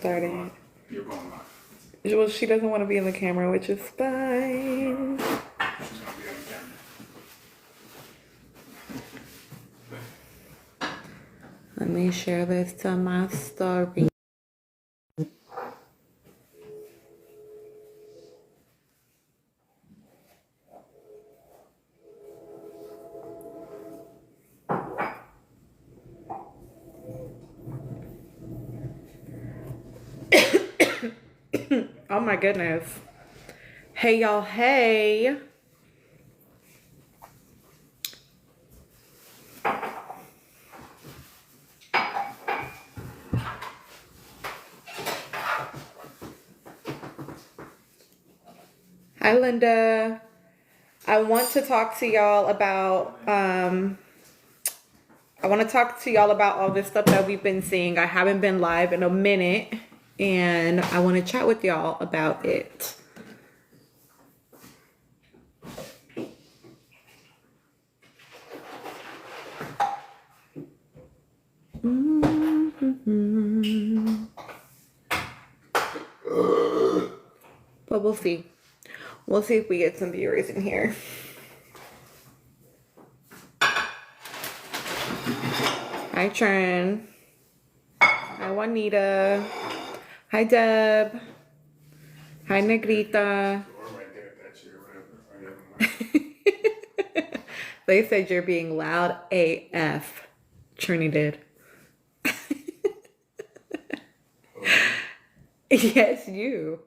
started. You're going live. Well, she doesn't want to be in the camera, which is fine. She's gonna be on the camera. Let me share this to my story. Oh my goodness. Hey y'all, hey. Hi Linda. I want to talk to y'all about all this stuff that we've been seeing. I haven't been live in a minute and I want to chat with y'all about it. But we'll see. We'll see if we get some viewers in here. Hi, Trin. Hi, Juanita. Hi, Deb. Hi, Negrita. Or right there at that chair, whatever. They said you're being loud AF. Trini did. Yes, you.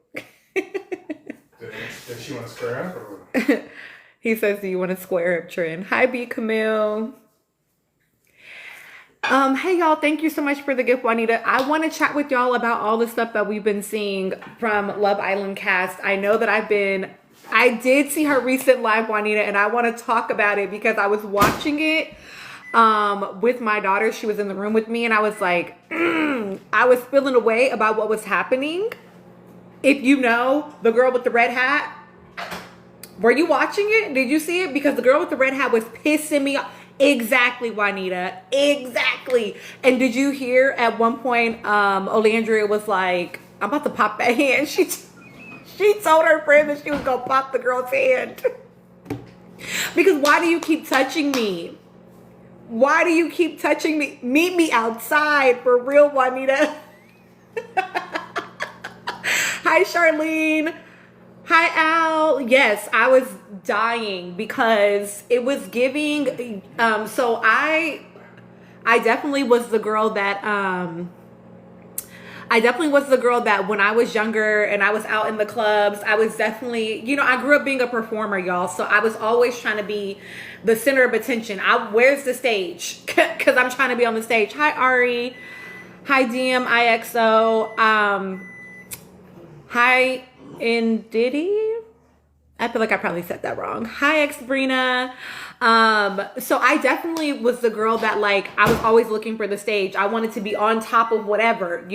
Does she want to square up or? He says, do you want to square up, Trin? Hi, B. Camille. Hey y'all, thank you so much for the gift, Juanita. I want to chat with y'all about all the stuff that we've been seeing from Love Island cast. I know that I did see her recent live, Juanita, and I want to talk about it because I was watching it with my daughter. She was in the room with me and I was like, I was feeling away about what was happening. If you know the girl with the red hat, were you watching it? Did you see it? Because the girl with the red hat was pissing me off. Exactly, Juanita. Exactly. And did you hear at one point, Olandria was like, I'm about to pop that hand. She told her friend that she was going to pop the girl's hand. Because why do you keep touching me? Why do you keep touching me? Meet me outside for real, Juanita. Hi, Charlene. Hi, Al. Yes, I was dying because it was giving. So I definitely was the girl that when I was younger and I was out in the clubs, I was definitely, I grew up being a performer, y'all. So I was always trying to be the center of attention. Where's the stage? Because I'm trying to be on the stage. Hi, Ari. Hi, DMIXO. Hi, Indidi. I feel like I probably said that wrong. Hi, Brina. So I definitely was the girl that I was always looking for the stage. I wanted to be on top of whatever,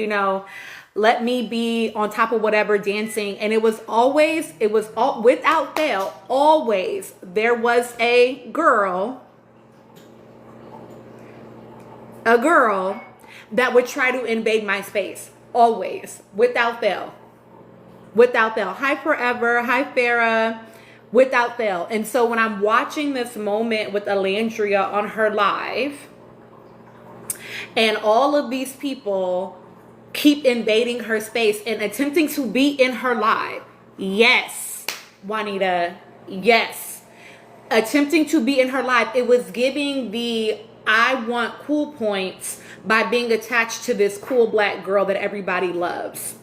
let me be on top of whatever dancing. And it was all without fail, always there was a girl that would try to invade my space. Always, without fail. Without fail. Hi, Forever. Hi, Farah. Without fail. And so when I'm watching this moment with Alandria on her live, and all of these people keep invading her space and attempting to be in her live. Yes, Juanita. Yes. Attempting to be in her live. It was giving the I want cool points by being attached to this cool black girl that everybody loves.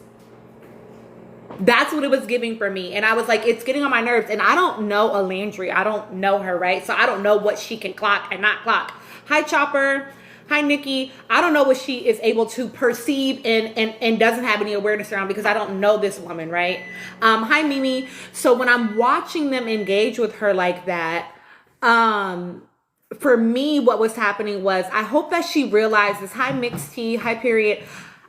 That's what it was giving for me. And I was like, it's getting on my nerves. And I don't know Alandria. I don't know her, right? So I don't know what she can clock and not clock. Hi, Chopper. Hi, Nikki. I don't know what she is able to perceive and doesn't have any awareness around because I don't know this woman, right? Hi, Mimi. So when I'm watching them engage with her like that, for me, what was happening was I hope that she realizes, hi, Mixed Tea, hi, Period.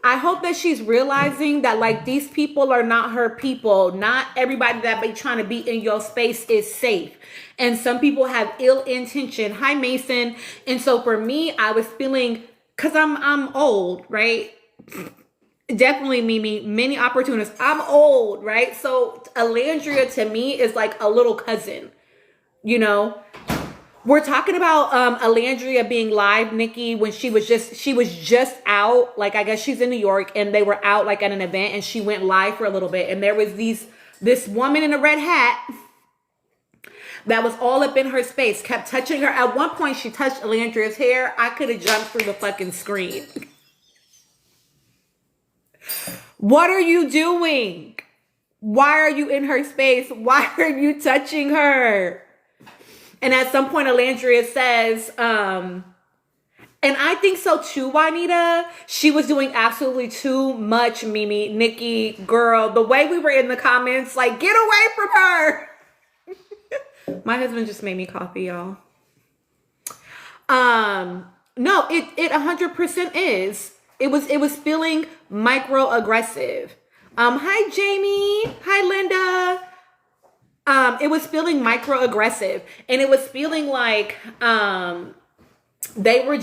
I hope that she's realizing that these people are not her people. Not everybody that be trying to be in your space is safe. And some people have ill intention. Hi, Mason. And so for me, I was feeling, cause I'm old, right? Definitely, Mimi. Many opportunists. I'm old, right? So Alandria to me is like a little cousin. You know, we're talking about Alandria being live, Nikki, when she was just out. Like I guess she's in New York, and they were out like at an event, and she went live for a little bit, and there was this woman in a red hat that was all up in her space, kept touching her. At one point, she touched Alandria's hair. I could have jumped through the fucking screen. What are you doing? Why are you in her space? Why are you touching her? And at some point, Alandria says, and I think so too, Juanita. She was doing absolutely too much, Mimi, Nikki, girl. The way we were in the comments, like, get away from her. My husband just made me coffee, y'all. No, it 100% is. It was feeling microaggressive. Hi Jamie. Hi Linda. It was feeling microaggressive, and it was feeling like they were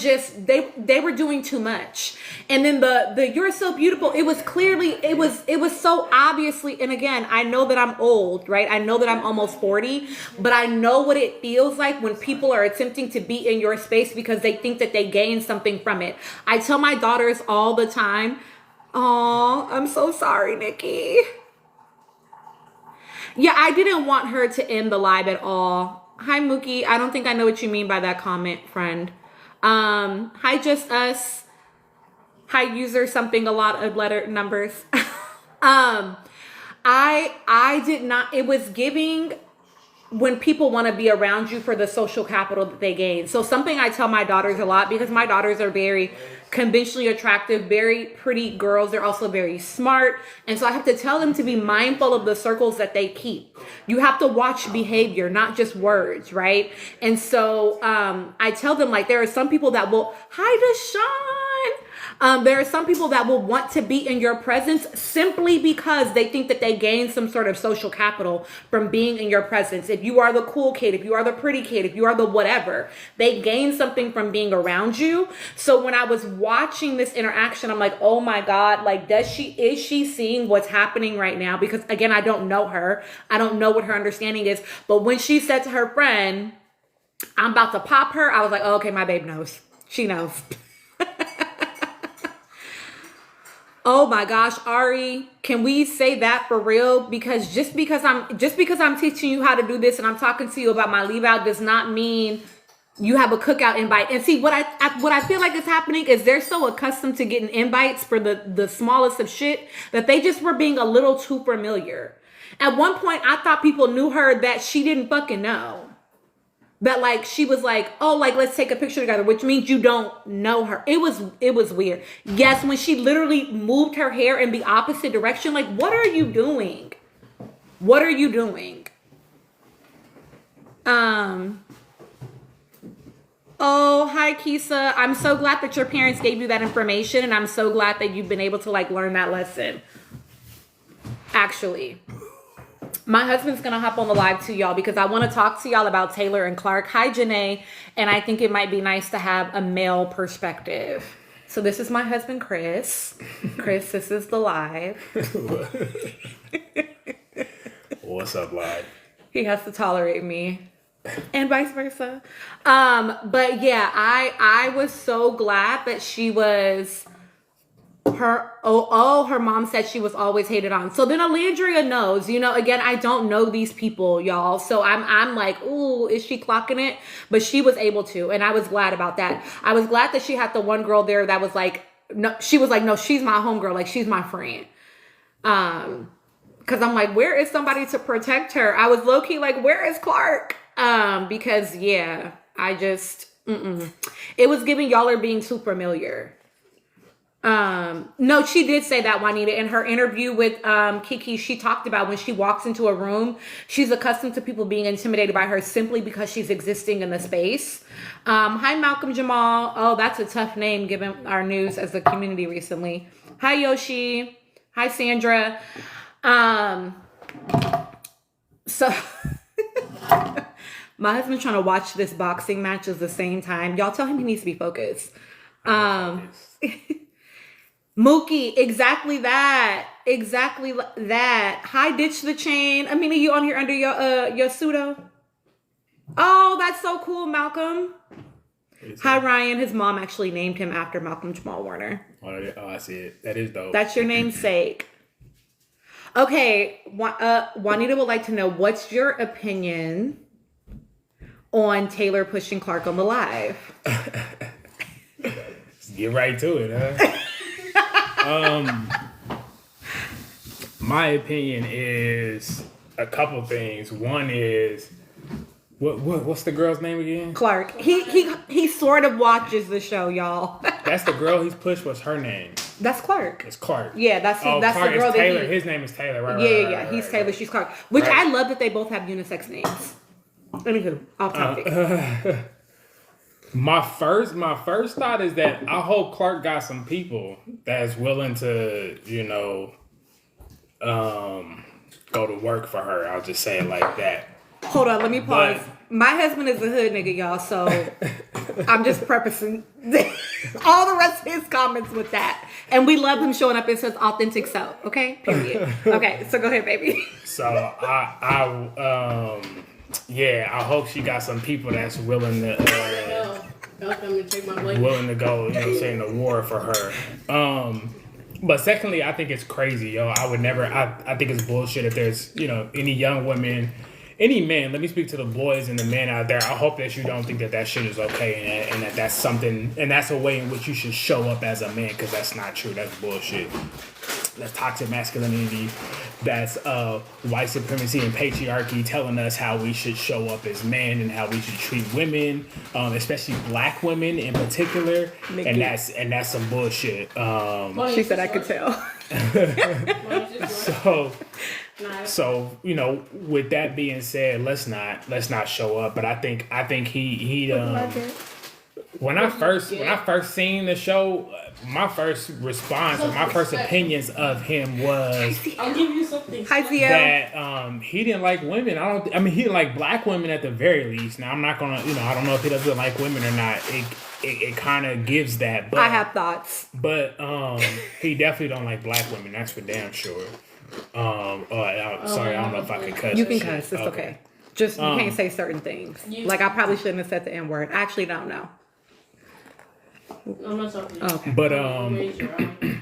doing too much. And then the you're so beautiful, it was clearly, it was so obviously, and again, I know that I'm old, right? I know that I'm almost 40, but I know what it feels like when people are attempting to be in your space because they think that they gain something from it. I tell my daughters all the time, oh, I'm so sorry, Nikki. Yeah, I didn't want her to end the live at all. Hi, Mookie. I don't think I know what you mean by that comment, friend. Hi, Just Us. Hi, user something, a lot of letter numbers. I did not, it was giving when people want to be around you for the social capital that they gain. So something I tell my daughters a lot, because my daughters are very conventionally attractive, very pretty girls. They're also very smart. And so I have to tell them to be mindful of the circles that they keep. You have to watch behavior, not just words, right? And so I tell them, like, there are some people that will, hi, Deshaun. There are some people that will want to be in your presence simply because they think that they gain some sort of social capital from being in your presence. If you are the cool kid, if you are the pretty kid, if you are the whatever, they gain something from being around you. So when I was watching this interaction, I'm like, oh my God, like, is she seeing what's happening right now? Because again, I don't know her. I don't know what her understanding is. But when she said to her friend, I'm about to pop her, I was like, oh, okay, my babe knows. She knows. Oh my gosh, Ari, can we say that for real? Because just because I'm teaching you how to do this and I'm talking to you about my leave out does not mean you have a cookout invite. And see, what I feel like is happening is they're so accustomed to getting invites for the smallest of shit that they just were being a little too familiar. At one point, I thought people knew her that she didn't fucking know. That like she was like, oh, like let's take a picture together, which means you don't know her. It was weird. Yes, when she literally moved her hair in the opposite direction, like, what are you doing? What are you doing? Oh, hi Kisa. I'm so glad that your parents gave you that information, and I'm so glad that you've been able to like learn that lesson. Actually. My husband's going to hop on the live too, y'all, because I want to talk to y'all about Taylor and Clark. Hi, Janae. And I think it might be nice to have a male perspective. So this is my husband, Chris. Chris, this is the live. What's up, live? He has to tolerate me. And vice versa. But yeah, I was so glad that she was... her mom said she was always hated on. So then Alandria knows, you know, again, I don't know these people, y'all. So I'm like, ooh, is she clocking it? But she was able to, and I was glad about that. I was glad that she had the one girl there that was like, no, she was like, no, she's my homegirl. Like, she's my friend. Cause I'm like, where is somebody to protect her? I was low key like, where is Clark? Because yeah, I just, it was giving y'all are being too familiar. No, she did say that, Juanita, in her interview with Kiki. She talked about when she walks into a room, she's accustomed to people being intimidated by her simply because she's existing in the space. Hi, Malcolm Jamal. Oh, that's a tough name given our news as a community recently. Hi, Yoshi. Hi, Sandra. So my husband's trying to watch this boxing match at the same time. Y'all tell him he needs to be focused. Mookie, exactly that. Exactly that. Hi, ditch the chain. I mean, are you on here under your pseudo? Oh, that's so cool, Malcolm. Hi, Ryan. His mom actually named him after Malcolm Jamal Warner. Oh, I see it. That is dope. That's your namesake. Okay, Juanita would like to know, what's your opinion on Taylor pushing Clark on the live? Get right to it, huh? My opinion is a couple things. One is what's the girl's name again? Clark. He sort of watches the show, y'all. That's the girl he's pushed. What's her name? That's Clark. It's Clark. Yeah, that's Clark the girl is Taylor. that His name is Taylor, right? Yeah. He's Taylor. She's Clark. Which Right. I love that they both have unisex names. Anywho, off topic. My first thought is that I hope Clark got some people that's willing to, go to work for her. I'll just say it like that. Hold on, let me pause. My husband is a hood nigga, y'all, so I'm just prefacing all the rest of his comments with that. And we love him showing up as his authentic self, okay? Period. Okay, so go ahead, baby. So I hope she got some people that's willing to go, to war for her. But secondly, I think it's crazy, yo. I think it's bullshit if there's, any young women, any man, let me speak to the boys and the men out there. I hope that you don't think that shit is okay and that that's something, and that's a way in which you should show up as a man, because that's not true. That's bullshit. That's toxic masculinity. That's white supremacy and patriarchy telling us how we should show up as men and how we should treat women, especially black women in particular. And that's some bullshit. She said I could tell. So with that being said, let's not show up. But I think he when I first seen the show, my first response or my first opinions of him was, I'll give you something. Hi, Theo. that he didn't like women. He didn't like black women at the very least. Now I'm not gonna, I don't know if he doesn't like women or not. It kind of gives that. But I have thoughts. But he definitely don't like black women. That's for damn sure. Sorry, I don't know if I can cuss. You can cuss. It's okay. Just you can't say certain things. Like I probably shouldn't have said the N word. I actually don't know. I'm not talking to you. Okay.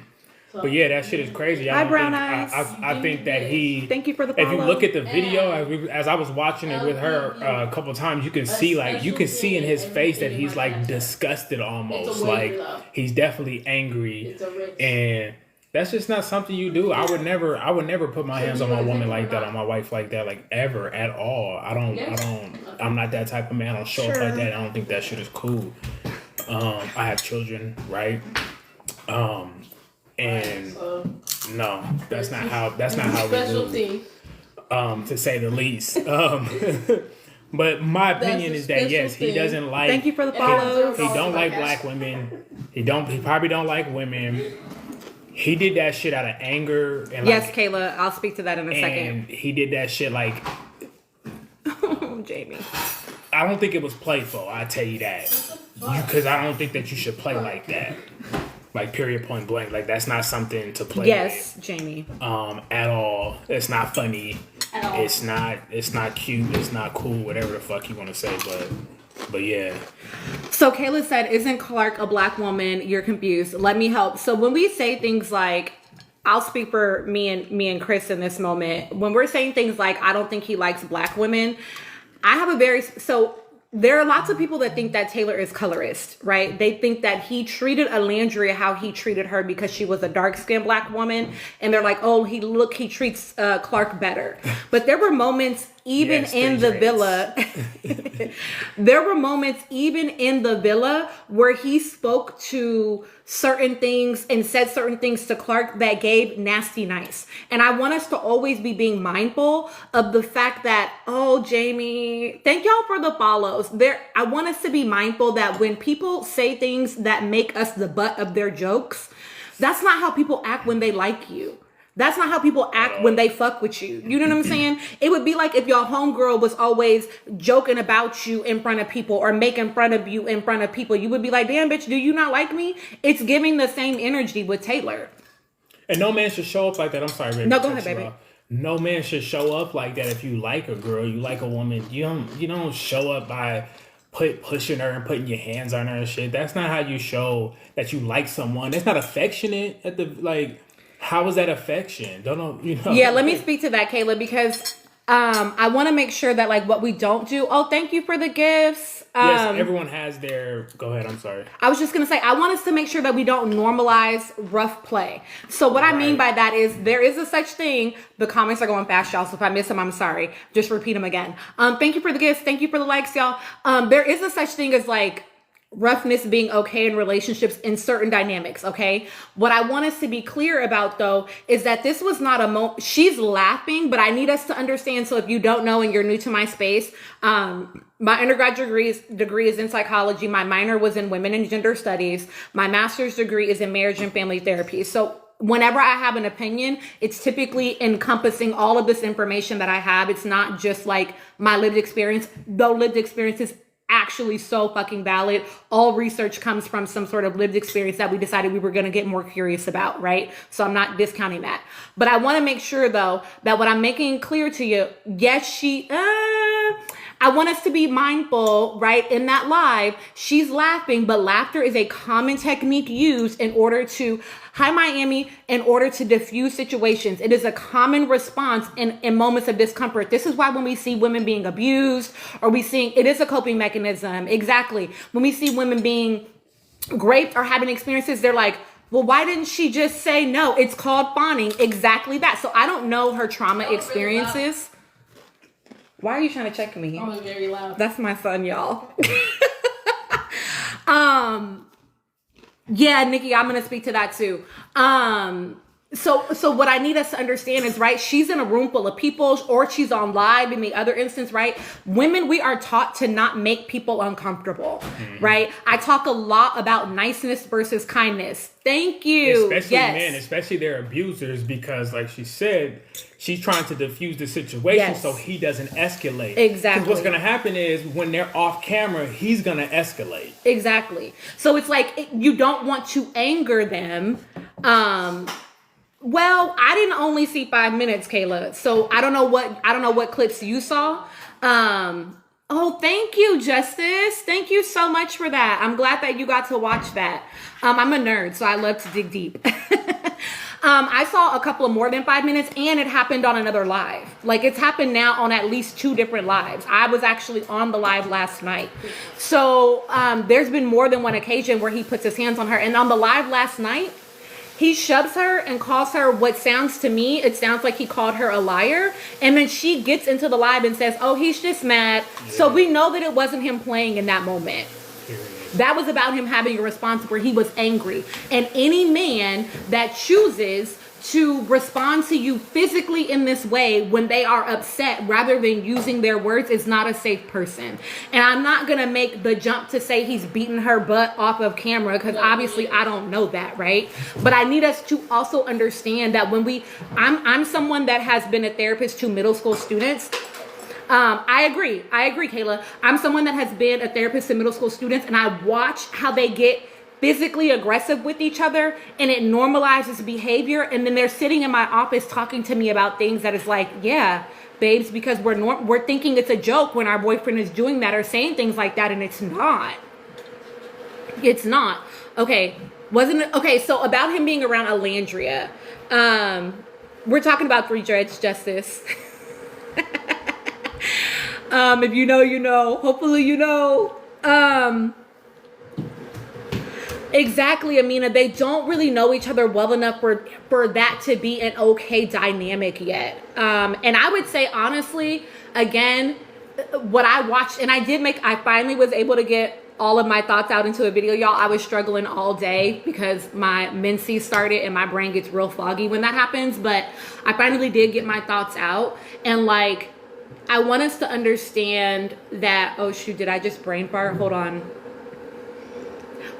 But yeah, that shit is crazy. Hi, Brown Eyes. I think that he. Thank you for the follow. If you look at the video, as I was watching it with her a couple times, you can see in his face that he's like disgusted almost. Like he's definitely angry, and that's just not something you do. I would never put my hands on my woman like that, on my wife like that, like ever at all. I'm not that type of man. I don't show up like that. I don't think that shit is cool. I have children, right? And no, that's not how we do. To say the least. But my opinion is that yes, he doesn't like. Thank you for the follows. He don't like black women. He probably don't like women. He did that shit out of anger. And yes, Kayla, I'll speak to that in a second. And he did that shit like. Oh, Jamie. I don't think it was playful. I tell you that, because I don't think that you should play like that. Like period, point blank. Like that's not something to play with. Yes, Jamie. At all. It's not funny. At all. It's not cute. It's not cool. Whatever the fuck you want to say, but yeah. So Kayla said, "Isn't Clark a black woman? You're confused. Let me help." So when we say things like, I'll speak for me and Chris in this moment. When we're saying things like, "I don't think he likes black women," I have there are lots of people that think that Taylor is colorist, right? They think that he treated Alandria how he treated her because she was a dark-skinned black woman. And they're like, oh, he treats Clark better. But there were moments even in the villa. There were moments even in the villa where he spoke to certain things and said certain things to Clark that gave nasty nice. And I want us to always be being mindful of the fact that, oh, Jamie, thank y'all for the follows. I want us to be mindful that when people say things that make us the butt of their jokes, that's not how people act when they like you. That's not how people act when they fuck with you. You know what I'm saying? It would be like if your homegirl was always joking about you in front of people or making fun of you in front of people. You would be like, damn, bitch, do you not like me? It's giving the same energy with Taylor. And no man should show up like that. I'm sorry, baby. No, go ahead, baby. No man should show up like that. If you like a girl, you like a woman, you don't show up by pushing her and putting your hands on her and shit. That's not how you show that you like someone. That's not affectionate at the like. How is that affection? Don't know, you know. Yeah, let me speak to that, Kayla, because I want to make sure that like what we don't do. Oh, thank you for the gifts. Yes, everyone has their. Go ahead. I'm sorry. I was just gonna say I want us to make sure that we don't normalize rough play. So what I mean by that is there is a such thing. The comments are going fast, y'all. So if I miss them, I'm sorry. Just repeat them again. Thank you for the gifts. Thank you for the likes, y'all. There is a such thing as like roughness being okay in relationships in certain dynamics, okay? What I want us to be clear about, though, is that this was not a moment. She's laughing, but I need us to understand. So if you don't know and you're new to my space, my undergraduate degree is in psychology. My minor was in women and gender studies. My master's degree is in marriage and family therapy. So whenever I have an opinion, it's typically encompassing all of this information that I have. It's not just like my lived experience, though lived experience is actually so fucking valid. All research comes from some sort of lived experience that we decided we were going to get more curious about, right? So I'm not discounting that. But I want to make sure, though, that what I'm making clear to you, yes, I want us to be mindful, right? In that live, she's laughing, but laughter is a common technique used in order to, hi Miami, in order to diffuse situations. It is a common response in moments of discomfort. This is why when we see women being abused or it is a coping mechanism. Exactly. When we see women being raped or having experiences, they're like, well, why didn't she just say no? It's called fawning. Exactly that. So I don't know her trauma experiences. Why are you trying to check me? I was very loud. That's my son, y'all. Yeah, Nikki, I'm gonna speak to that too. So what I need us to understand is, right, she's in a room full of people, or she's on live in the other instance, right? Women, we are taught to not make people uncomfortable, right? I talk a lot about niceness versus kindness. Thank you. Especially men, especially their abusers, because like she said, she's trying to diffuse the situation so he doesn't escalate. Exactly. Because what's going to happen is when they're off camera, he's going to escalate. Exactly. So it's like you don't want to anger them. Well, I didn't only see 5 minutes, Kayla. So I don't know what clips you saw. Oh, thank you, Justice. Thank you so much for that. I'm glad that you got to watch that. I'm a nerd, so I love to dig deep. I saw a couple of more than 5 minutes, and it happened on another live. Like, it's happened now on at least 2 different lives. I was actually on the live last night. So there's been more than one occasion where he puts his hands on her. And on the live last night, he shoves her and calls her what sounds to me, it sounds like he called her a liar. And then she gets into the live and says, oh, he's just mad. Yeah. So we know that it wasn't him playing in that moment. That was about him having a response where he was angry. And any man that chooses to respond to you physically in this way when they are upset rather than using their words is not a safe person. And I'm not going to make the jump to say he's beating her butt off of camera, because obviously I don't know that, right? But I need us to also understand that when I'm someone that has been a therapist to middle school students. I agree, Kayla. I'm someone that has been a therapist to middle school students, and I watch how they get physically aggressive with each other, and it normalizes behavior. And then they're sitting in my office talking to me about things that is like, yeah, babes, because we're thinking it's a joke when our boyfriend is doing that or saying things like that, and it's not. It's not. Okay, wasn't it? Okay, so about him being around Alandria, we're talking about Free Dredge Justice. If you know, you know. Hopefully you know. Exactly, Amina. They don't really know each other well enough for that to be an okay dynamic yet. And I would say, honestly, again, what I watched, and I finally was able to get all of my thoughts out into a video, y'all. I was struggling all day because my menses started and my brain gets real foggy when that happens. But I finally did get my thoughts out. And like, I want us to understand that, oh shoot, did I just brain fart? Hold on.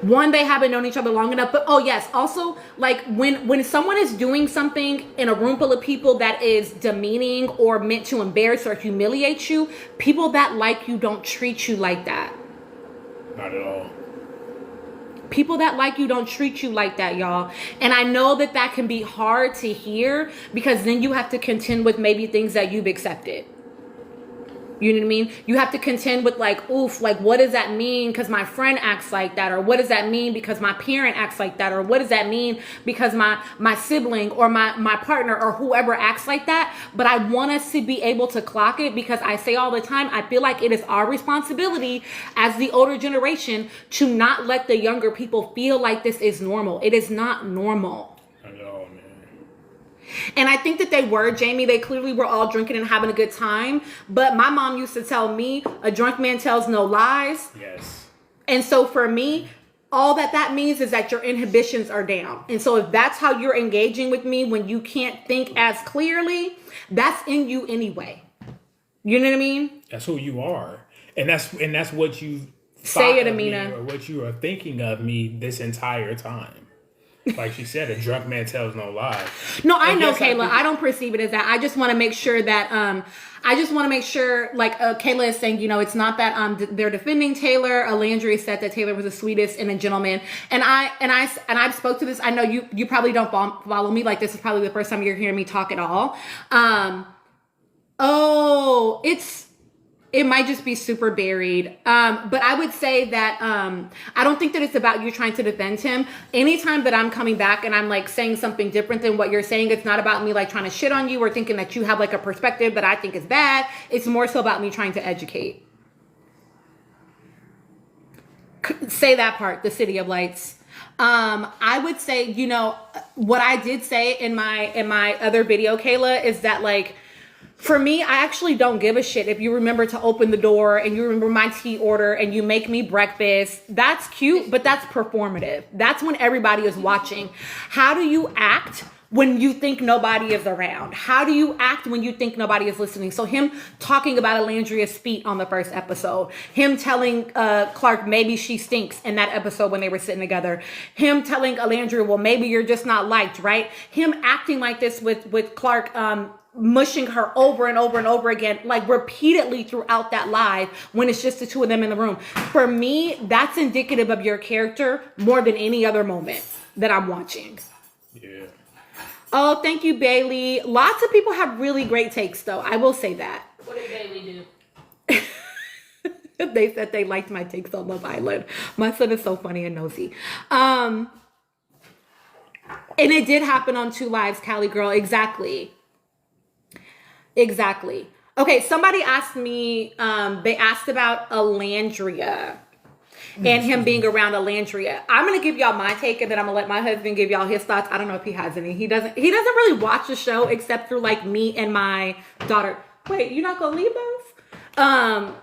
One, they haven't known each other long enough, but oh yes, also like when someone is doing something in a room full of people that is demeaning or meant to embarrass or humiliate you, people that like you don't treat you like that. Not at all. People that like you don't treat you like that, y'all. And I know that that can be hard to hear because then you have to contend with maybe things that you've accepted. You know what I mean? You have to contend with like, oof, like what does that mean because my friend acts like that? Or what does that mean because my parent acts like that? Or what does that mean because my sibling or my partner or whoever acts like that? But I want us to be able to clock it because I say all the time, I feel like it is our responsibility as the older generation to not let the younger people feel like this is normal. It is not normal. I know, man. And I think that they were, Jamie. They clearly were all drinking and having a good time. But my mom used to tell me, a drunk man tells no lies. Yes. And so for me, all that means is that your inhibitions are down. And so if that's how you're engaging with me when you can't think as clearly, that's in you anyway. You know what I mean? That's who you are. And that's what you Say it, thought of me, Amina. or what you are thinking of me this entire time. Like she said, a drunk man tells no lies. No, I And know, yes, Kayla. I don't perceive it as that. I just want to make sure that, Kayla is saying, you know, it's not that they're defending Taylor. Alandria said that Taylor was the sweetest and a gentleman. And I spoke to this. I know you probably don't follow me. Like this is probably the first time you're hearing me talk at all. It might just be super buried. But I would say that I don't think that it's about you trying to defend him. Anytime that I'm coming back and I'm like saying something different than what you're saying, it's not about me like trying to shit on you or thinking that you have like a perspective that I think is bad. It's more so about me trying to educate. Say that part, the City of Lights. I would say, you know, what I did say in my other video, Kayla, is that like, for me, I actually don't give a shit if you remember to open the door and you remember my tea order and you make me breakfast. That's cute, but that's performative. That's when everybody is watching. How do you act when you think nobody is around? How do you act when you think nobody is listening? So him talking about Alandria's feet on the first episode, him telling Clark maybe she stinks in that episode when they were sitting together, him telling Alandria, well, maybe you're just not liked, right? Him acting like this with Clark, mushing her over and over and over again, like repeatedly throughout that live when it's just the two of them in the room. For me, that's indicative of your character more than any other moment that I'm watching. Yeah. Oh, thank you, Bailey. Lots of people have really great takes, though. I will say that. What did Bailey do? They said they liked my takes on Love Island. My son is so funny and nosy. And it did happen on 2 Lives, Cali Girl. Exactly. Okay, somebody asked me, they asked about Alandria and him being around Alandria. I'm going to give y'all my take and then I'm going to let my husband give y'all his thoughts. I don't know if he has any. He doesn't really watch the show except through like me and my daughter. Wait, you're not going to leave those?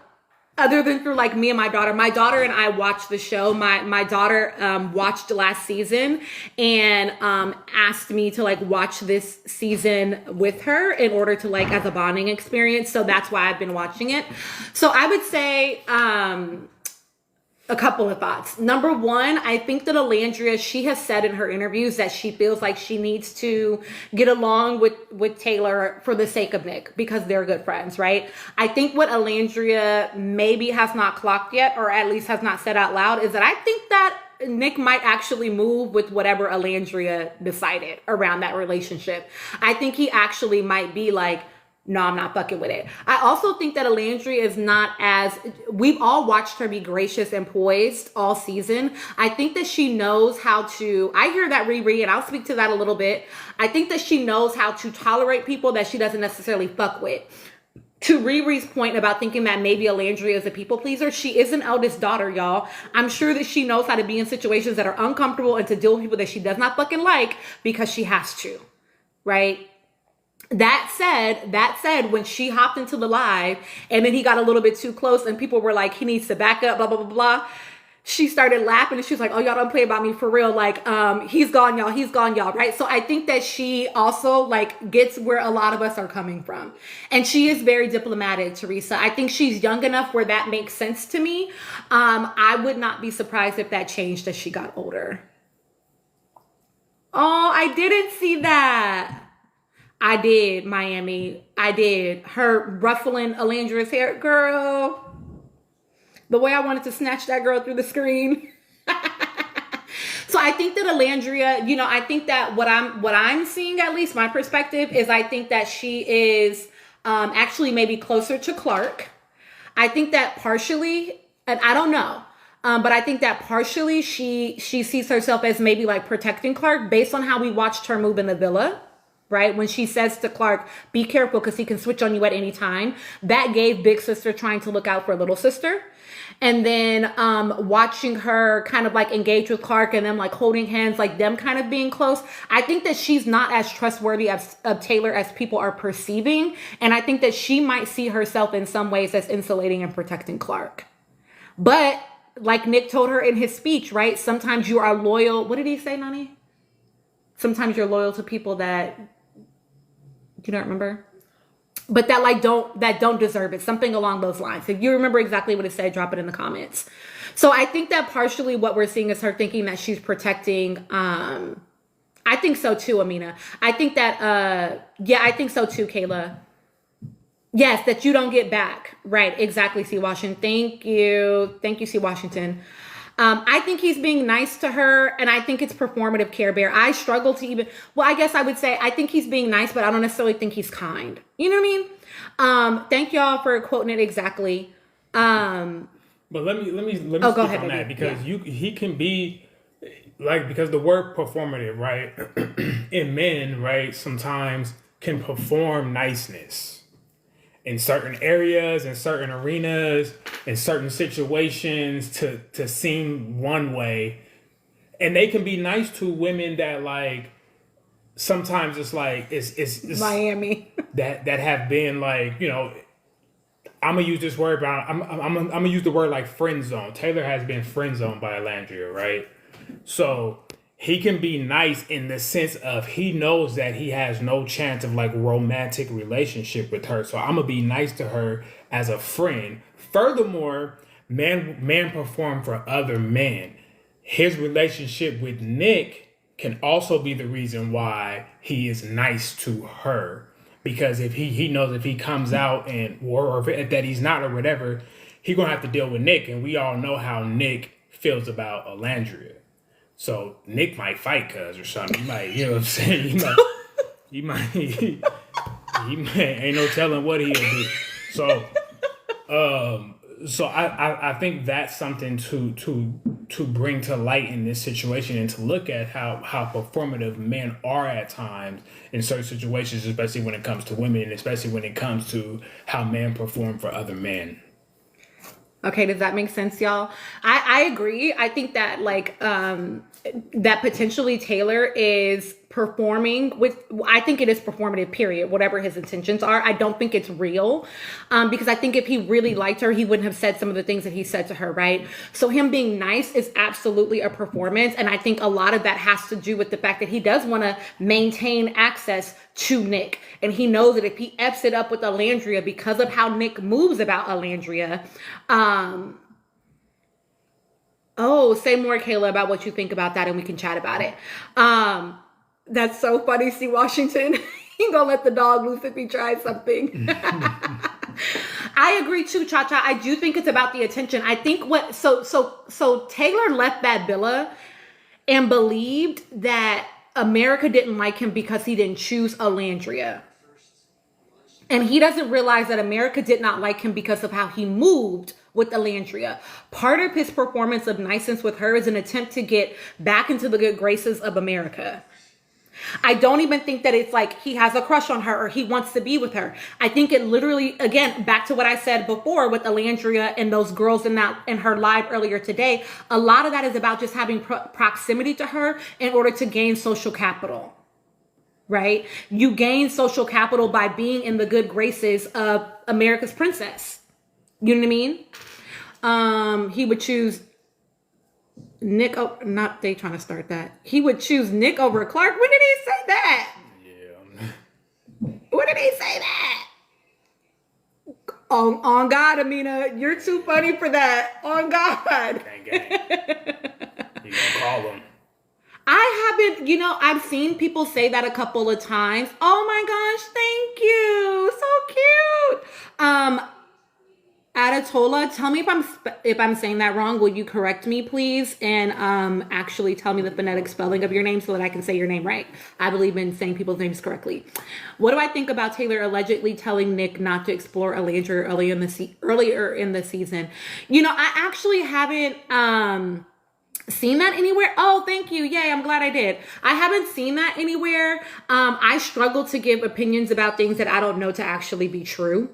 Other than through like me and my daughter. My daughter and I watched the show. My daughter watched last season and asked me to like watch this season with her in order to like as a bonding experience. So that's why I've been watching it. So I would say a couple of thoughts. Number one, I think that Alandria, she has said in her interviews that she feels like she needs to get along with Taylor for the sake of Nick because they're good friends, right? I think what Alandria maybe has not clocked yet, or at least has not said out loud, is that I think that Nick might actually move with whatever Alandria decided around that relationship. I think he actually might be like, no, I'm not fucking with it. I also think that Alandria is not as, we've all watched her be gracious and poised all season. I think that she knows how to, I hear that Riri, and I'll speak to that a little bit. I think that she knows how to tolerate people that she doesn't necessarily fuck with. To Riri's point about thinking that maybe Alandria is a people pleaser, she is an eldest daughter, y'all. I'm sure that she knows how to be in situations that are uncomfortable and to deal with people that she does not fucking like because she has to, right? That said, when she hopped into the live and then he got a little bit too close and people were like, he needs to back up, blah, blah, blah, blah. she started laughing and she was like, oh, y'all don't play about me for real. Like, he's gone, y'all, right? So I think that she also like gets where a lot of us are coming from. And she is very diplomatic, Teresa. I think she's young enough where that makes sense to me. I would not be surprised if that changed as she got older. Oh, I didn't see that. I did, Miami. I did. Her ruffling Alandria's hair, girl. The way I wanted to snatch that girl through the screen. So I think that Alandria, you know, I think that what I'm seeing, at least my perspective, is I think that she is actually maybe closer to Clark. I think that partially, and I don't know, but I think that partially she sees herself as maybe like protecting Clark based on how we watched her move in the villa. Right? When she says to Clark, be careful because he can switch on you at any time. That gave big sister trying to look out for little sister. And then watching her kind of like engage with Clark and them like holding hands, like them kind of being close. I think that she's not as trustworthy of Taylor as people are perceiving. And I think that she might see herself in some ways as insulating and protecting Clark. But like Nick told her in his speech, right? Sometimes you are loyal. What did he say, Nani? Sometimes you're loyal to people that you don't remember, but that don't deserve it. Something along those lines. If you remember exactly what it said, drop it in the comments. So I think that partially what we're seeing is her thinking that she's protecting. I think so too, Amina. I think that, I think so too, Kayla. Yes, that you don't get back. Right. Exactly. C. Washington. Thank you. Thank you, C. Washington. I think he's being nice to her, and I think it's performative, Care Bear. I struggle to even, well, I guess I would say I think he's being nice, but I don't necessarily think he's kind. You know what I mean? Thank y'all for quoting it exactly. But let me speak go ahead, on baby. that because he can be like, because the word performative, right, in men, right, sometimes can perform niceness in certain areas, in certain arenas, in certain situations to seem one way. And they can be nice to women that like, sometimes it's like, it's Miami. that have been like, you know, I'm gonna use this word, but I'm gonna use the word like friend zone. Taylor has been friend zoned by Alandria, right? So he can be nice in the sense of he knows that he has no chance of like romantic relationship with her. So I'm gonna be nice to her as a friend. Furthermore, man perform for other men. His relationship with Nick can also be the reason why he is nice to her. Because if he knows if he comes out and or that he's not or whatever, he's gonna have to deal with Nick. And we all know how Nick feels about Alandria. So Nick might fight cuz or something. He might, you know what I'm saying? He might ain't no telling what he'll do. So I think that's something to bring to light in this situation and to look at how performative men are at times in certain situations, especially when it comes to women, and especially when it comes to how men perform for other men. Okay, does that make sense, y'all? I agree. I think that like that potentially Taylor is performing with, I think it is performative, period, whatever his intentions are. I don't think it's real because I think if he really liked her, he wouldn't have said some of the things that he said to her, right? So him being nice is absolutely a performance. And I think a lot of that has to do with the fact that he does want to maintain access to Nick. And he knows that if he F's it up with Alandria because of how Nick moves about Alandria, say more, Kayla, about what you think about that and we can chat about it. That's so funny, C. Washington. He gonna let the dog loose if he tries something. I agree too, Cha-Cha. I do think it's about the attention. I think so Taylor left that villa and believed that America didn't like him because he didn't choose Alandria. And he doesn't realize that America did not like him because of how he moved with Alandria. Part of his performance of niceness with her is an attempt to get back into the good graces of America. I don't even think that it's like he has a crush on her or he wants to be with her. I think it literally, again, back to what I said before with Alandria and those girls in her live earlier today, a lot of that is about just having proximity to her in order to gain social capital. Right? You gain social capital by being in the good graces of America's princess. You know what I mean? He would choose Nick, oh, not they trying to start that. He would choose Nick over Clark. When did he say that? Yeah. When did he say that? On God, Amina, you're too funny for that. On God. Gang. You gonna call him? I haven't, I've seen people say that a couple of times. Oh my gosh, thank you. So cute. Adatola, tell me if I'm saying that wrong. Will you correct me, please? And actually tell me the phonetic spelling of your name so that I can say your name right. I believe in saying people's names correctly. What do I think about Taylor allegedly telling Nick not to explore Alandria earlier in the season? I actually haven't seen that anywhere. Oh, thank you. Yay, I'm glad I did. I haven't seen that anywhere. I struggle to give opinions about things that I don't know to actually be true.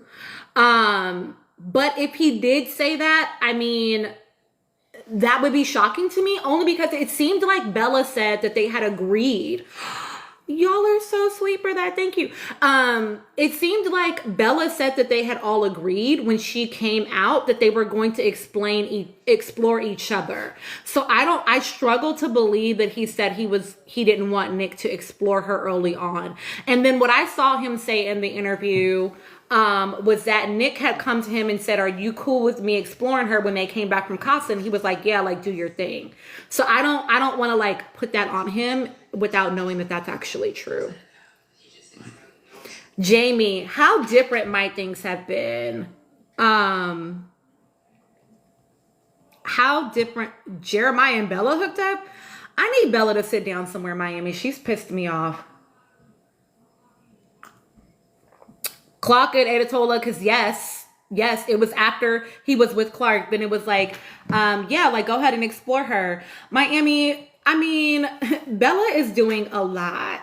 But if he did say that, I mean, that would be shocking to me, only because it seemed like Bella said that they had agreed. Y'all are so sweet for that. Thank you. It seemed like Bella said that they had all agreed when she came out that they were going to explore each other. So I struggle to believe that he said he didn't want Nick to explore her early on. And then what I saw him say in the interview was that Nick had come to him and said, "Are you cool with me exploring her?" when they came back from Casa, and he was like, "Yeah, like do your thing." So I don't want to like put that on him without knowing that that's actually true. Jamie, how different might things have been? How different Jeremiah and Bella hooked up? I need Bella to sit down somewhere in Miami. She's pissed me off. Clock it, Adatola, because yes, it was after he was with Clark. Then it was like, like go ahead and explore her. Miami, I mean, Bella is doing a lot.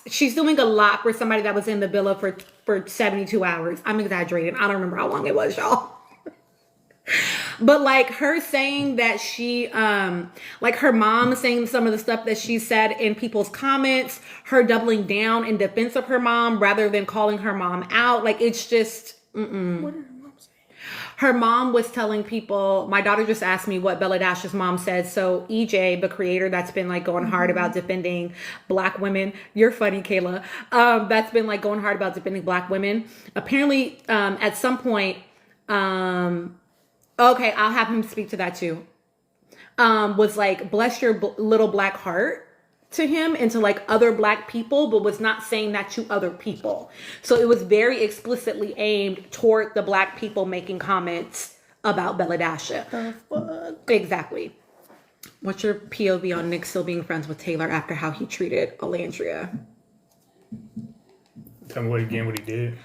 She's doing a lot for somebody that was in the villa for 72 hours. I'm exaggerating. I don't remember how long it was, y'all. But like her saying that she, like her mom saying some of the stuff that she said in people's comments, her doubling down in defense of her mom rather than calling her mom out. Like it's just, What did her mom say? Her mom was telling people, my daughter just asked me what Bella Dash's mom said. So EJ, the creator that's been like going hard about defending Black women. You're funny, Kayla. That's been like going hard about defending Black women. Apparently, at some point, okay, I'll have him speak to that too. Was like, bless your little Black heart to him and to like other Black people, but was not saying that to other people. So it was very explicitly aimed toward the Black people making comments about Bella Dasha. The fuck? Exactly. What's your POV on Nick still being friends with Taylor after how he treated Alandria? Tell me what he did.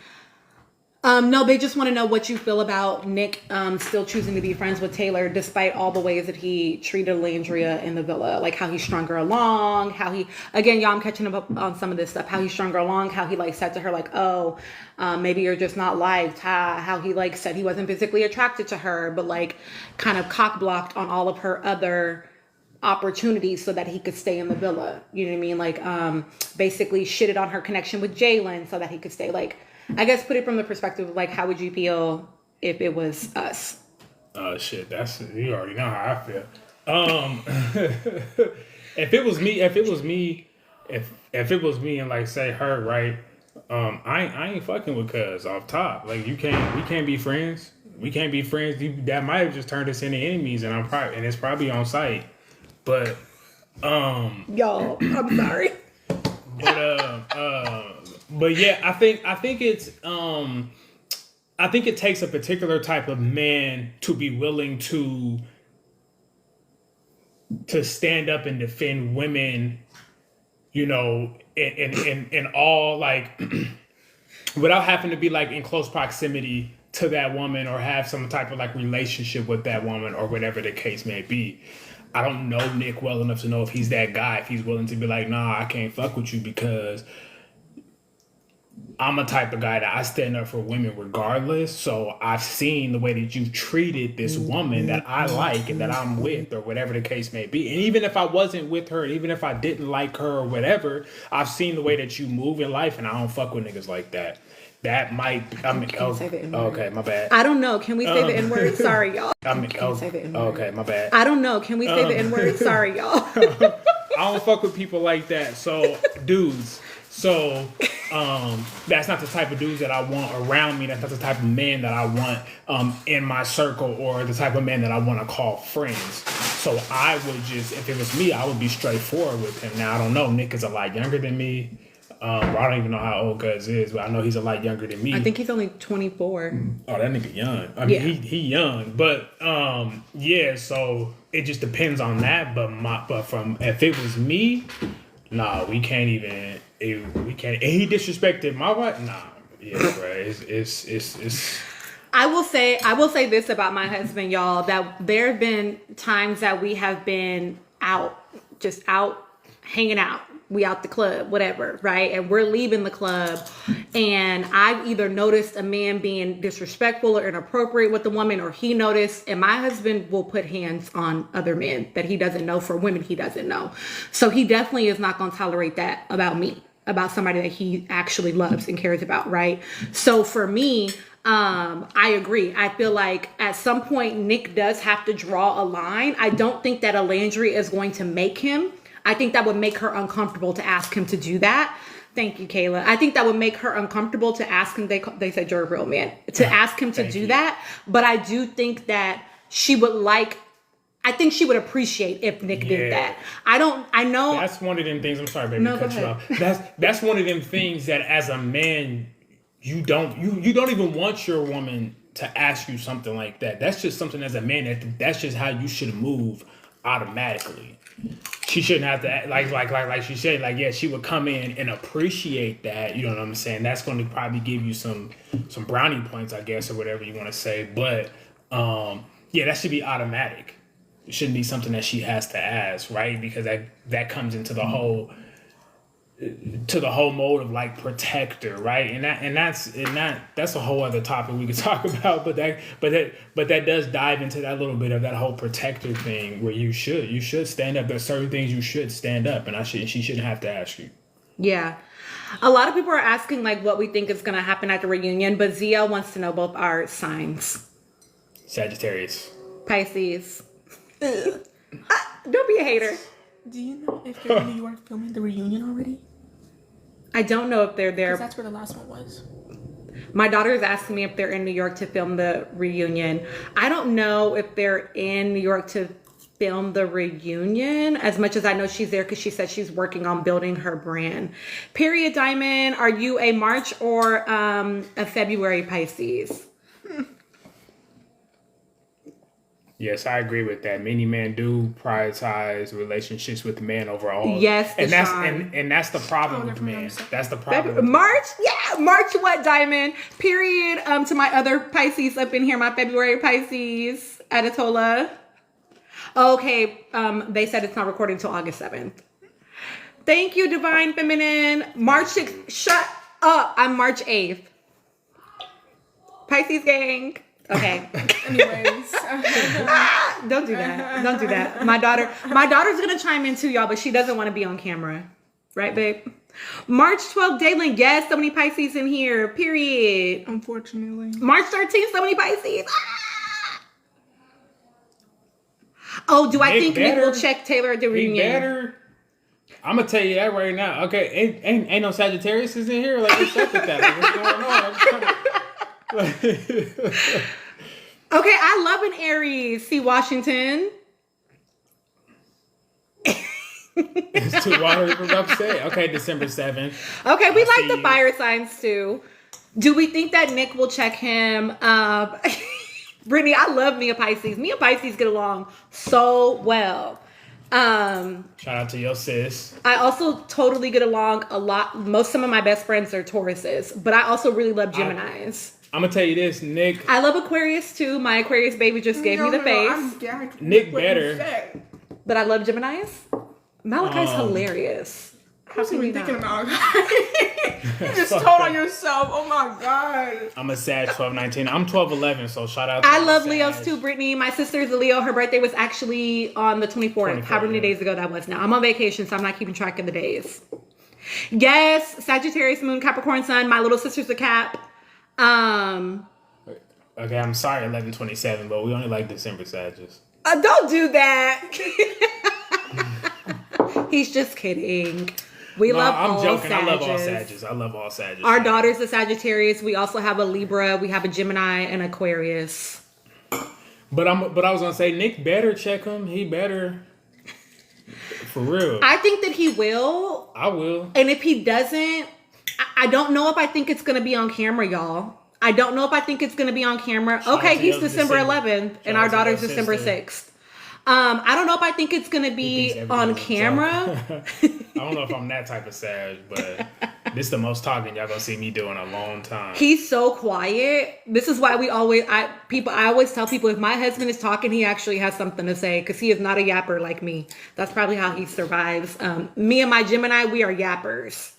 No, they just want to know what you feel about Nick still choosing to be friends with Taylor despite all the ways that he treated Landria in the villa. Like how he strung her along, how he, again, y'all, I'm catching up on some of this stuff, how he strung her along, how he like said to her like, oh, maybe you're just not liked, how he like said he wasn't physically attracted to her, but like kind of cock blocked on all of her other opportunities so that he could stay in the villa. You know what I mean? Like basically shitted on her connection with Jalen so that he could stay. Like, I guess put it from the perspective of like, how would you feel if it was us? Shit, you already know how I feel. If it was me and like say her, right? I ain't fucking with cuz off top. Like we can't be friends. We can't be friends. That might have just turned us into enemies, and it's probably on site. But y'all, I'm sorry. But yeah, I think it's I think it takes a particular type of man to be willing to stand up and defend women, you know, in all like without having to be like in close proximity to that woman or have some type of like relationship with that woman or whatever the case may be. I don't know Nick well enough to know if he's that guy, if he's willing to be like, nah, I can't fuck with you because I'm a type of guy that I stand up for women regardless. So I've seen the way that you've treated this woman that I like and that I'm with or whatever the case may be. And even if I wasn't with her, and even if I didn't like her or whatever, I've seen the way that you move in life and I don't fuck with niggas like that. that might. I mean, say the N-word. okay, my bad. I don't know. Can we say the N-word? Sorry, y'all. I mean, say the N-word. okay, my bad. I don't know. Can we say the N-word? Sorry, y'all. I don't fuck with people like that. So, dudes. So, that's not the type of dudes that I want around me. That's not the type of man that I want in my circle, or the type of man that I want to call friends. So I would just, if it was me, I would be straightforward with him. Now, I don't know. Nick is a lot younger than me. I don't even know how old Cuz is, but I know he's a lot younger than me. I think he's only 24. Oh, that nigga young. I mean, Yeah. he young, but yeah. So it just depends on that. But if it was me, nah, we can't even. We can't. And he disrespected my wife. Nah, yeah, bro. It's. I will say this about my husband, y'all, that there have been times that we have been just out hanging out. We out the club, whatever, right? And we're leaving the club, and I've either noticed a man being disrespectful or inappropriate with the woman, or he noticed, and my husband will put hands on other men that he doesn't know, for women he doesn't know. So he definitely is not going to tolerate that about me, about somebody that he actually loves and cares about, right? So for me, I agree. I feel like at some point Nick does have to draw a line. I don't think that a Landry is going to make him. I think that would make her uncomfortable to ask him to do that. Thank you, Kayla. I think that would make her uncomfortable to ask him. They said you're a real man, to ask him to do that. But I do think that she would I think she would appreciate if Nick did that. I know. That's one of them things. I'm sorry, baby, No, to cut go you off. That's one of them things that as a man, you don't even want your woman to ask you something like that. That's just something as a man that's just how you should move automatically. She shouldn't have to act like she said, like, yeah, she would come in and appreciate that. You know what I'm saying? That's going to probably give you some brownie points, I guess, or whatever you want to say. But yeah, that should be automatic. It shouldn't be something that she has to ask, right? Because that comes into the whole mode of like protector, right? And that's a whole other topic we could talk about. But that does dive into that little bit of that whole protector thing, where you should stand up. There's certain things you should stand up, and she shouldn't have to ask you. Yeah. A lot of people are asking like what we think is going to happen at the reunion, but Zia wants to know both our signs. Sagittarius. Pisces. Don't be a hater. Do you know if they're in New York filming the reunion already? I don't know if they're there. Because that's where the last one was. My daughter is asking me if they're in New York to film the reunion. I don't know if they're in New York to film the reunion, as much as I know she's there because she said she's working on building her brand. Period, Diamond. Are you a March or a February Pisces? Yes, I agree with that. Many men do prioritize relationships with men overall. Yes, and Deshaun. that's the problem with men. That's the problem. March, yeah, March what, Diamond? Period. To my other Pisces up in here, my February Pisces, Adatola. Okay, they said it's not recording until August 7th. Thank you, Divine Feminine. March 6th. Shut up. I'm March 8th. Pisces gang. Okay. Anyways. Don't do that. Don't do that. My daughter's gonna chime in too, y'all, but she doesn't want to be on camera. Right, babe? March 12th, Daylin. Yes, so many Pisces in here. Period. Unfortunately. March 13th, so many Pisces. Ah! Oh, do I think Nick will check Taylor at the reunion? Better. I'm gonna tell you that right now. Okay, ain't no Sagittarius in here. Like, what's up with that? Like, what's going on? Okay, I love an Aries. See Washington. It's too watery for upset. Okay, December 7th. Okay, we like see the you. fire signs too. Do we think that Nick will check him? Brittany, I love me a Pisces. Me and Pisces get along so well. Shout out to your sis. I also totally get along a lot. Some of my best friends are Tauruses, but I also really love Geminis. I'm gonna tell you this, Nick. I love Aquarius too. My Aquarius baby just gave me the face. Nick better. But I love Geminis. Malachi's hilarious. How What's can he you thinking not? about? You just told on yourself. Oh my god. I'm a Sag 12/19. I'm 12/11, so shout out to I my love Sag. Leos too, Brittany. My sister's a Leo. Her birthday was actually on the 24th. How many days ago that was now? I'm on vacation, so I'm not keeping track of the days. Yes, Sagittarius, Moon, Capricorn, Sun. My little sister's a Cap. Okay, I'm sorry, 11/27, but we only like December Sages. Don't do that. He's just kidding. We love all joking. Sages. I love all Sages. I love all Sages. Our daughter's a Sagittarius. We also have a Libra. We have a Gemini and Aquarius. But I was gonna say Nick better check him. He better. For real. I think that he will. I will. And if he doesn't, I don't know if I think it's going to be on camera, y'all. I don't know if I think it's going to be on camera. Okay, he's December 11th and our daughter's December 6th. I don't know if I think it's going to be on camera. I don't know if I'm that type of Sag, but this is the most talking y'all gonna see me do in a long time. He's so quiet. This is why I always tell people if my husband is talking, he actually has something to say because he is not a yapper like me. That's probably how he survives. Me and my Gemini, we are yappers.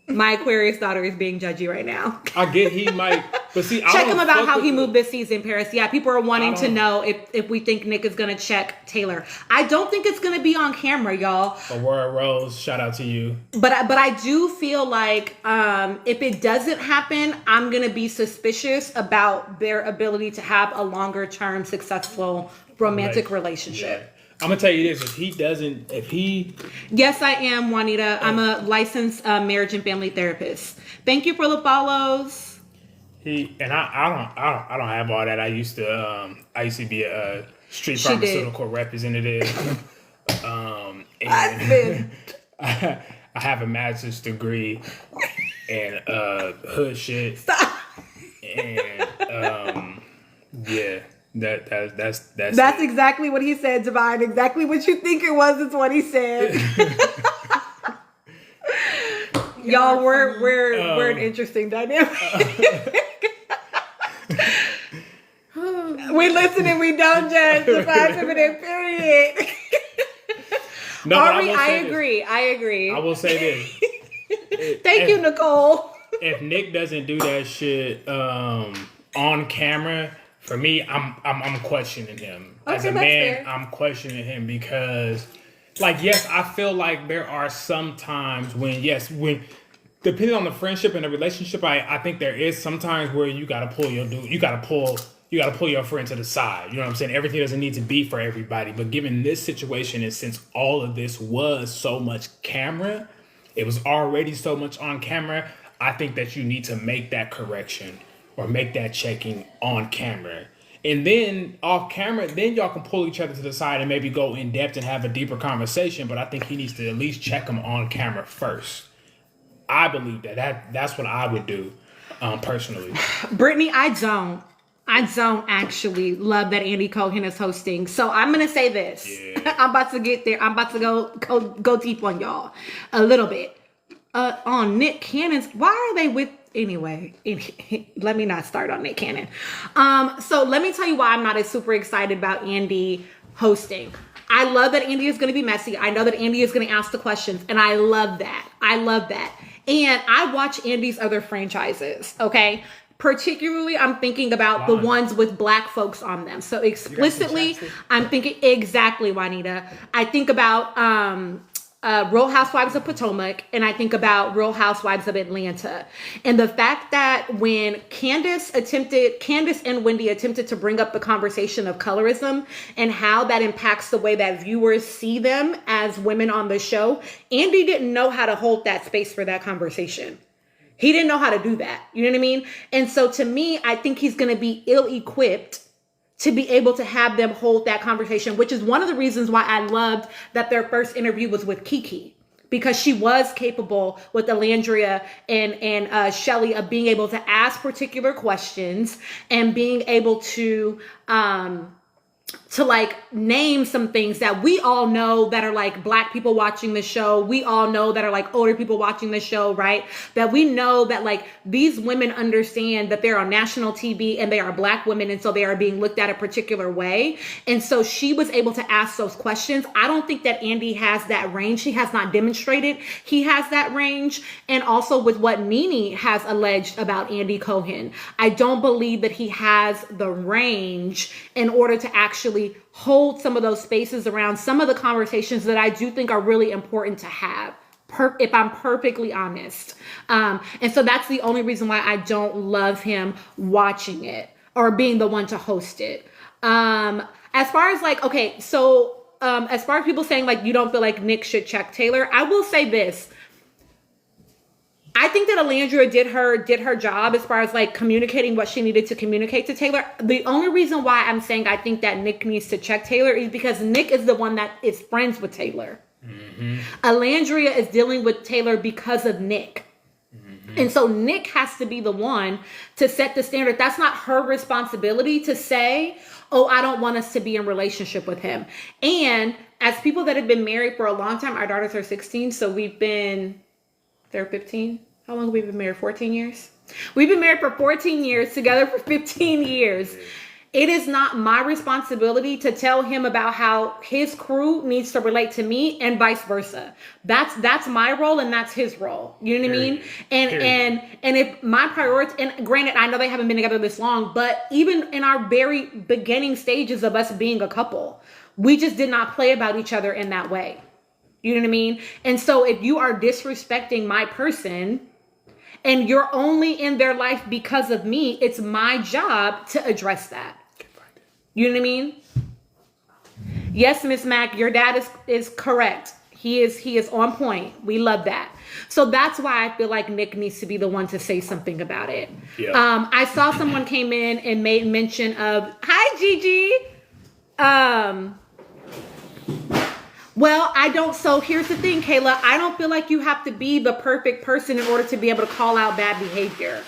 My Aquarius daughter is being judgy right now. I get he might, but see, check him about how he moved this season, Paris. Yeah, people are wanting to know if we think Nick is gonna check Taylor. I don't think it's gonna be on camera, y'all. Aurora Rose, shout out to you. But I do feel like if it doesn't happen, I'm gonna be suspicious about their ability to have a longer term successful romantic relationship. Yeah. I'm gonna tell you this: Yes, I am, Juanita. I'm a licensed marriage and family therapist. Thank you for the follows. I don't have all that. I used to be a street pharmaceutical representative. And I have a master's degree in hood shit. Stop. And yeah. That's exactly what he said, Divine. Exactly what you think it was is what he said. Y'all, we're an interesting dynamic. We listen and we don't judge. Divine feminine, period. No, Ari, I agree. I will say this. Thank you, Nicole. If Nick doesn't do that shit on camera, for me, I'm questioning him. As a man, I'm questioning him because, yes, I feel like there are some times when depending on the friendship and the relationship, I think there is sometimes where you gotta pull your dude, you gotta pull your friend to the side. You know what I'm saying? Everything doesn't need to be for everybody. But given this situation, and since all of this was so much camera, it was already so much on camera, I think that you need to make that correction. Or make that checking on camera. And then off camera, then y'all can pull each other to the side and maybe go in depth and have a deeper conversation. But I think he needs to at least check him on camera first. I believe that's what I would do personally. Brittany, I don't actually love that Andy Cohen is hosting. So I'm going to say this. Yeah. I'm about to get there. I'm about to go deep on y'all a little bit. On Nick Cannon's, why are they with... Anyway, let me not start on Nick Cannon. So let me tell you why I'm not as super excited about Andy hosting. I love that Andy is going to be messy. I know that Andy is going to ask the questions, and I love that. And I watch Andy's other franchises, okay? Particularly, I'm thinking about the ones with black folks on them. So explicitly, I'm thinking exactly, Juanita. I think about Real Housewives of Potomac, and I think about Real Housewives of Atlanta. And the fact that when Candace and Wendy attempted to bring up the conversation of colorism and how that impacts the way that viewers see them as women on the show, Andy didn't know how to hold that space for that conversation. He didn't know how to do that. You know what I mean? And so to me, I think he's going to be ill-equipped to be able to have them hold that conversation, which is one of the reasons why I loved that their first interview was with Kiki, because she was capable with Alandria and Shelly of being able to ask particular questions and being able to name some things that we all know that are like black people watching the show. We all know that are like older people watching the show, right? That we know that like these women understand that they're on national TV and they are black women. And so they are being looked at a particular way. And so she was able to ask those questions. I don't think that Andy has that range. He has not demonstrated he has that range. And also with what NeNe has alleged about Andy Cohen, I don't believe that he has the range in order to actually hold some of those spaces around some of the conversations that I do think are really important to have. if I'm perfectly honest. And so that's the only reason why I don't love him watching it or being the one to host it. As far as like, okay, so as far as people saying like you don't feel like Nick should check Taylor, I will say this. I think that Alandria did her job as far as like communicating what she needed to communicate to Taylor. The only reason why I'm saying I think that Nick needs to check Taylor is because Nick is the one that is friends with Taylor. Mm-hmm. Alandria is dealing with Taylor because of Nick. Mm-hmm. And so Nick has to be the one to set the standard. That's not her responsibility to say, oh, I don't want us to be in relationship with him. And as people that have been married for a long time, our daughters are 16, so they're 15. How long have we been married? 14 years? We've been married for 14 years, together for 15 years. It is not my responsibility to tell him about how his crew needs to relate to me and vice versa. That's my role and that's his role. You know what I mean? And if my priority, and granted, I know they haven't been together this long, but even in our very beginning stages of us being a couple, we just did not play about each other in that way. You know what I mean? And so if you are disrespecting my person and you're only in their life because of me, it's my job to address that. You know what I mean? Yes, Miss Mac, your dad is correct. He is on point. We love that. So that's why I feel like Nick needs to be the one to say something about it. Yeah. I saw someone came in and made mention of, hi, Gigi. Well, so here's the thing, Kayla. I don't feel like you have to be the perfect person in order to be able to call out bad behavior.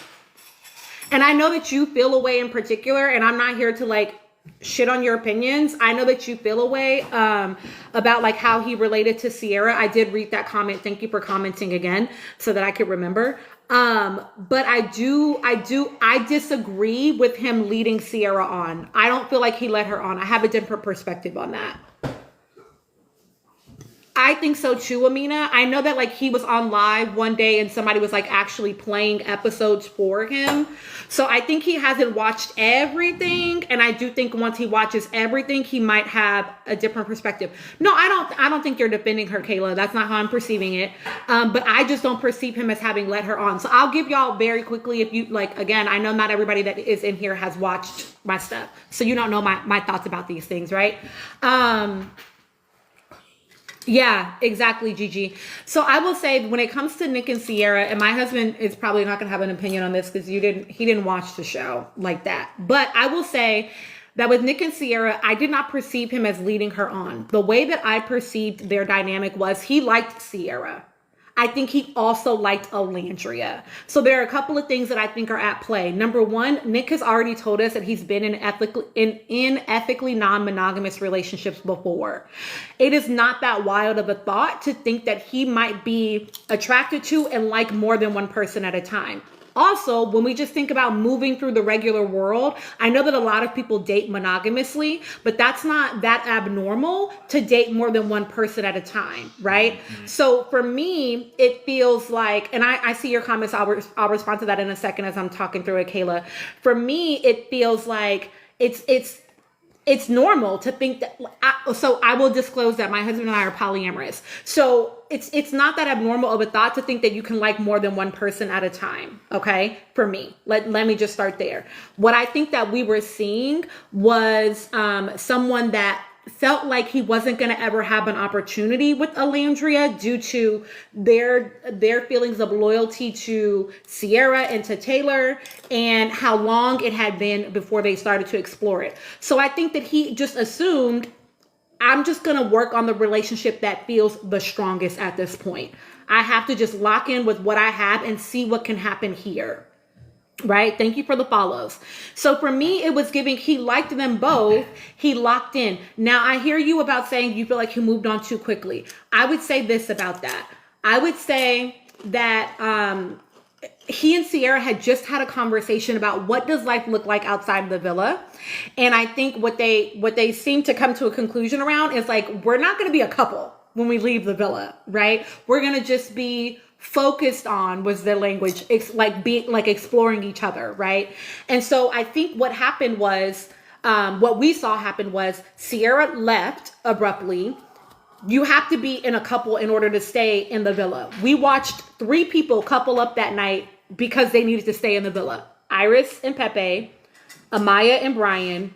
And I know that you feel a way in particular, and I'm not here to like shit on your opinions. I know that you feel a way about like how he related to Sierra. I did read that comment. Thank you for commenting again so that I could remember. But I disagree with him leading Sierra on. I don't feel like he led her on. I have a different perspective on that. I think so too, Amina. I know that like he was on live one day and somebody was like actually playing episodes for him. So I think he hasn't watched everything. And I do think once he watches everything, he might have a different perspective. No, I don't think you're defending her, Kayla. That's not how I'm perceiving it. But I just don't perceive him as having led her on. So I'll give y'all very quickly, if you like, again, I know not everybody that is in here has watched my stuff. So you don't know my thoughts about these things, right? Yeah, exactly, Gigi. So I will say when it comes to Nick and Sierra, and my husband is probably not going to have an opinion on this because he didn't watch the show like that. But I will say that with Nick and Sierra, I did not perceive him as leading her on. The way that I perceived their dynamic was he liked Sierra. I think he also liked Alandria. So there are a couple of things that I think are at play. Number one, Nick has already told us that he's been in ethically non-monogamous relationships before. It is not that wild of a thought to think that he might be attracted to and like more than one person at a time. Also, when we just think about moving through the regular world, I know that a lot of people date monogamously, but that's not that abnormal to date more than one person at a time, right? Mm-hmm. So for me, it feels like, and I see your comments, I'll respond to that in a second as I'm talking through it, Kayla. For me, it feels like it's normal to think that, so I will disclose that my husband and I are polyamorous. So it's not that abnormal of a thought to think that you can like more than one person at a time. Okay. For me, let me just start there. What I think that we were seeing was someone that felt like he wasn't going to ever have an opportunity with Alandria due to their feelings of loyalty to Sierra and to Taylor and how long it had been before they started to explore it. So I think that he just assumed, I'm just going to work on the relationship that feels the strongest at this point. I have to just lock in with what I have and see what can happen here. Right? Thank you for the follows. So for me, it was giving, he liked them both. He locked in. Now I hear you about saying you feel like he moved on too quickly. I would say this about that. I would say that he and Sierra had just had a conversation about what does life look like outside of the villa. And I think what they seem to come to a conclusion around is like, we're not going to be a couple when we leave the villa, right? We're going to just be focused on, was their language, exploring each other, right? And so I think what happened was, what we saw happen was Sierra left abruptly. you have to be in a couple in order to stay in the villa. We watched 3 people couple up that night because they needed to stay in the villa. Iris and Pepe, Amaya and Brian,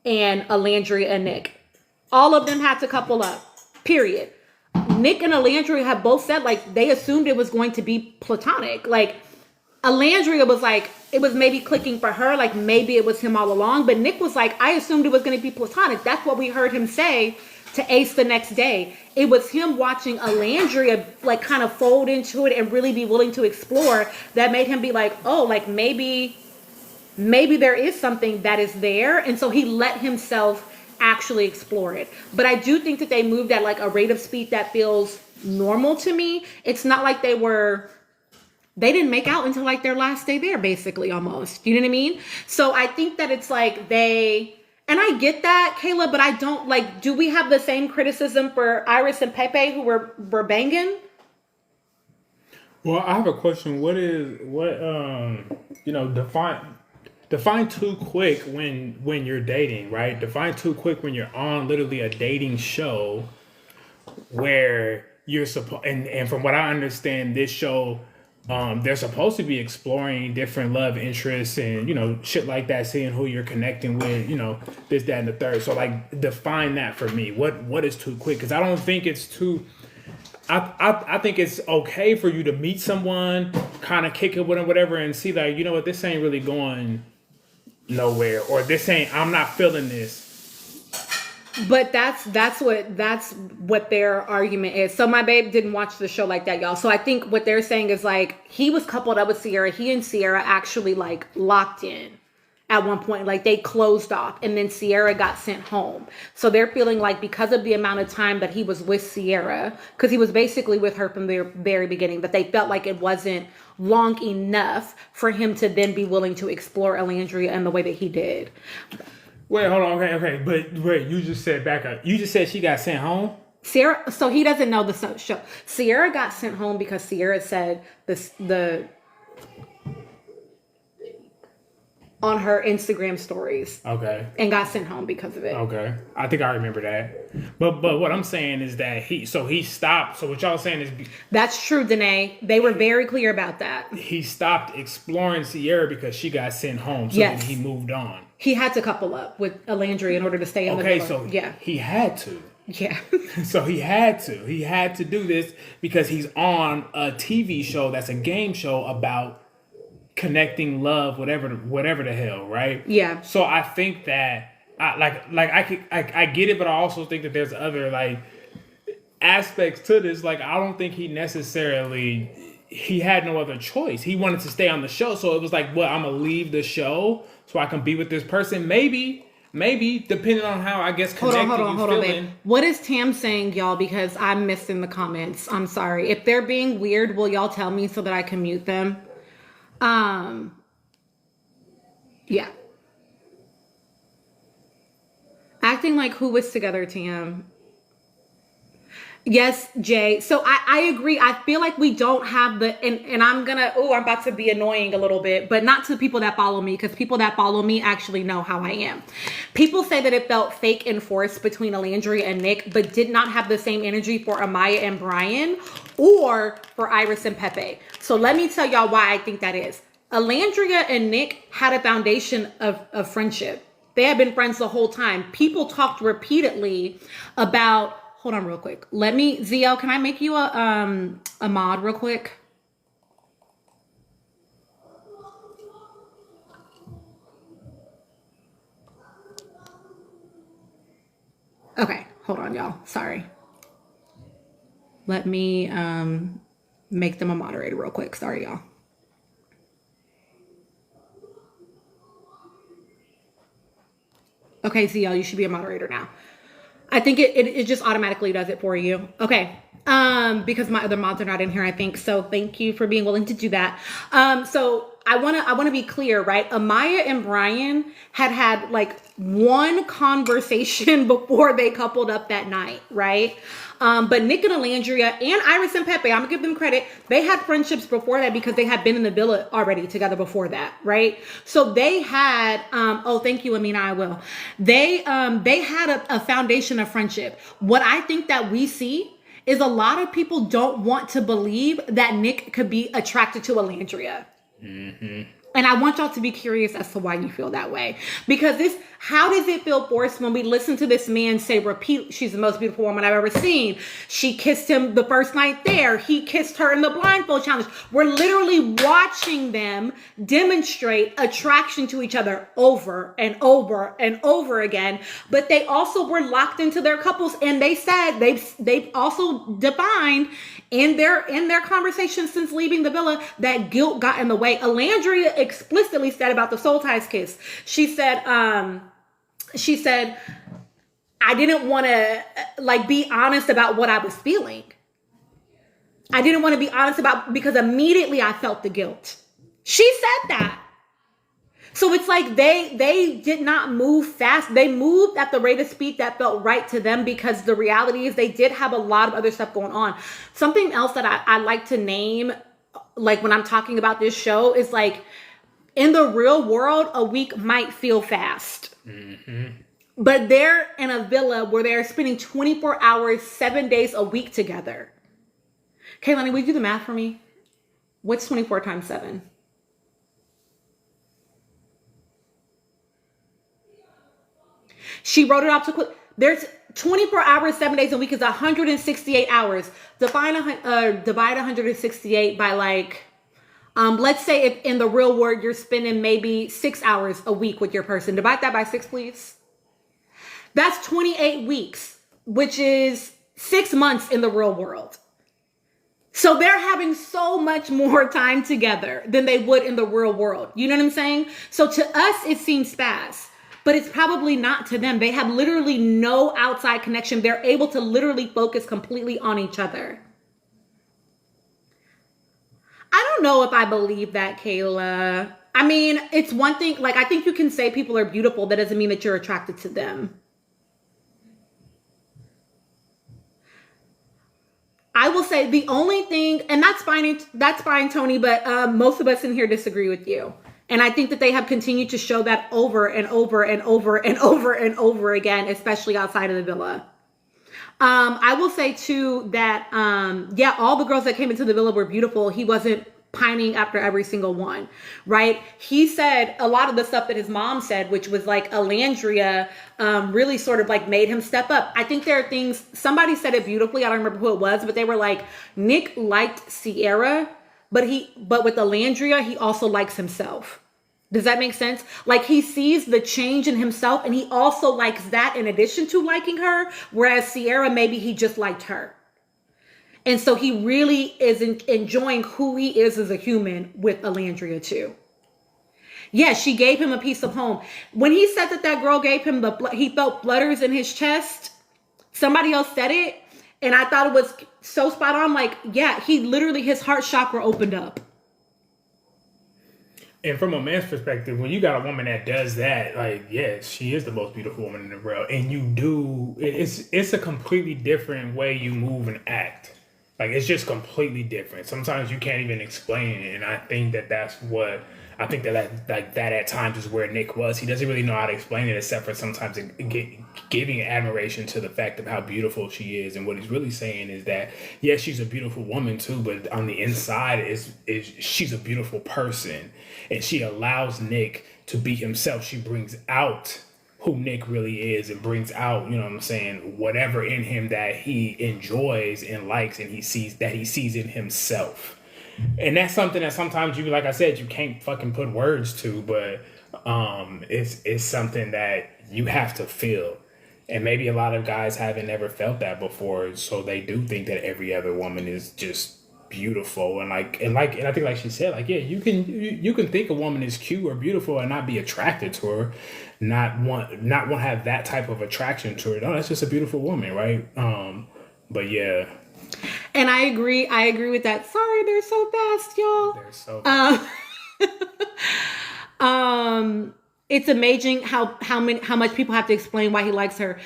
and Alandria and Nick. All of them had to couple up, period. Nick and Alandria have both said, like, they assumed it was going to be platonic. Like, Alandria was like, it was maybe clicking for her, like maybe it was him all along. But Nick was like, I assumed it was going to be platonic. That's what we heard him say to Ace the next day. It was him watching Alandria like kind of fold into it and really be willing to explore that made him be like, oh, like maybe there is something that is there. And so he let himself actually explore it. But I do think that they moved at like a rate of speed that feels normal to me. It's not like they didn't make out until like their last day there, basically, almost. You know what I mean? So I think that it's like and I get that, Kayla, but I don't like, do we have the same criticism for Iris and Pepe who were banging? Well, I have a question. Define too quick when you're dating, right? Define too quick when you're on literally a dating show where you're supposed, and from what I understand, this show, they're supposed to be exploring different love interests and, you know, shit like that, seeing who you're connecting with, you know, this, that, and the third. So like, define that for me. What is too quick? Because I don't think it's too. I think it's okay for you to meet someone, kind of kick it with them, whatever, and see like, you know what, this ain't really going nowhere, or this ain't, I'm not feeling this. But that's what their argument is. So my babe didn't watch the show like that, y'all. So I think what they're saying is like, he was coupled up with Sierra. He and Sierra actually like locked in at one point, like they closed off, and then Sierra got sent home. So they're feeling like because of the amount of time that he was with Sierra, because he was basically with her from the very beginning, but they felt like it wasn't long enough for him to then be willing to explore Alandria in the way that he did. Wait, hold on. Okay. But wait, you just said back up. You just said she got sent home? Sierra, so he doesn't know the show. Sierra got sent home because Sierra said the on her Instagram stories. Okay. And got sent home because of it. Okay. I think I remember that. But what I'm saying is that he stopped. So what y'all saying is that's true, Danae. They were very clear about that. He stopped exploring Sierra because she got sent home. So yes. Then he moved on. He had to couple up with Alandria in order to stay in the villa. Okay, so yeah. He had to. Yeah. So he had to do this because he's on a TV show that's a game show about connecting love, whatever the hell, right? Yeah. So I think that I get it, but I also think that there's other like aspects to this. Like I don't think he had no other choice. He wanted to stay on the show, so it was like, well, I'm gonna leave the show so I can be with this person. Maybe depending on how I guess connected hold on, feeling. babe. What is Tam saying, y'all? Because I'm missing the comments. I'm sorry. If they're being weird, will y'all tell me so that I can mute them? Yeah. Acting like who was together, Tam. Yes, Jay. So I agree. I feel like we don't have and I'm about to be annoying a little bit, but not to people that follow me, because people that follow me actually know how I am. People say that it felt fake and forced between Alandria and Nick, but did not have the same energy for Amaya and Brian or for Iris and Pepe. So let me tell y'all why I think that is. Alandria and Nick had a foundation of friendship. They had been friends the whole time. People talked repeatedly about. Hold on real quick. ZL, can I make you a mod real quick? Okay, hold on, y'all. Sorry. Let me make them a moderator real quick. Sorry, y'all. Okay, ZL, you should be a moderator now. I think it just automatically does it for you. Okay. Because my other mods are not in here, I think. So thank you for being willing to do that. So I wanna be clear, right? Amaya and Brian had like one conversation before they coupled up that night, right? But Nick and Alandria and Iris and Pepe, I'm gonna give them credit. They had friendships before that because they had been in the villa already together before that, right? So they had, oh, thank you, Amina, I will. They had a foundation of friendship. What I think that we see is a lot of people don't want to believe that Nick could be attracted to Alandria. Mm-hmm. And I want y'all to be curious as to why you feel that way. Because how does it feel forced when we listen to this man say, repeat, she's the most beautiful woman I've ever seen. She kissed him the first night there. He kissed her in the blindfold challenge. We're literally watching them demonstrate attraction to each other over and over and over again. But they also were locked into their couples. And they said, they've also defined in their conversation since leaving the villa that guilt got in the way. Alandria explicitly said about the Soul Ties kiss. She said, I didn't want to be honest about what I was feeling. I didn't want to be honest because immediately I felt the guilt. She said that. So it's like they did not move fast. They moved at the rate of speed that felt right to them because the reality is they did have a lot of other stuff going on. Something else that I like to name, like when I'm talking about this show, is like in the real world, a week might feel fast. Mm-hmm. But they're in a villa where they're spending 24 hours, 7 days a week together. Kaylani, will you do the math for me? What's 24 times 7? She wrote it off too quick. There's 24 hours, 7 days a week is 168 hours. Divide 168 by let's say if in the real world you're spending maybe 6 hours a week with your person. Divide that by 6, please. That's 28 weeks, which is 6 months in the real world. So they're having so much more time together than they would in the real world. You know what I'm saying? So to us, it seems fast. But it's probably not to them. They have literally no outside connection. They're able to literally focus completely on each other. I don't know if I believe that, Kayla. I mean, it's one thing, I think you can say people are beautiful. That doesn't mean that you're attracted to them. I will say the only thing, and that's fine, Tony, but most of us in here disagree with you. And I think that they have continued to show that over and over and over and over and over again, especially outside of the villa. I will say too that, all the girls that came into the villa were beautiful. He wasn't pining after every single one, right? He said a lot of the stuff that his mom said, which was Alandria really sort of made him step up. I think there are things, somebody said it beautifully. I don't remember who it was, but they were like, Nick liked Sierra, but with Alandria, he also likes himself. Does that make sense? He sees the change in himself and he also likes that in addition to liking her. Whereas Sierra, maybe he just liked her. And so he really is enjoying who he is as a human with Alandria too. Yeah, she gave him a piece of home. When he said that girl gave him he felt flutters in his chest. Somebody else said it. And I thought it was so spot on. He literally, his heart chakra opened up. And from a man's perspective, when you got a woman that does that, yes, she is the most beautiful woman in the world. And it's a completely different way you move and act. It's just completely different. Sometimes you can't even explain it. And I think that that at times is where Nick was. He doesn't really know how to explain it except for sometimes giving admiration to the fact of how beautiful she is. And what he's really saying is that, yes, she's a beautiful woman too, but on the inside is she's a beautiful person. And she allows Nick to be himself. She brings out who Nick really is and brings out, you know what I'm saying, whatever in him that he enjoys and likes and he sees in himself. And that's something that sometimes you, like I said, you can't fucking put words to, but it's something that you have to feel. And maybe a lot of guys haven't ever felt that before, so they do think that every other woman is just beautiful. And I think like she said, you can think a woman is cute or beautiful and not be attracted to her, not want to have that type of attraction to her. No, that's just a beautiful woman, right? But yeah, And I agree with that. Sorry, they're so fast, y'all. They're so It's amazing how much people have to explain why he likes her.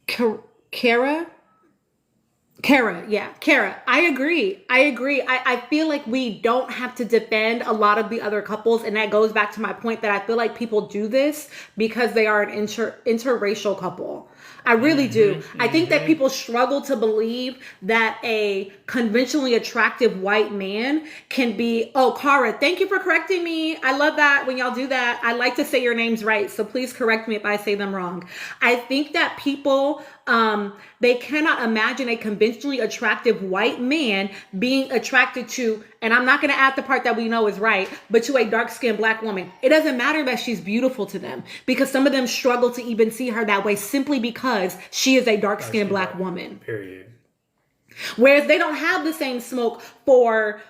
Kara. I agree. I feel like we don't have to defend a lot of the other couples, and that goes back to my point that I feel like people do this because they are an interracial couple. I really do. I think that people struggle to believe that a conventionally attractive white man can be, oh, Kara, thank you for correcting me. I love that when y'all do that. I like to say your names right, so please correct me if I say them wrong. I think that people, they cannot imagine a conventionally attractive white man being attracted to, and I'm not going to add the part that we know is right, but to a dark-skinned black woman. It doesn't matter that she's beautiful to them, because some of them struggle to even see her that way simply because she is a dark-skinned black woman. Period. Whereas they don't have the same smoke for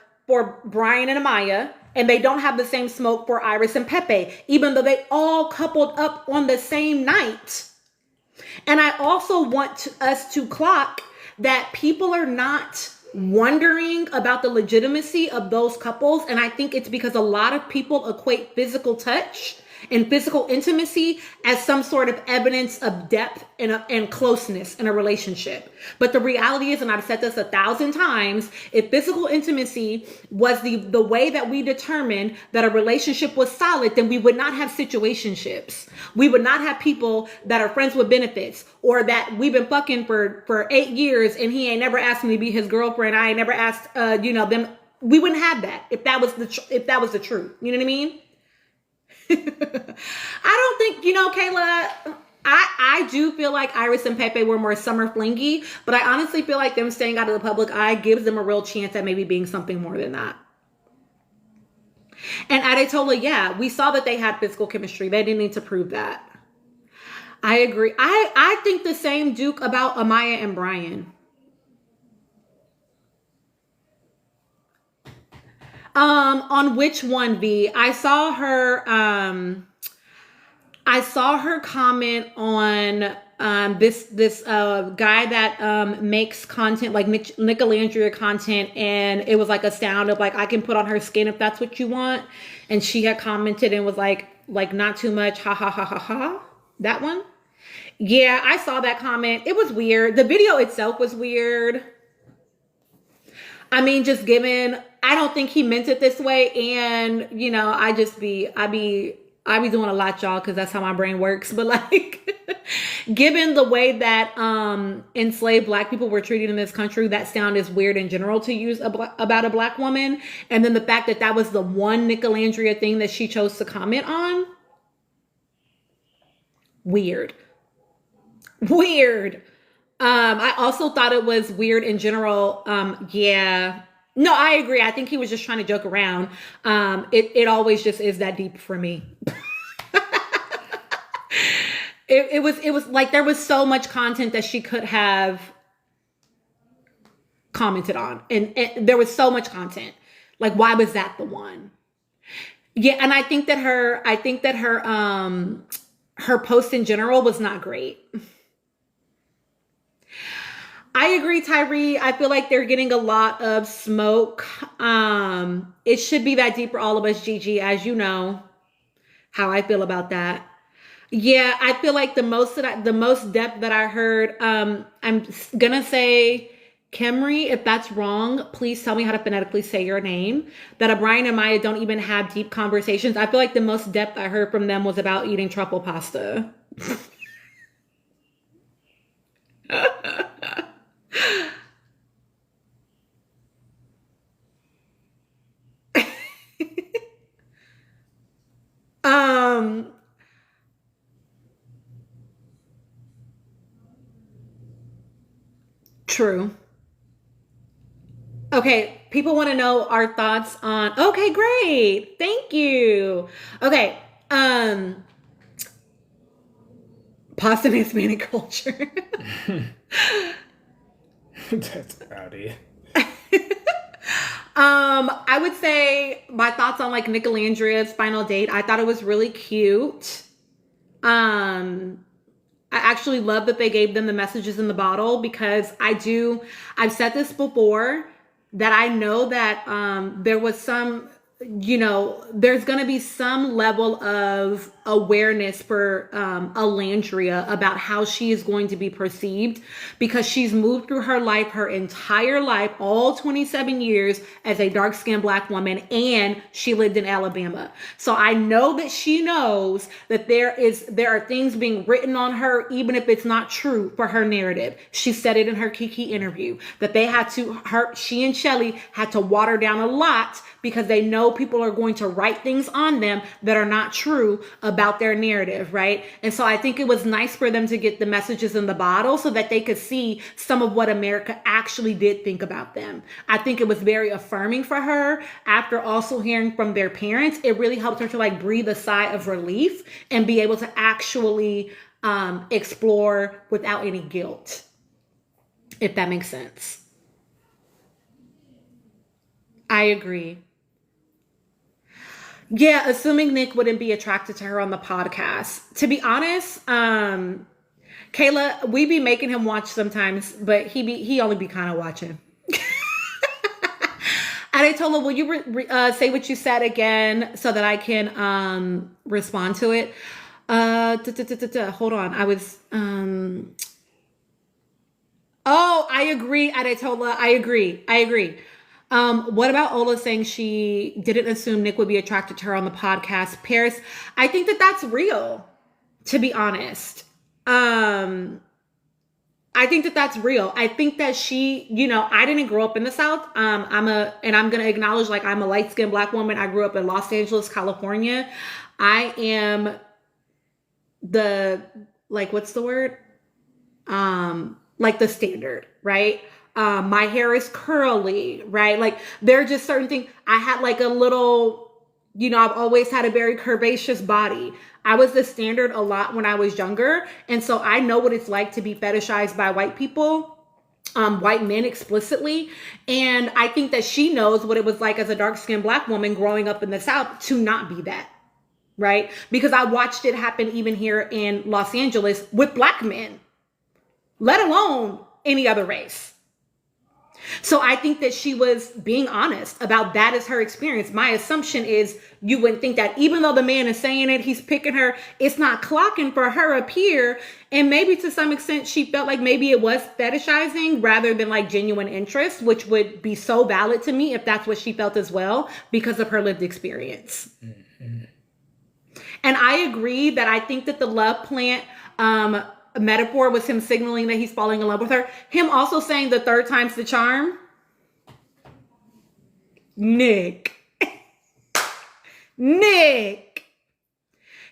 Brian and Amaya, and they don't have the same smoke for Iris and Pepe, even though they all coupled up on the same night. And I also want us to clock that people are not wondering about the legitimacy of those couples. And I think it's because a lot of people equate physical touch and physical intimacy as some sort of evidence of depth and closeness in a relationship. But the reality is, and I've said this 1,000 times, if physical intimacy was the way that we determined that a relationship was solid, then we would not have situationships. We would not have people that are friends with benefits, or that we've been fucking for 8 years and he ain't never asked me to be his girlfriend. I ain't never asked, them. We wouldn't have that if that was the truth. You know what I mean? I don't think, Kayla, I do feel like Iris and Pepe were more summer flingy, but I honestly feel like them staying out of the public eye gives them a real chance at maybe being something more than that. And Adetola, yeah, we saw that they had physical chemistry. They didn't need to prove that. I agree. I think the same, Duke, about Amaya and Brian. On which one, V? I saw her comment on this guy that makes content like Nicolandria content, and it was like a sound of like, I can put on her skin if that's what you want. And she had commented and was like not too much, ha ha ha ha ha. That one? Yeah, I saw that comment. It was weird. The video itself was weird. I mean, just given, I don't think he meant it this way. And, I be doing a lot, y'all, because that's how my brain works. But like, given the way that enslaved black people were treated in this country, that sound is weird in general to use about a black woman. And then the fact that that was the one Nicolandria thing that she chose to comment on. Weird. I also thought it was weird in general. Yeah. No, I agree. I think he was just trying to joke around. It always just is that deep for me. It was like there was so much content that she could have commented on. And there was so much content. Like, why was that the one? Yeah, and I think that her post in general was not great. I agree, Tyree. I feel like they're getting a lot of smoke. It should be that deep for all of us, Gigi, as you know how I feel about that. Yeah, I feel like the most depth that I heard, I'm gonna say Kemry. If that's wrong, please tell me how to phonetically say your name. That Brian and Maya don't even have deep conversations. I feel like the most depth I heard from them was about eating truffle pasta. True. Okay, people want to know our thoughts on, okay, great. Thank you. Okay. Pasta and Hispanic culture. That's rowdy. I would say my thoughts on like Nicolandria's final date. I thought it was really cute. I actually love that they gave them the messages in the bottle, because I've said this before, that I know that there was some, there's going to be some level of awareness for Alandria about how she is going to be perceived, because she's moved through her life, her entire life, all 27 years as a dark-skinned Black woman, and she lived in Alabama. So I know that she knows that there are things being written on her, even if it's not true, for her narrative. She said it in her Kiki interview, that she and Shelly had to water down a lot, because they know people are going to write things on them that are not true about their narrative, right? And so I think it was nice for them to get the messages in the bottle so that they could see some of what America actually did think about them. I think it was very affirming for her. After also hearing from their parents, it really helped her to like breathe a sigh of relief and be able to actually explore without any guilt, if that makes sense. I agree. Yeah, assuming Nick wouldn't be attracted to her on the podcast. To be honest, Kayla, we be making him watch sometimes, but he only be kind of watching. Adetola, will you say what you said again so that I can respond to it? Hold on. I was oh, I agree, Adetola. I agree. What about Ola saying she didn't assume Nick would be attracted to her on the podcast? Paris, I think that that's real, to be honest. I think that that's real. I think that she, I didn't grow up in the South. I'm going to acknowledge, like, I'm a light-skinned Black woman. I grew up in Los Angeles, California. I am what's the word? Like the standard, right? My hair is curly, right? Like, there are just certain things. I had like a little, I've always had a very curvaceous body. I was the standard a lot when I was younger. And so I know what it's like to be fetishized by white people, white men explicitly. And I think that she knows what it was like as a dark-skinned Black woman growing up in the South to not be that, right? Because I watched it happen even here in Los Angeles with Black men, let alone any other race. So I think that she was being honest about that as her experience. My assumption is you wouldn't think that, even though the man is saying it, he's picking her, it's not clocking for her up here. And maybe to some extent she felt like maybe it was fetishizing rather than like genuine interest, which would be so valid to me if that's what she felt as well, because of her lived experience. Mm-hmm. And I agree that I think that the love plant metaphor was him signaling that he's falling in love with her. Him also saying the third time's the charm. Nick.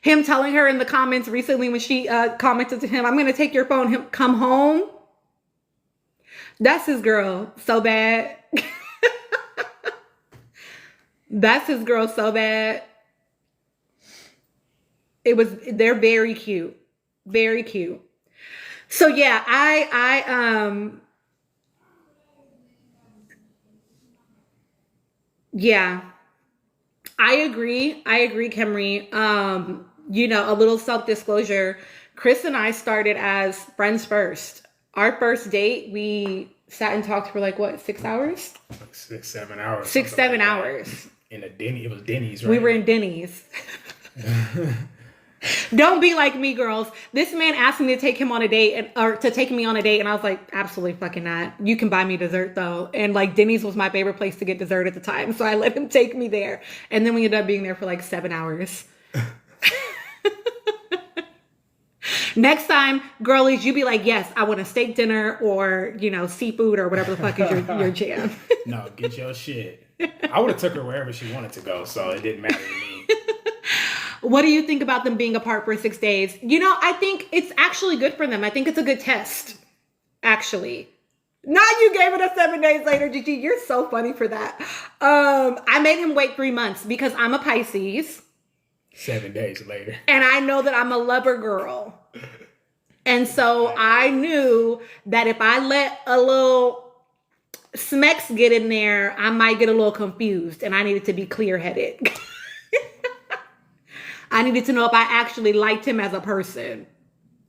Him telling her in the comments recently when she commented to him, I'm going to take your phone, come home. That's his girl so bad. That's his girl so bad. They're very cute. Very cute. So yeah, yeah, I agree, Kemry. A little self-disclosure. Chris and I started as friends first. Our first date, we sat and talked for like, what, 6 hours? Like 6-7 hours. 6-7 hours. In a Denny. It was Denny's, right? We were in Denny's. Don't be like me, girls. This man asked me to take him on a date or to take me on a date. And I was like, absolutely fucking not. You can buy me dessert though. And like Denny's was my favorite place to get dessert at the time. So I let him take me there. And then we ended up being there for like 7 hours. Next time, girlies, you be like, yes, I want a steak dinner or, seafood or whatever the fuck is your jam. No, get your shit. I would have took her wherever she wanted to go. So it didn't matter to me. What do you think about them being apart for 6 days? I think it's actually good for them. I think it's a good test, actually. Now you gave it a 7 days later, Gigi. You're so funny for that. I made him wait 3 months because I'm a Pisces. 7 days later. And I know that I'm a lover girl. And so I knew that if I let a little Smex get in there, I might get a little confused. And I needed to be clear-headed. I needed to know if I actually liked him as a person.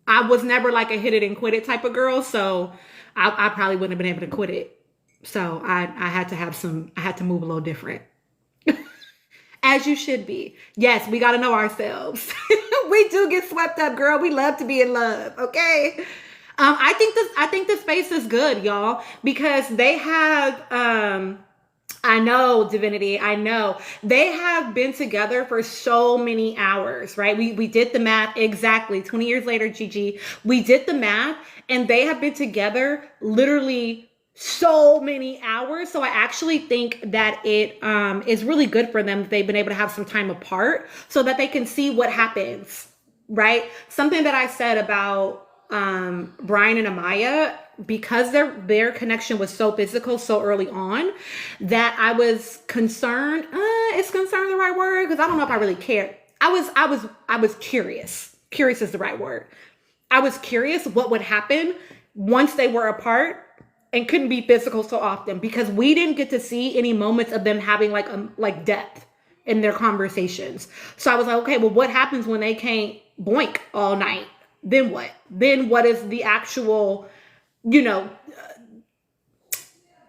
I was never like a hit it and quit it type of girl, so I probably wouldn't have been able to quit it. So I had to move a little different. As you should be. Yes, we got to know ourselves. We do get swept up, girl. We love to be in love. Okay. I think the space is good, y'all, because they have, I know, Divinity, I know. They have been together for so many hours, right? We did the math exactly. 20 years later, Gigi, we did the math, and they have been together literally so many hours. So I actually think that it is really good for them that they've been able to have some time apart so that they can see what happens, right? Something that I said about Brian and Amaya, because their connection was so physical so early on, that I was concerned. Is concerned the right word? Because I don't know if I really cared. I was curious. Curious is the right word. I was curious what would happen once they were apart and couldn't be physical so often, because we didn't get to see any moments of them having like depth in their conversations. So I was like, okay, well, what happens when they can't boink all night? Then what? Then what is the actual,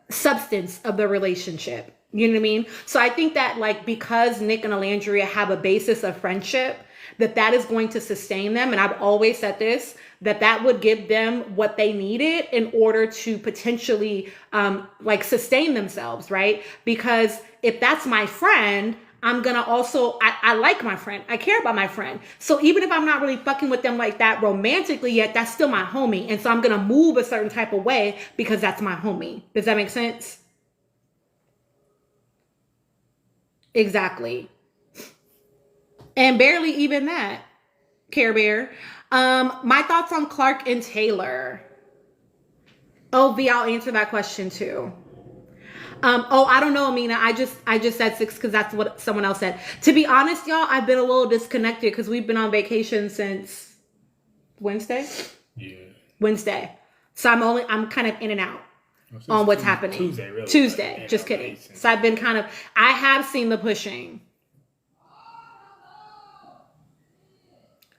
substance of the relationship? You know what I mean? So I think that like, because Nick and Alandria have a basis of friendship, that is going to sustain them. And I've always said this, that would give them what they needed in order to potentially like sustain themselves, right? Because if that's my friend, I'm gonna also, I like my friend. I care about my friend. So even if I'm not really fucking with them like that romantically yet, that's still my homie. And so I'm gonna move a certain type of way because that's my homie. Does that make sense? Exactly. And barely even that, Care Bear. My thoughts on Clark and Taylor. Oh, V, I'll answer that question too. I don't know, Amina. I just said 6 because that's what someone else said. To be honest, y'all, I've been a little disconnected because we've been on vacation since Wednesday. Yeah. Wednesday. So I'm kind of in and out on what's happening. Tuesday, really. Tuesday. Just kidding. So I've been I have seen the pushing.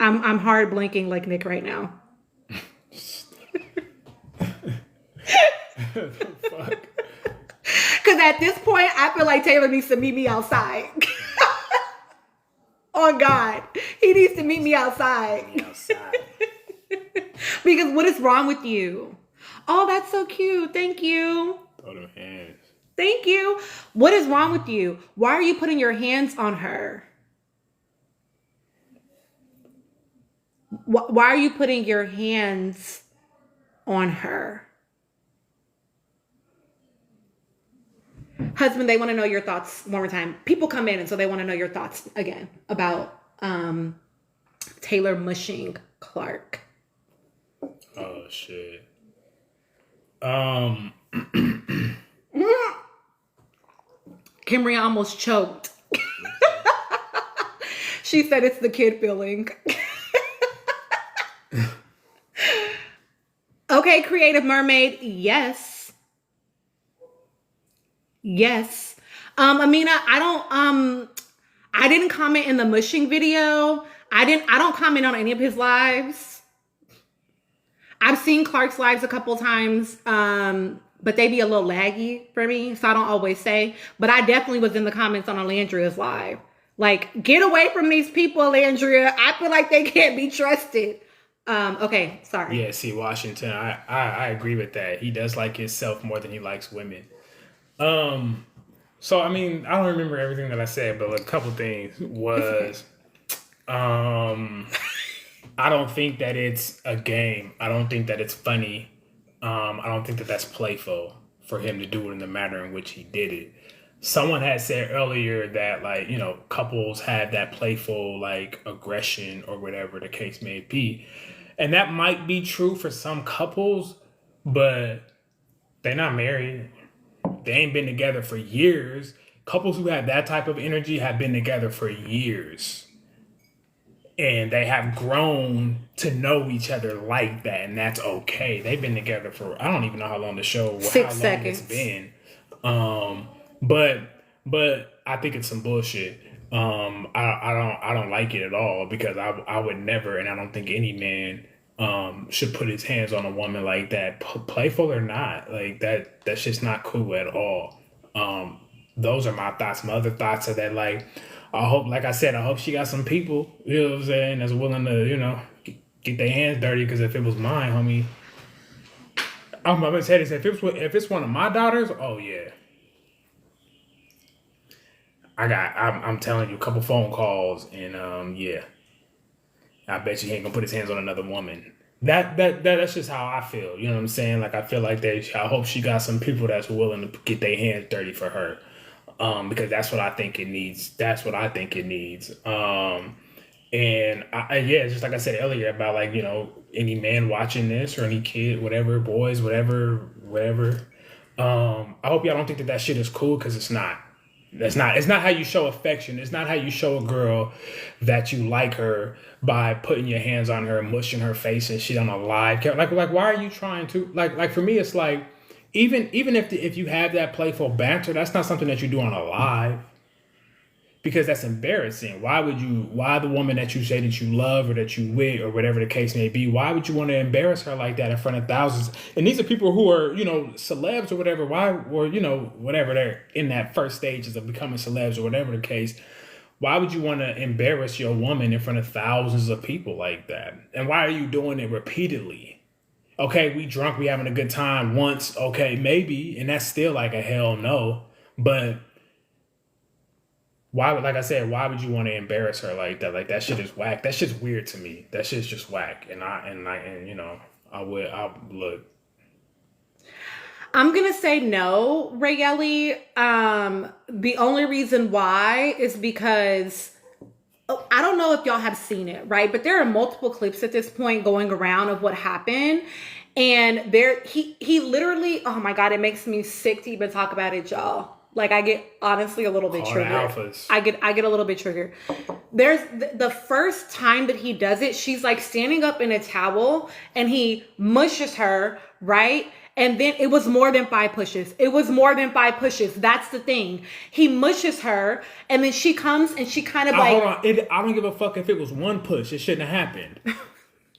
I'm hard blinking like Nick right now. Fuck. Because at this point, I feel like Taylor needs to meet me outside. Oh, God. He needs to meet me outside. Because what is wrong with you? Oh, that's so cute. Thank you. Throw them hands. Thank you. What is wrong with you? Why are you putting your hands on her? Why are you putting your hands on her? Husband, they want to know your thoughts one more time. People come in and so they want to know your thoughts again about Taylor mushing Clark. Oh shit. Kimberly almost choked. She said it's the kid feeling. Okay, Creative Mermaid, yes. Yes. Amina, I didn't comment in the mushing video. I don't comment on any of his lives. I've seen Clark's lives a couple times, but they be a little laggy for me, so I don't always say. But I definitely was in the comments on Alandria's live. Like, get away from these people, Alandria. I feel like they can't be trusted. Okay, sorry. Yeah, see, Washington, I agree with that. He does like himself more than he likes women. So, I mean, I don't remember everything that I said, but a couple things was, I don't think that it's a game. I don't think that it's funny. I don't think that that's playful for him to do it in the manner in which he did it. Someone had said earlier that, like, you know, couples have that playful, like, aggression or whatever the case may be. And that might be true for some couples, but they're not married. They ain't been together for years. Couples who have that type of energy have been together for years. And they have grown to know each other like that, and that's okay. They've been together for, I don't even know how long the show, 6 seconds. It's been. But I think it's some bullshit. I don't like it at all because I would never, and I don't think any man should put his hands on a woman like that, playful or not. Like that's just not cool at all. Those are my thoughts. My other thoughts are that, like, I hope she got some people, you know what I'm saying, that's willing to, you know, get their hands dirty. Because if it was mine, homie, I'm gonna say this: if it's one of my daughters, oh yeah, I'm telling you, a couple phone calls, and yeah, I bet you he ain't gonna put his hands on another woman. That's just how I feel. You know what I'm saying? Like, I feel like I hope she got some people that's willing to get their hands dirty for her. Because that's what I think it needs. And yeah, just like I said earlier about, like, you know, any man watching this or any kid, whatever, boys, whatever. I hope y'all don't think that shit is cool, because it's not. It's not how you show affection. It's not how you show a girl that you like her, by putting your hands on her, mushing her face and shit on a live camera. Like, why are you trying to, like for me, it's like, even if you have that playful banter, that's not something that you do on a live, because that's embarrassing. Why the woman that you say that you love or that you with or whatever the case may be, why would you want to embarrass her like that in front of thousands? And these are people who are, you know, celebs or whatever. Or, you know, whatever, they're in that first stages of becoming celebs or whatever the case. Why would you want to embarrass your woman in front of thousands of people like that? And why are you doing it repeatedly? Okay, we drunk, we having a good time once, okay, maybe, and that's still like a hell no. But why would you want to embarrass her like that? Like, that shit is whack. That shit's weird to me. That shit's just whack. And you know, I look. I'm gonna say no, Rayeli. The only reason why is because I don't know if y'all have seen it, right? But there are multiple clips at this point going around of what happened. And he literally, oh my God, it makes me sick to even talk about it, y'all. Like, I get honestly a little bit triggered. I get a little bit triggered. There's the first time that he does it, she's like standing up in a towel and he mushes her, right? And then it was more than 5 pushes. That's the thing. He mushes her, and then she comes and she kind of like... Hold on. I don't give a fuck if it was 1 push. It shouldn't have happened.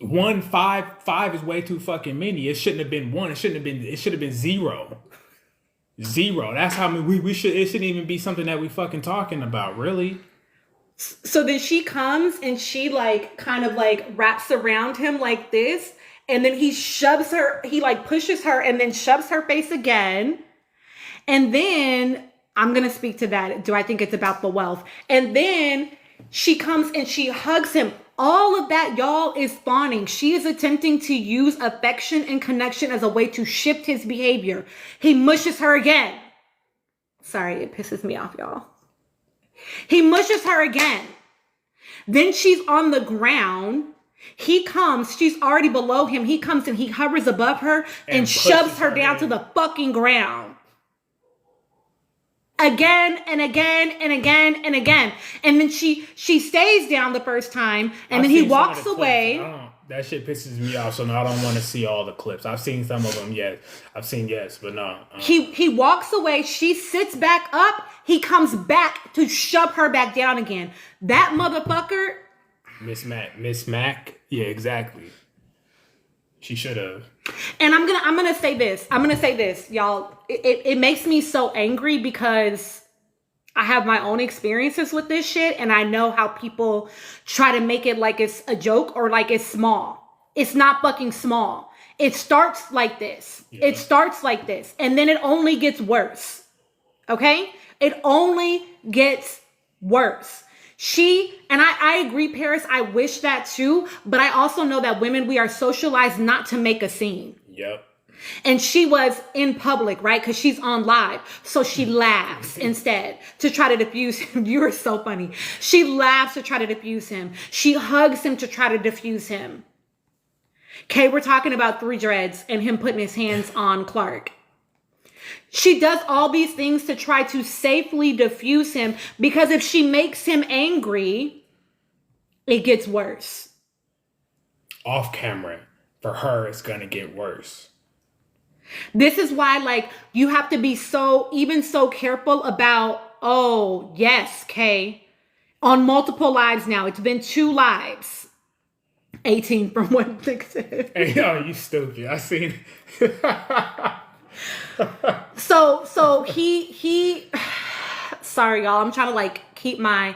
5 is way too fucking many. It shouldn't have been 1. It should have been 0. 0. That's how we should... It shouldn't even be something that we fucking talking about, really. So then she comes and she like kind of like wraps around him like this. And then he shoves her, he like pushes her and then shoves her face again. And then I'm going to speak to that. Do I think it's about the wealth? And then she comes and she hugs him. All of that, y'all, is fawning. She is attempting to use affection and connection as a way to shift his behavior. He mushes her again. Sorry, it pisses me off, y'all. He mushes her again. Then she's on the ground. He comes, she's already below him. He comes and he hovers above her and shoves her down to the fucking ground. Again and again and again and again. And then she stays down the first time and then he walks away. That shit pisses me off, so no, I don't want to see all the clips. I've seen some of them, yes. But no. He walks away, she sits back up, he comes back to shove her back down again. That motherfucker... Miss Mac. Yeah, exactly. She should have. And I'm gonna say this, y'all. It makes me so angry because I have my own experiences with this shit, and I know how people try to make it like it's a joke or like it's small. It's not fucking small. It starts like this. Yeah. It starts like this, and then it only gets worse. Okay? It only gets worse. And I agree, Paris, I wish that too, but I also know that women, we are socialized not to make a scene. Yep. And she was in public, right? Because she's on live. So she laughs instead to try to diffuse him. You are so funny. She laughs to try to diffuse him. She hugs him to try to diffuse him. Okay, we're talking about 3 dreads and him putting his hands on Clark. She does all these things to try to safely diffuse him, because if she makes him angry, it gets worse. Off camera, for her, it's going to get worse. This is why, like, you have to be so careful about, oh, yes, Kay, on multiple lives now. It's been 2 lives. 18 from what Nick said. Hey, yo, you stupid. I seen. So he sorry y'all, I'm trying to like keep my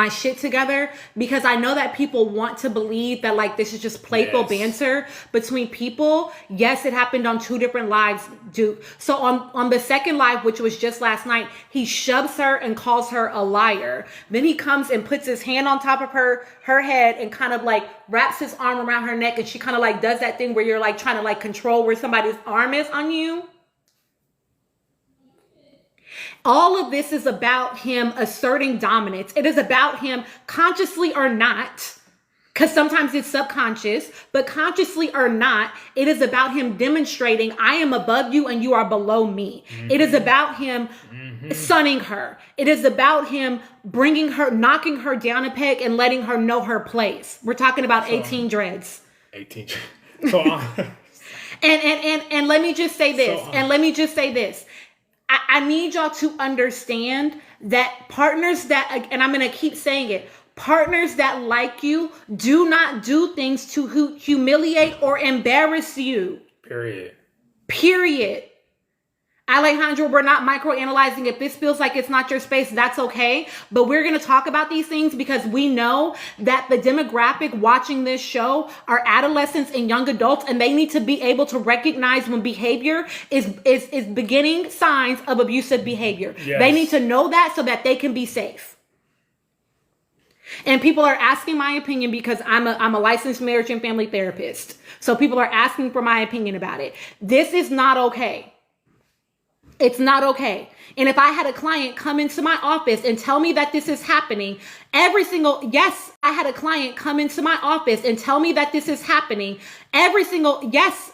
shit together because I know that people want to believe that like this is just playful banter between people. Yes, it happened on 2 different lives, dude. So on the second live, which was just last night, he shoves her and calls her a liar. Then he comes and puts his hand on top of her head and kind of like wraps his arm around her neck, and she kind of like does that thing where you're like trying to like control where somebody's arm is on you. All of this is about him asserting dominance. It is about him, consciously or not, because sometimes it's subconscious, but consciously or not, it is about him demonstrating, I am above you and you are below me. Mm-hmm. It is about him sunning her. It is about him bringing her, knocking her down a peg and letting her know her place. We're talking about 18 dreads. 18. So, and let me just say this. I need y'all to understand that partners that, and I'm going to keep saying it, partners that like you do not do things to humiliate or embarrass you. Period. Alejandro, we're not microanalyzing. If this feels like it's not your space, that's okay. But we're going to talk about these things because we know that the demographic watching this show are adolescents and young adults, and they need to be able to recognize when behavior is beginning signs of abusive behavior. Yes. They need to know that so that they can be safe. And people are asking my opinion because I'm a licensed marriage and family therapist. So people are asking for my opinion about it. This is not okay. It's not okay. And if I had a client come into my office and tell me that this is happening, yes, I had a client come into my office and tell me that this is happening. Yes,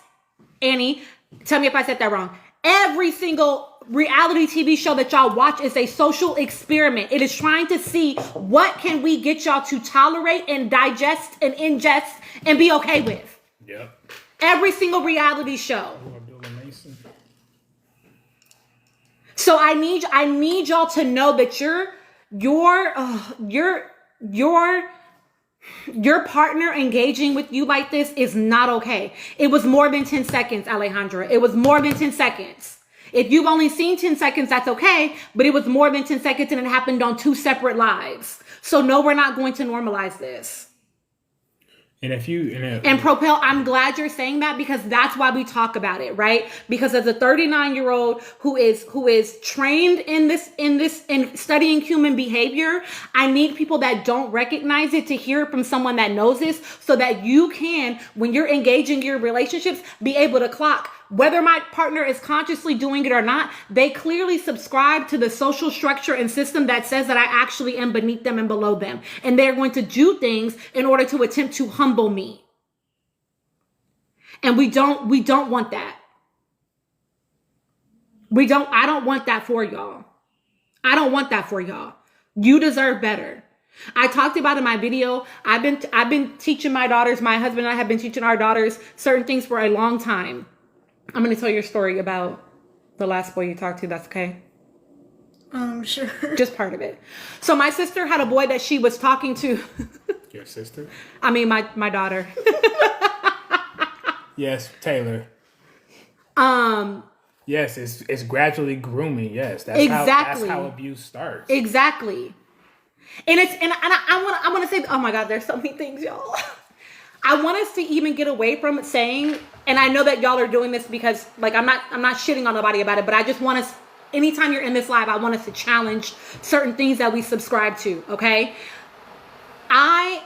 Annie, tell me if I said that wrong. Every single reality TV show that y'all watch is a social experiment. It is trying to see what can we get y'all to tolerate and digest and ingest and be okay with. Yep. Every single reality show. So I need y'all to know that your partner engaging with you like this is not okay. It was more than 10 seconds, Alejandra. It was more than 10 seconds. If you've only seen 10 seconds, that's okay. But it was more than 10 seconds and it happened on 2 separate lives. So no, we're not going to normalize this. And Propel, I'm glad you're saying that because that's why we talk about it, right? Because as a 39-year-old who is trained in studying human behavior, I need people that don't recognize it to hear it from someone that knows this, so that you can, when you're engaging your relationships, be able to clock whether my partner is consciously doing it or not. They clearly subscribe to the social structure and system that says that I actually am beneath them and below them. And they're going to do things in order to attempt to humble me. And we don't want that. I don't want that for y'all. I don't want that for y'all. You deserve better. I talked about in my video, I've been teaching my daughters, my husband and I have been teaching our daughters certain things for a long time. I'm going to tell your story about the last boy you talked to. That's okay? Sure. Just part of it. So my sister had a boy that she was talking to. Your sister? I mean, my daughter. Yes, Taylor. Yes, it's gradually grooming. Yes, that's how abuse starts. Exactly. And I want to say, oh my God, there's so many things, y'all. I want us to even get away from saying, and I know that y'all are doing this because like I'm not shitting on nobody about it, but I just want us, anytime you're in this live, I want us to challenge certain things that we subscribe to, okay? I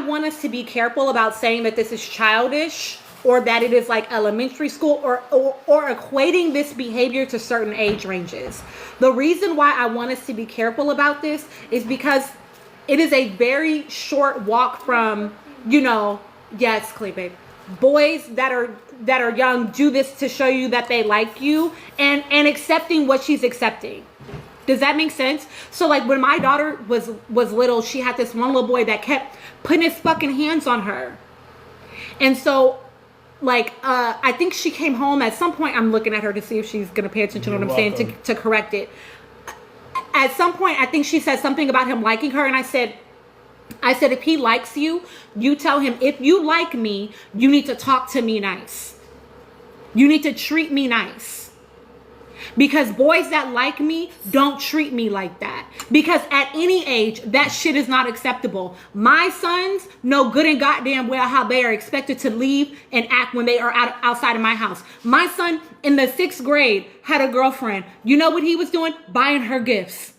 want us to be careful about saying that this is childish or that it is like elementary school or equating this behavior to certain age ranges. The reason why I want us to be careful about this is because it is a very short walk from, yes, Clay babe, boys that are young do this to show you that they like you and accepting what she's accepting. Does that make sense? So like when my daughter was little, she had this one little boy that kept putting his fucking hands on her. And so like I think she came home at some point. I'm looking at her to see if she's gonna pay attention to what I'm saying to correct it. At some point, I think she said something about him liking her, and I said, I said, if he likes you, you tell him, if you like me, you need to talk to me nice. You need to treat me nice. Because boys that like me don't treat me like that. Because at any age, that shit is not acceptable. My sons know good and goddamn well how they are expected to leave and act when they are outside of my house. My son in the 6th grade had a girlfriend. You know what he was doing? Buying her gifts.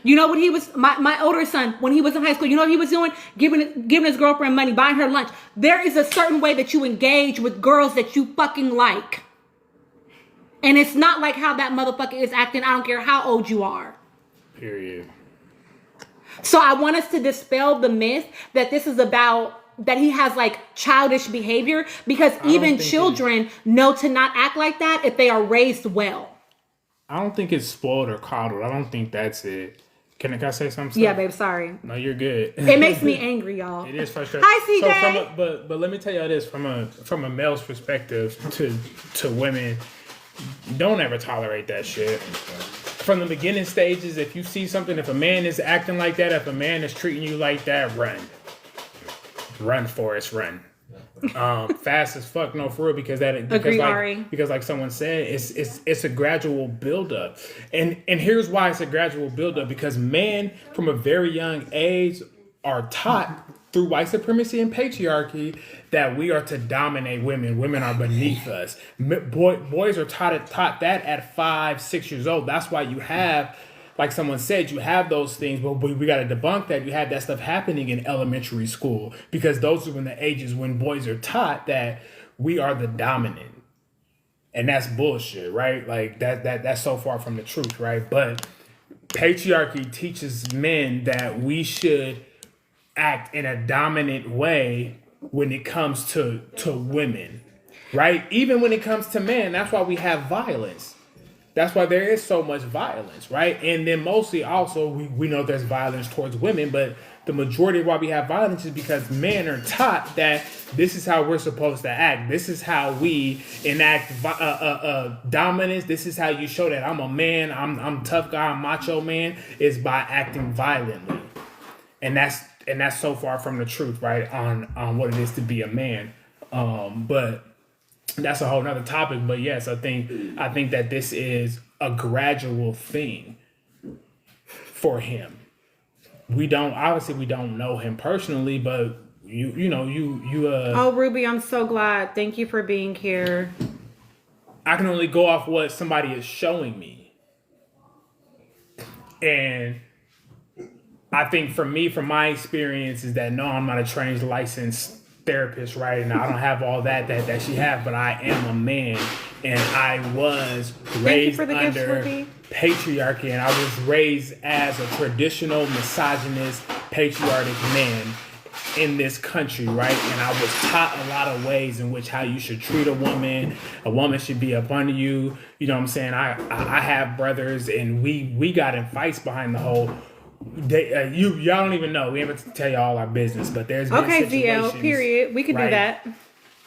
You know what he was, my older son, when he was in high school, you know what he was doing? Giving his girlfriend money, buying her lunch. There is a certain way that you engage with girls that you fucking like. And it's not like how that motherfucker is acting. I don't care how old you are. Period. So I want us to dispel the myth that this is about, that he has like childish behavior, because even children know to not act like that if they are raised well. I don't think it's spoiled or coddled. I don't think that's it. Can I say something? Yeah, babe, sorry. No, you're good. It makes me angry, y'all. It is frustrating. Hi, CJ. But let me tell you this from a male's perspective to women, don't ever tolerate that shit. From the beginning stages, if you see something, if a man is acting like that, if a man is treating you like that, run. Run, Forrest, run. Fast as fuck, no, for real, because like someone said, it's a gradual buildup, and here's why it's a gradual buildup, because men from a very young age are taught through white supremacy and patriarchy that we are to dominate women. Women are beneath us. Boys are taught that at 5-6 years old. That's why you have, like someone said, you have those things, but we got to debunk that. You have that stuff happening in elementary school, because those are when the ages when boys are taught that we are the dominant. And that's bullshit, right? Like that's so far from the truth, right? But patriarchy teaches men that we should act in a dominant way when it comes to women, right? Even when it comes to men, that's why we have violence. That's why there is so much violence, right? And then mostly also, we know there's violence towards women, but the majority of why we have violence is because men are taught that this is how we're supposed to act. This is how we enact dominance. This is how you show that I'm a man, I'm tough guy, I'm macho man, is by acting violently. And that's so far from the truth, right? On what it is to be a man. But that's a whole nother topic. But yes, I think that this is a gradual thing for him. We don't know him personally, but you Oh, Ruby, I'm so glad. Thank you for being here. I can only go off what somebody is showing me. And I think for me, from my experience, is that no, I'm not a trained licensed therapist, right? And I don't have all that she have, but I am a man, and I was raised under patriarchy, and I was raised as a traditional misogynist patriarchic man in this country, right? And I was taught a lot of ways in which how you should treat a woman should be up under you. You know what I'm saying? I have brothers, and we got in fights behind the whole. Y'all don't even know. We haven't to tell you all our business, but there's been situations. DL. Period. We can do that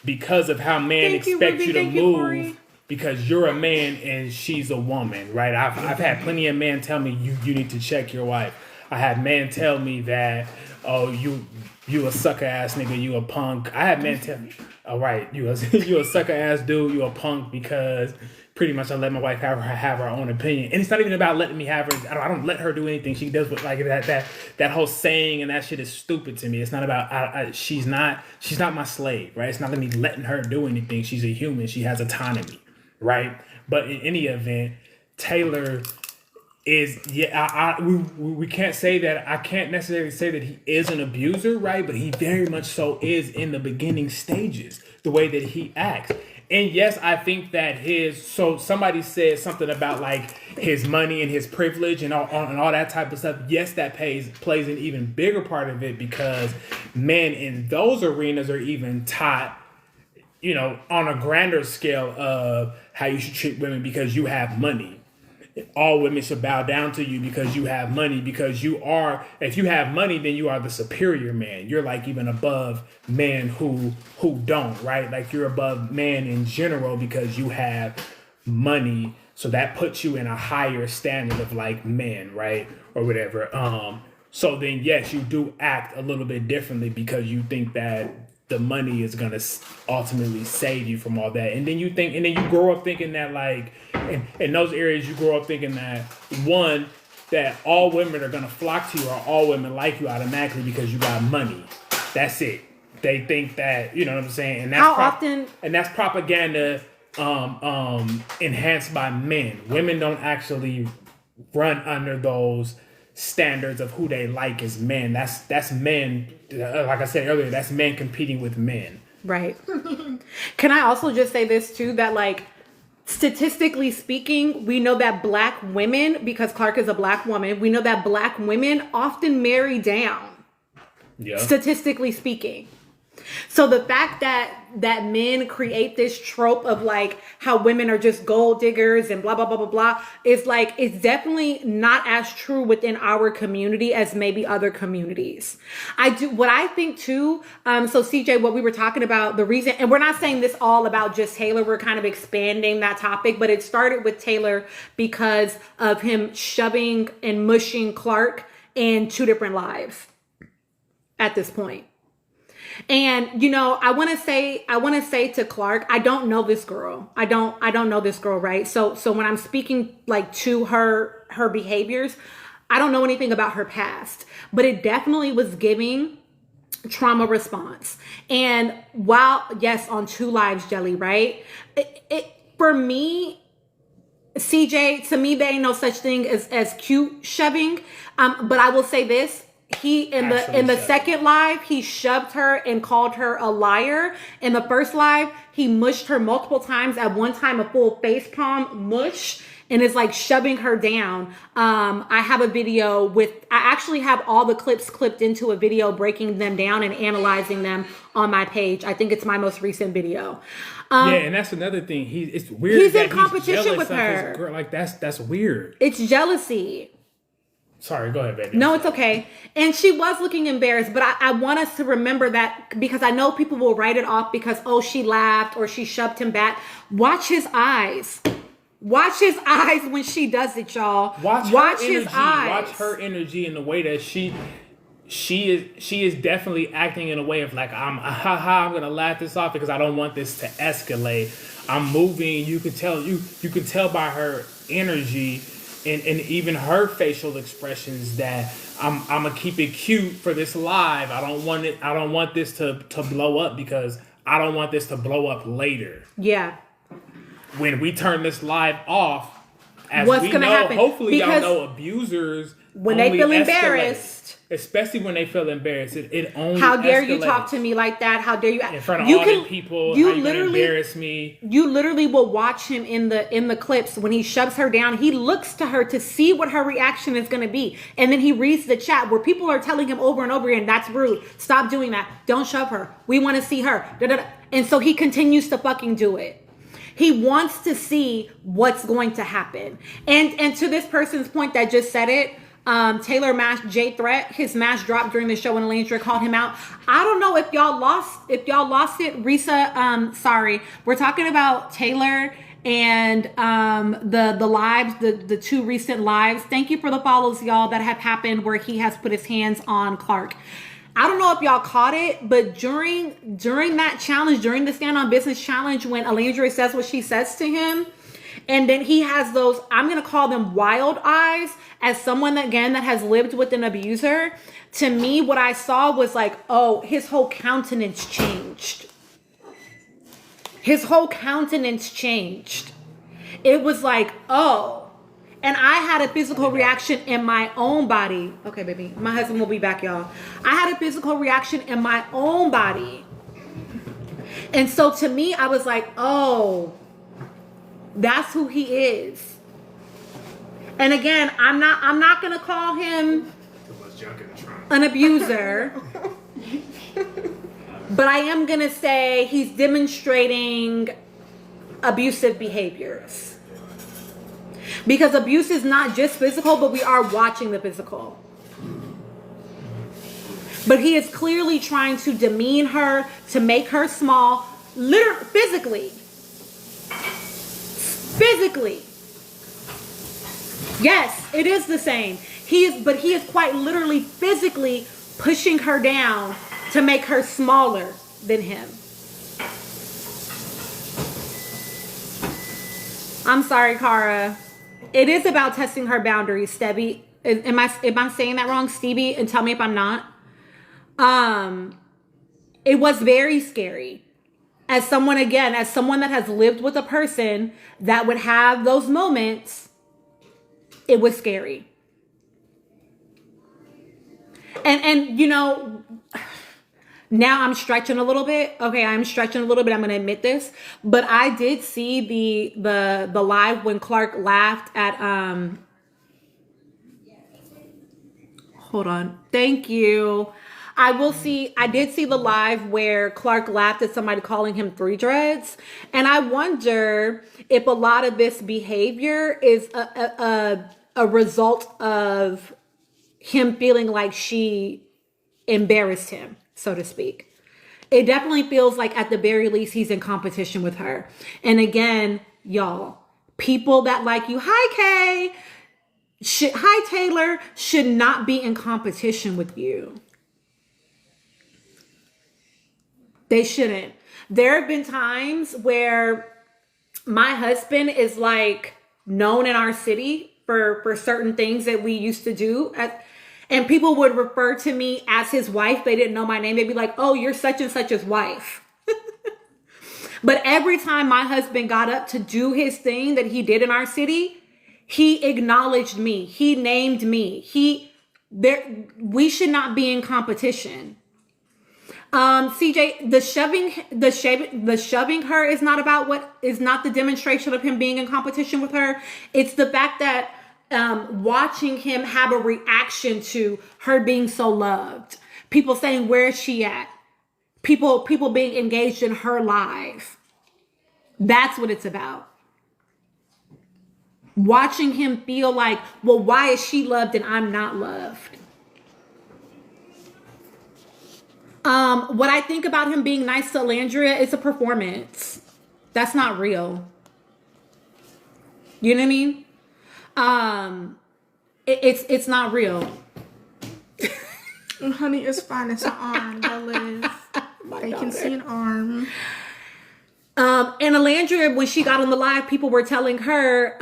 because of how men expect you to move. Because you're a man and she's a woman, right? I've had plenty of men tell me you need to check your wife. I had men tell me that, oh, you a sucker ass nigga, you a punk. I had men tell me, all right, you a sucker ass dude, you a punk, because pretty much I let my wife have her own opinion. And it's not even about letting me have her. I don't let her do anything. She does what, like that whole saying, and that shit is stupid to me. It's not about she's not my slave, right? It's not me letting her do anything. She's a human. She has autonomy, right? But in any event, Taylor is we can't say that. I can't necessarily say that he is an abuser, right? But he very much so is in the beginning stages, the way that he acts. And yes, I think that so somebody said something about like his money and his privilege and all that type of stuff. Yes, that plays an even bigger part of it, because men in those arenas are even taught, on a grander scale of how you should treat women because you have money. All women should bow down to you because you have money, because if you have money, then you are the superior man. You're like even above men who don't, right? Like you're above man in general because you have money. So that puts you in a higher standard of like men, right? Or whatever. So then, yes, you do act a little bit differently because you think that the money is gonna ultimately save you from all that, and then you grow up thinking that, like, in those areas, you grow up thinking that, one, that all women are gonna flock to you, or all women like you automatically because you got money. That's it. They think that, you know what I'm saying, and that's and that's propaganda enhanced by men. Women don't actually run under those standards of who they like as men. That's men. Like I said earlier, that's men competing with men. Right. Can I also just say this too, that like statistically speaking, we know that black women, because Clark is a black woman, we know that black women often marry down. Yeah. Statistically speaking. So the fact that men create this trope of like how women are just gold diggers and blah, blah, blah, blah, blah, is like, it's definitely not as true within our community as maybe other communities. What I think too, so CJ, what we were talking about, the reason, and we're not saying this all about just Taylor, we're kind of expanding that topic, but it started with Taylor because of him shoving and mushing Clark in 2 different lives at this point. And, you know, I want to say to Clark, I don't know this girl. I don't know this girl, right? So when I'm speaking like to her behaviors, I don't know anything about her past, but it definitely was giving trauma response. And while, yes, on 2 Lives, Jelly, right? For me, CJ, to me, there ain't no such thing as cute shoving. But I will say this. He in the second live, he shoved her and called her a liar. In the first live, he mushed her multiple times. At one time, a full face palm mush, and is like shoving her down. I have a video I actually have all the clips clipped into a video, breaking them down and analyzing them on my page. I think it's my most recent video. Yeah, and that's another thing. It's weird. He's in competition with her. Girl. Like that's weird. It's jealousy. Sorry, go ahead, baby. No, it's okay. And she was looking embarrassed, but I want us to remember that, because I know people will write it off because, oh, she laughed or she shoved him back. Watch his eyes. Watch his eyes when she does it, y'all. Watch his eyes. Watch her energy in the way that she is definitely acting in a way of like, I'm gonna laugh this off because I don't want this to escalate. I'm moving. You can tell by her energy. And even her facial expressions that I'm gonna keep it cute for this live. I don't want this to blow up because I don't want this to blow up later. Yeah. When we turn this live off, as what's we gonna know, happen? hopefully Because y'all know abusers when they feel embarrassed. Especially when they feel embarrassed, it only. How dare escalates. You talk to me like that? How dare you? In front of all the people, you literally embarrass me. You literally will watch him in the clips when he shoves her down. He looks to her to see what her reaction is going to be, and then he reads the chat where people are telling him over and over again, "That's rude. Stop doing that. Don't shove her. We want to see her." Da-da-da. And so he continues to fucking do it. He wants to see what's going to happen. And to this person's point that just said it. Taylor mashed J Threat. His mask dropped during the show when Alandra called him out. I don't know if y'all lost it. Risa, sorry. We're talking about Taylor and the lives, the 2 recent lives. Thank you for the follows, y'all, that have happened where he has put his hands on Clark. I don't know if y'all caught it, but during that challenge, during the Stand on Business challenge, when Alandra says what she says to him, and then he has those, I'm going to call them wild eyes, as someone that has lived with an abuser. To me, what I saw was like, oh, his whole countenance changed. His whole countenance changed. It was like, oh. And I had a physical reaction in my own body. Okay, baby. My husband will be back, y'all. I had a physical reaction in my own body. And so to me, I was like, oh, that's who he is. And again, I'm not gonna call him an abuser. But I am gonna say he's demonstrating abusive behaviors. Because abuse is not just physical, but we are watching the physical. But he is clearly trying to demean her, to make her small, literally, physically. Physically. Yes, it is the same. He is quite literally physically pushing her down to make her smaller than him. I'm sorry, Cara. It is about testing her boundaries, Stevie. Am I saying that wrong, Stevie? And tell me if I'm not. It was very scary. As someone that has lived with a person that would have those moments, it was scary. And you know, now I'm stretching a little bit. Okay, I'm stretching a little bit. I'm going to admit this, but I did see the live when Clark laughed at hold on. Thank you. I did see the live where Clark laughed at somebody calling him 3 dreads. And I wonder if a lot of this behavior is a result of him feeling like she embarrassed him, so to speak. It definitely feels like at the very least he's in competition with her. And again, y'all, people that like you, hi Kay, hi Taylor, should not be in competition with you. They shouldn't. There have been times where my husband is like known in our city for certain things that we used to do. And people would refer to me as his wife. They didn't know my name. They'd be like, oh, you're such and such's wife. But every time my husband got up to do his thing that he did in our city, he acknowledged me. He named me. We should not be in competition. CJ, the shoving her is not the demonstration of him being in competition with her. It's the fact that watching him have a reaction to her being so loved. People saying, where is she at? People being engaged in her life. That's what it's about. Watching him feel like, well, why is she loved and I'm not loved? What I think about him being nice to Alandria is a performance. That's not real. You know what I mean? It's not real. Honey, it's fine. It's an arm. They can see an arm. And Alandria, when she got on the live, people were telling her,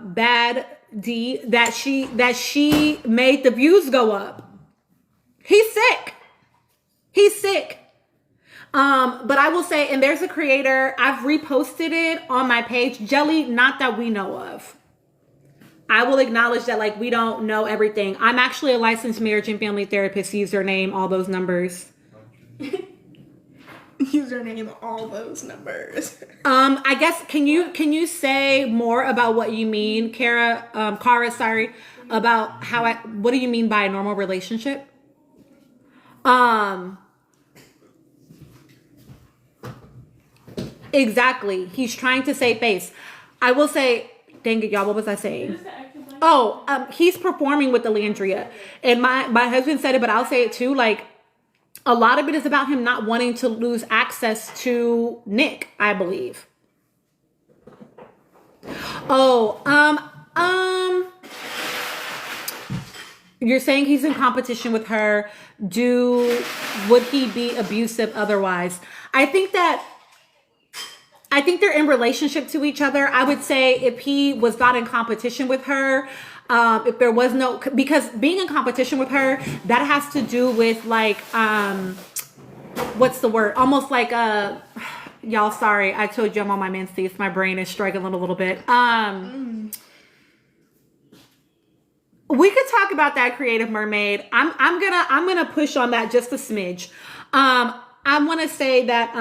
Bad D, that she made the views go up. He's sick. He's sick. But I will say, and there's a creator, I've reposted it on my page, Jelly, not that we know of. I will acknowledge that, like, we don't know everything. I'm actually a licensed marriage and family therapist, username, all those numbers. Username, all those numbers. I guess, can you say more about what you mean, Cara, about what do you mean by a normal relationship? Exactly. He's trying to save face. I will say, dang it, y'all, what was I saying? Oh, he's performing with Alandria. And my husband said it, but I'll say it too. Like, a lot of it is about him not wanting to lose access to Nick, I believe. You're saying he's in competition with her. Would he be abusive otherwise? I think they're in relationship to each other. I would say if he was not in competition with her, if there was no, because being in competition with her, that has to do with like, what's the word? Almost like y'all, sorry, I told you I'm on my menses. My brain is struggling a little bit. We could talk about that, Creative Mermaid. I'm gonna push on that just a smidge. I want to say that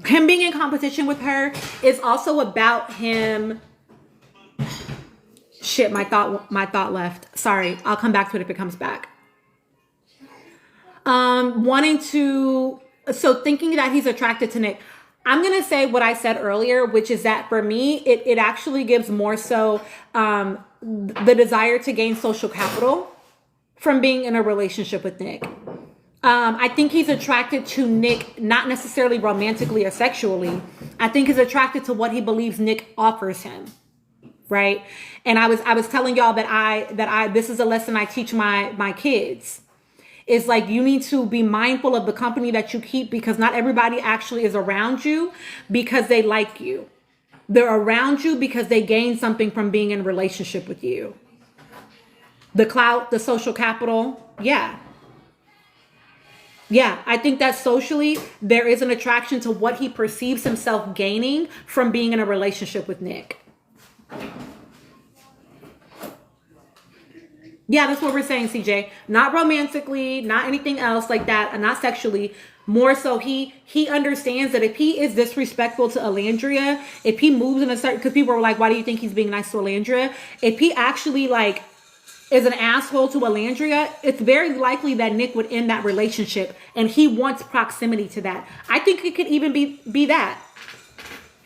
him being in competition with her is also about him. Shit, my thought left. Sorry, I'll come back to it if it comes back. Thinking that he's attracted to Nick. I'm going to say what I said earlier, which is that for me, it actually gives more so the desire to gain social capital from being in a relationship with Nick. I think he's attracted to Nick, not necessarily romantically or sexually. I think he's attracted to what he believes Nick offers him right? And I was telling y'all that I this is a lesson I teach my kids. It's like you need to be mindful of the company that you keep, because not everybody actually is around you because they like you. They're around you because they gain something from being in a relationship with you. The clout, the social capital, yeah. Yeah, I think that socially there is an attraction to what he perceives himself gaining from being in a relationship with Nick. Yeah, that's what we're saying, CJ. Not romantically, not anything else like that, and not sexually. More so, he understands that if he is disrespectful to Alandria, if he moves in a certain, because people were like, why do you think he's being nice to Alandria? If he actually like is an asshole to Alandria, it's very likely that Nick would end that relationship, and he wants proximity to that. I think it could even be that.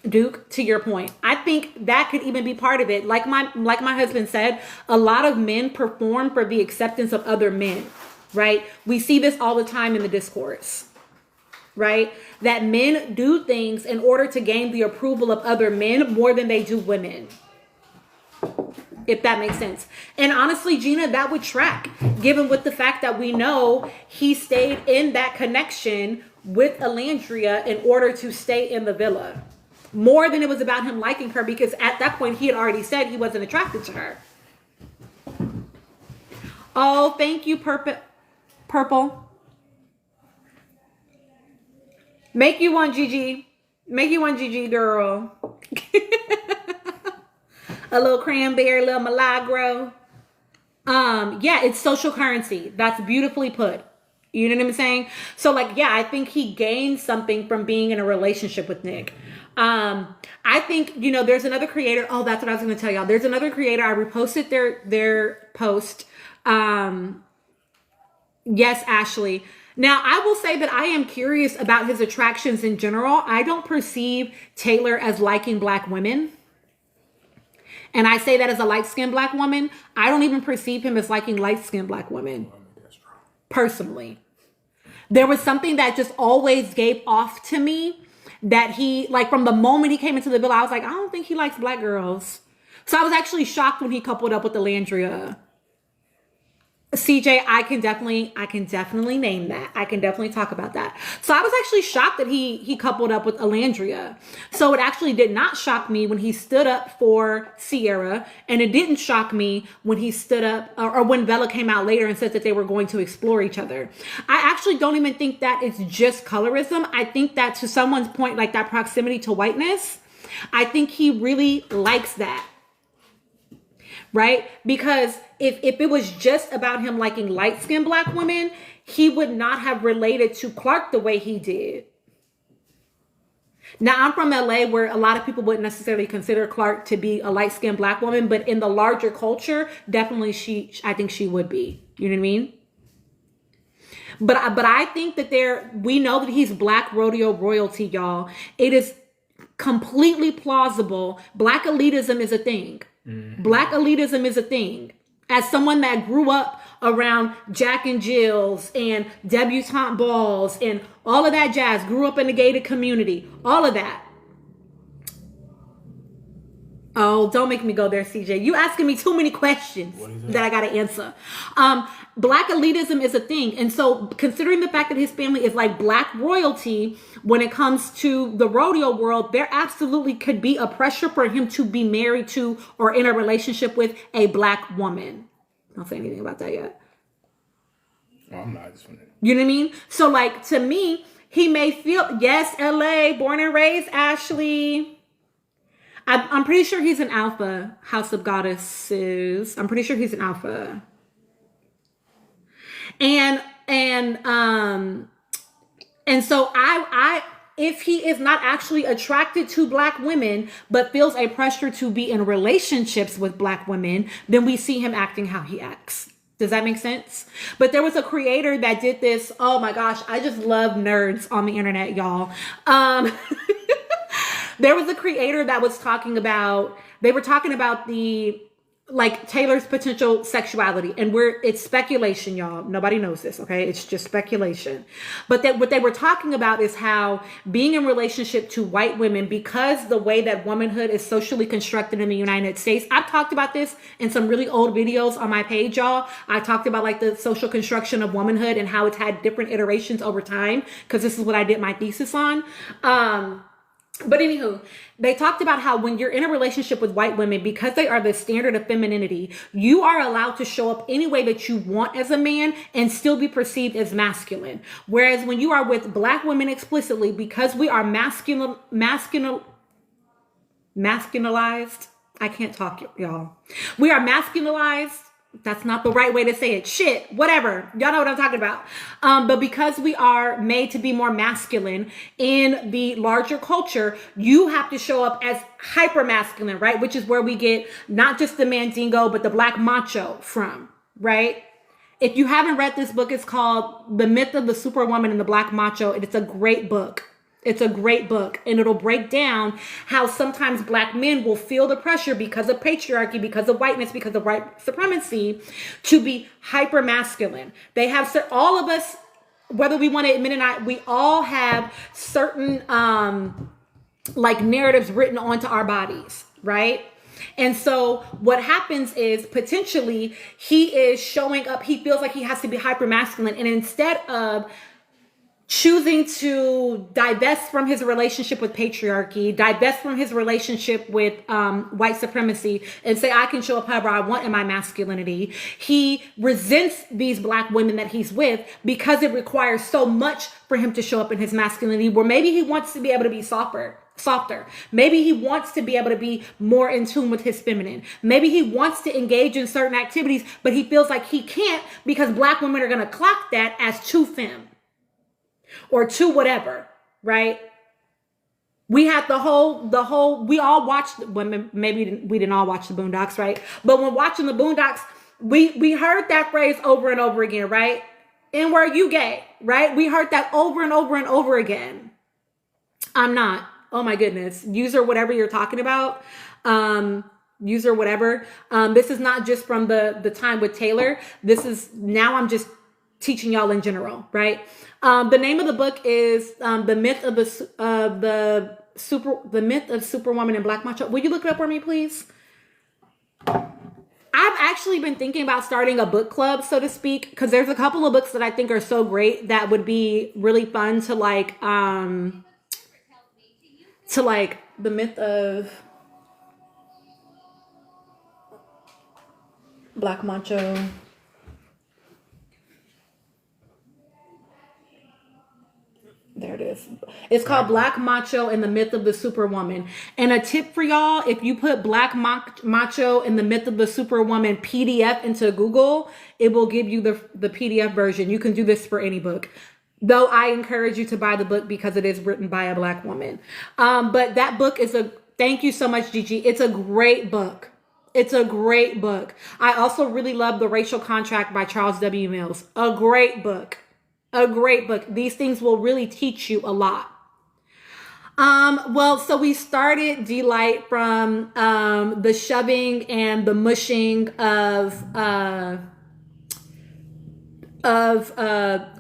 Duke, to your point, I think that could even be part of it. Like my husband said, a lot of men perform for the acceptance of other men, right? We see this all the time in the discourse, right? That men do things in order to gain the approval of other men more than they do women. If that makes sense. And honestly, Gina, that would track, given with the fact that we know he stayed in that connection with Alandria in order to stay in the villa. More than it was about him liking her, because at that point he had already said he wasn't attracted to her. Oh, thank you, Purple. Make you one, Gigi. Make you one, Gigi, girl. A little cranberry, a little Milagro. Yeah, it's social currency. That's beautifully put. You know what I'm saying? So like, yeah, I think he gained something from being in a relationship with Nick. I think, you know, there's another creator. Oh, that's what I was going to tell y'all. There's another creator. I reposted their post. Yes, Ashley. Now, I will say that I am curious about his attractions in general. I don't perceive Taylor as liking black women. And I say that as a light-skinned black woman. I don't even perceive him as liking light-skinned black women. Personally. There was something that just always gave off to me that he, like from the moment he came into the villa, I was like, I don't think he likes black girls. So I was actually shocked when he coupled up with Alandria. CJ, I can definitely name that. I can definitely talk about that. So I was actually shocked that he coupled up with Alandria. So it actually did not shock me when he stood up for Sierra, and it didn't shock me when he stood up or when Bella came out later and said that they were going to explore each other. I actually don't even think that it's just colorism. I think that, to someone's point, like that proximity to whiteness, I think he really likes that. Right? Because if it was just about him liking light-skinned black women, he would not have related to Clark the way he did. Now, I'm from LA, where a lot of people wouldn't necessarily consider Clark to be a light-skinned black woman, but in the larger culture, definitely I think she would be. You know what I mean? But I think that we know that he's black rodeo royalty, y'all. It is completely plausible. Black elitism is a thing. Mm-hmm. Black elitism is a thing. As someone that grew up around Jack and Jill's and debutante balls and all of that jazz, grew up in the gated community, all of that. Oh, don't make me go there, CJ. You asking me too many questions that I got to answer. Black elitism is a thing. And so considering the fact that his family is like black royalty, when it comes to the rodeo world, there absolutely could be a pressure for him to be married to or in a relationship with a black woman. Don't say anything about that yet. Oh, I'm not. You know what I mean? So like, to me, he may feel, yes, LA, born and raised, Ashley. I'm pretty sure he's an alpha, House of Goddesses. I'm pretty sure he's an alpha. And so I if he is not actually attracted to black women, but feels a pressure to be in relationships with black women, then we see him acting how he acts. Does that make sense? But there was a creator that did this. Oh my gosh, I just love nerds on the internet, y'all. There was a creator that was talking about, they were talking about the like Taylor's potential sexuality, and it's speculation, y'all. Nobody knows this, okay? It's just speculation. But that what they were talking about is how being in relationship to white women, because the way that womanhood is socially constructed in the United States. I've talked about this in some really old videos on my page, y'all. I talked about like the social construction of womanhood and how it's had different iterations over time, because this is what I did my thesis on. But anywho, they talked about how when you're in a relationship with white women, because they are the standard of femininity, you are allowed to show up any way that you want as a man and still be perceived as masculine. Whereas when you are with black women explicitly, because we are masculinized, I can't talk, y'all. We are masculinized. That's not the right way to say it. Shit, whatever. Y'all know what I'm talking about. But because we are made to be more masculine in the larger culture, you have to show up as hyper masculine, right? Which is where we get not just the Mandingo, but the black macho from, right? If you haven't read this book, it's called The Myth of the Superwoman and the Black Macho. And it's a great book. It's a great book, and it'll break down how sometimes black men will feel the pressure because of patriarchy, because of whiteness, because of white supremacy, to be hyper masculine. They have all of us, whether we want to admit it or not, we all have certain like narratives written onto our bodies, right? And so what happens is potentially he is showing up, he feels like he has to be hyper masculine, and instead of choosing to divest from his relationship with patriarchy, divest from his relationship with white supremacy, and say, I can show up however I want in my masculinity. He resents these black women that he's with because it requires so much for him to show up in his masculinity, where maybe he wants to be able to be softer. Maybe he wants to be able to be more in tune with his feminine. Maybe he wants to engage in certain activities, but he feels like he can't because black women are going to clock that as too femme. Or to whatever, right? We had we all watched, well, maybe we didn't all watch the Boondocks, right? But when watching the Boondocks, we heard that phrase over and over again, right? N-word, you gay, right? We heard that over and over and over again. I'm not. Oh my goodness. User whatever you're talking about. User whatever. This is not just from the time with Taylor. This is, now I'm just teaching y'all in general, right? The name of the book is The Myth of Superwoman and Black Macho. Will you look it up for me, please? I've actually been thinking about starting a book club, so to speak, because there's a couple of books that I think are so great that would be really fun to like The Myth of Black Macho. There it is. It's called Black Macho and the Myth of the Superwoman. And a tip for y'all, if you put Black Macho and the Myth of the Superwoman PDF into Google, it will give you the PDF version. You can do this for any book. Though I encourage you to buy the book because it is written by a black woman. But that book is thank you so much, Gigi. It's a great book. It's a great book. I also really love The Racial Contract by Charles W. Mills. A great book. A great book. These things will really teach you a lot. Well, so we started Delight from the shoving and the mushing of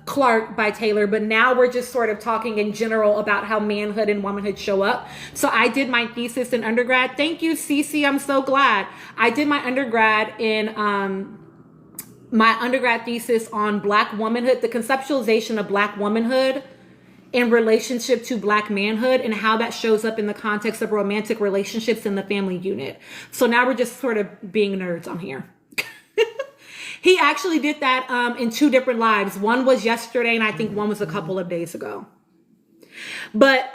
Clark by Taylor, but now we're just sort of talking in general about how manhood and womanhood show up. So I did my thesis in undergrad. Thank you, Cece. I'm so glad. I did my undergrad in my undergrad thesis on Black womanhood, the conceptualization of Black womanhood in relationship to Black manhood and how that shows up in the context of romantic relationships in the family unit. So now we're just sort of being nerds on here. He actually did that in 2 different lives. One was yesterday, and I think one was a couple of days ago. But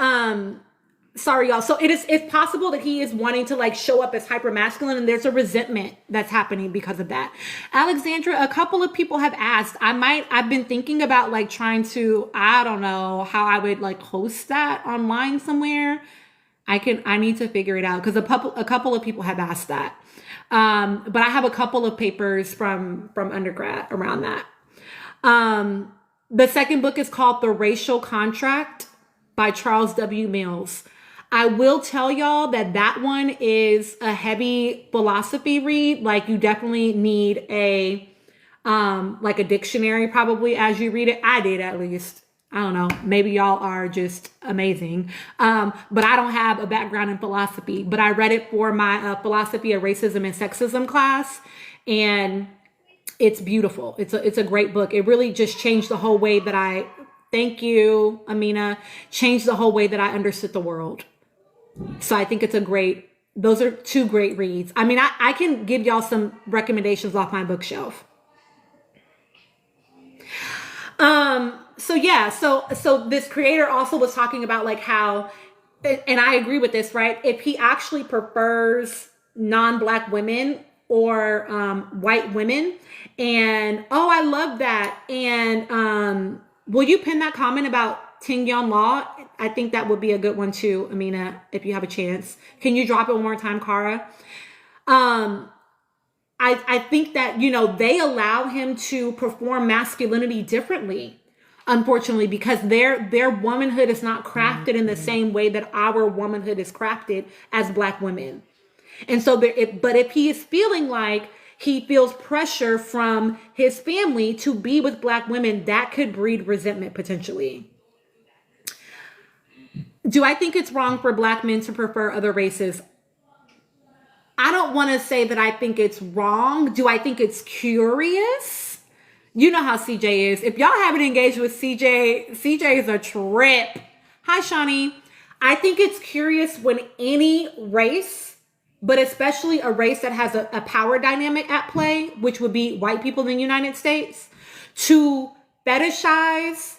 sorry, y'all. So it's possible that he is wanting to like show up as hyper masculine, and there's a resentment that's happening because of that. Alexandra, a couple of people have asked. I've been thinking about like trying to, I don't know how I would like host that online somewhere. I need to figure it out because a couple of people have asked that. But I have a couple of papers from undergrad around that. The second book is called The Racial Contract by Charles W. Mills. I will tell y'all that one is a heavy philosophy read. Like you definitely need a like a dictionary probably as you read it. I did at least. I don't know. Maybe y'all are just amazing. But I don't have a background in philosophy, but I read it for my philosophy of racism and sexism class. And it's beautiful. It's a great book. It really just changed the whole way that thank you, Amina, changed the whole way that I understood the world. So I think those are two great reads. I mean, I can give y'all some recommendations off my bookshelf. So yeah, so this creator also was talking about like how, and I agree with this, right? If he actually prefers non-Black women or white women, and I love that. And will you pin that comment about Tingyon Law? I think that would be a good one too, Amina, if you have a chance. Can you drop it one more time, Cara? I think that, they allow him to perform masculinity differently, unfortunately, because their womanhood is not crafted in the same way that our womanhood is crafted as Black women. And so, but if he is feeling like he feels pressure from his family to be with Black women, that could breed resentment potentially. Do I think it's wrong for Black men to prefer other races? I don't want to say that I think it's wrong. Do I think it's curious? You know how CJ is. If y'all haven't engaged with CJ is a trip. Hi, Shawnee. I think it's curious when any race, but especially a race that has a power dynamic at play, which would be white people in the United States, to fetishize,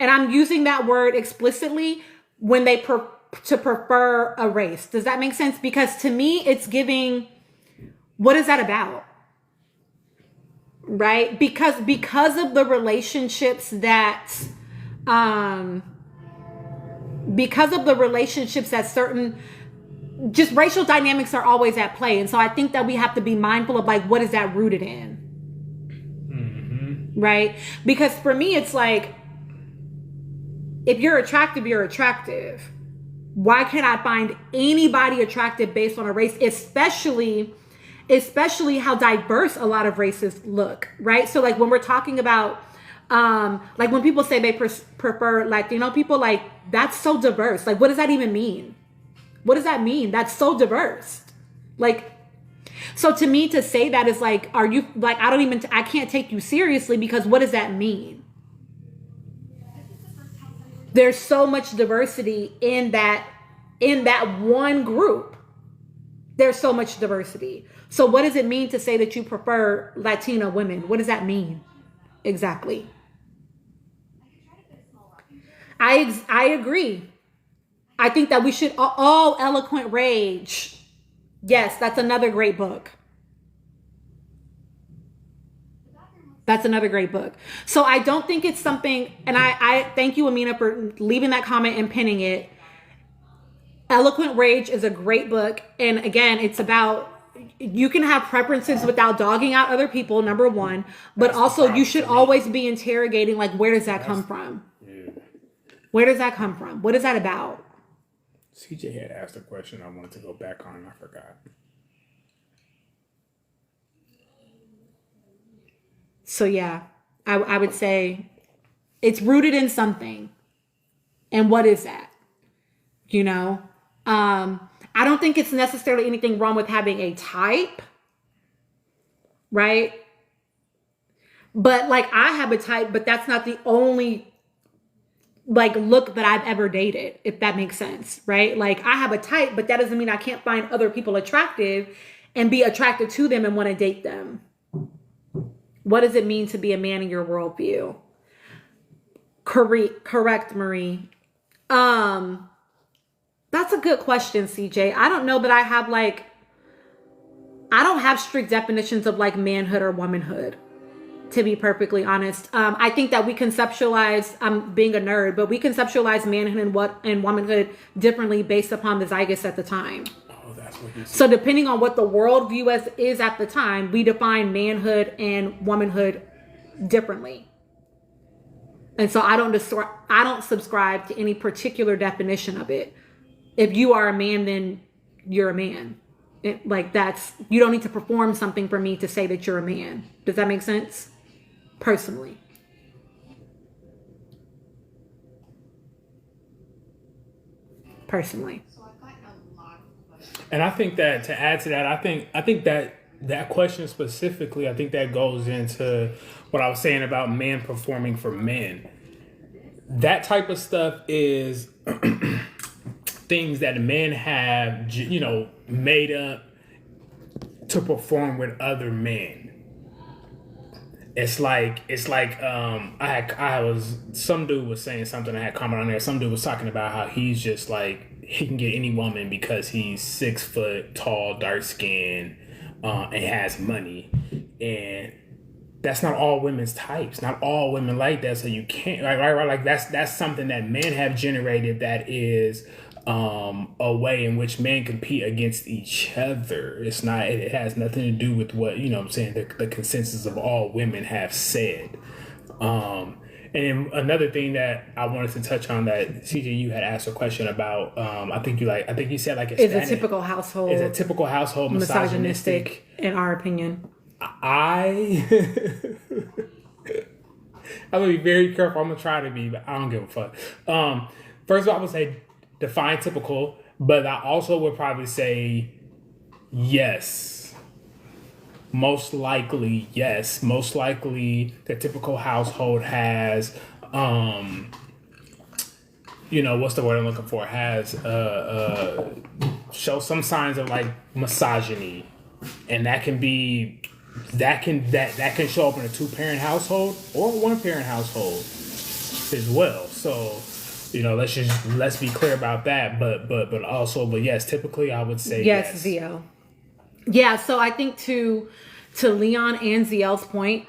and I'm using that word explicitly, when they prefer a race. Does that make sense? Because to me, it's giving, what is that about? Right? Because of the relationships that, certain, just racial dynamics are always at play. And so I think that we have to be mindful of like, what is that rooted in? Mm-hmm. Right? Because for me, it's like, if you're attractive, you're attractive. Why can't I find anybody attractive based on a race, especially how diverse a lot of races look, right? So like when we're talking about, like when people say they prefer Latino people, like that's so diverse. Like, what does that even mean? What does that mean? That's so diverse. Like, so to me, to say that is like, are you like, I can't take you seriously because what does that mean? There's so much diversity in that one group. There's so much diversity. So what does it mean to say that you prefer Latina women? What does that mean? Exactly. I agree. I think that we should all Eloquent Rage. Yes, that's another great book. That's another great book. So I don't think it's something, and I thank you, Amina, for leaving that comment and pinning it. Eloquent Rage is a great book. And again, it's about, you can have preferences without dogging out other people, number one, but also you should always be interrogating, like, where does that come from? Yeah. Where does that come from? What is that about? CJ had asked a question I wanted to go back on and I forgot. So yeah, I would say it's rooted in something. And what is that? I don't think it's necessarily anything wrong with having a type, right? But like I have a type, but that's not the only like look that I've ever dated, if that makes sense, right? Like I have a type, but that doesn't mean I can't find other people attractive and be attracted to them and want to date them. What does it mean to be a man in your worldview? Correct, Marie. That's a good question, CJ. I don't know that I don't have strict definitions of like manhood or womanhood, to be perfectly honest. I think that we conceptualize, I'm being a nerd, but we conceptualize manhood and womanhood differently based upon the zeitgeist at the time. So depending on what the worldview is at the time, we define manhood and womanhood differently. And so I don't subscribe to any particular definition of it. If you are a man, then you're a man. You don't need to perform something for me to say that you're a man. Does that make sense? Personally. And I think that to add to that, I think that question specifically, I think that goes into what I was saying about men performing for men. That type of stuff is things that men have, made up to perform with other men. It's like some dude was saying something, I had comment on there. Some dude was talking about how he's just like, he can get any woman because he's 6 foot tall, dark skinned, and has money. And that's not all women's types. Not all women like that. So you can't right. Like that's something that men have generated that is a way in which men compete against each other. It's not. It has nothing to do with what I'm saying. The consensus of all women have said. And another thing that I wanted to touch on that CJ, you had asked a question about. I think you said like is a typical household misogynistic in our opinion. I'm gonna be very careful. I'm gonna try to be, but I don't give a fuck. First of all, I would say define typical, but I also would probably say yes. Most likely, yes. Most likely, the typical household has, what's the word I'm looking for? Has show some signs of like misogyny, and that can show up in a 2-parent household or a 1-parent household as well. So, let's be clear about that. But yes, typically I would say yes. ZL. Yeah, so I think to Leon and ZL's point,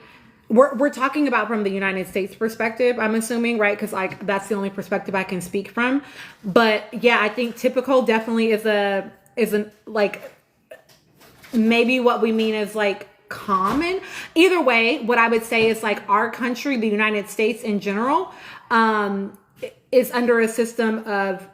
we're talking about from the United States perspective, I'm assuming, right? Because that's the only perspective I can speak from. But yeah, I think typical definitely isn't like maybe what we mean is like common. Either way, what I would say is like our country, the United States in general, is under a system of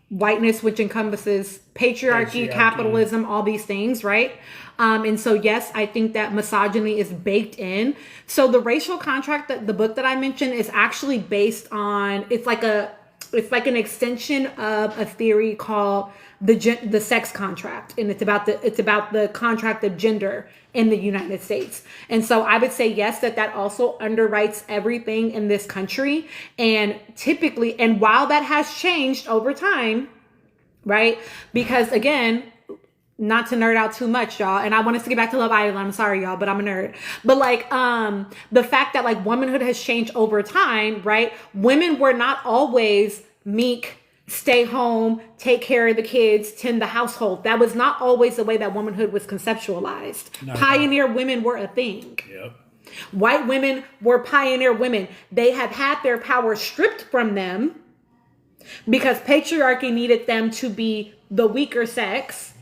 whiteness, which encompasses patriarchy, capitalism, all these things, right? And so, yes, I think that misogyny is baked in. So the racial contract, the book that I mentioned, is actually based on, it's like an extension of a theory called the sex contract, and it's about the contract of gender in the United States. And so I would say yes, that also underwrites everything in this country. And typically, and while that has changed over time, right? Because again, not to nerd out too much, y'all, and I want us to get back to Love Island. I'm sorry, y'all, but I'm a nerd. But like the fact that like womanhood has changed over time, right? Women were not always meek, stay home, take care of the kids, tend the household. That was not always the way that womanhood was conceptualized. Pioneer women were a thing. Yep. White women were pioneer women. They have had their power stripped from them because patriarchy needed them to be the weaker sex,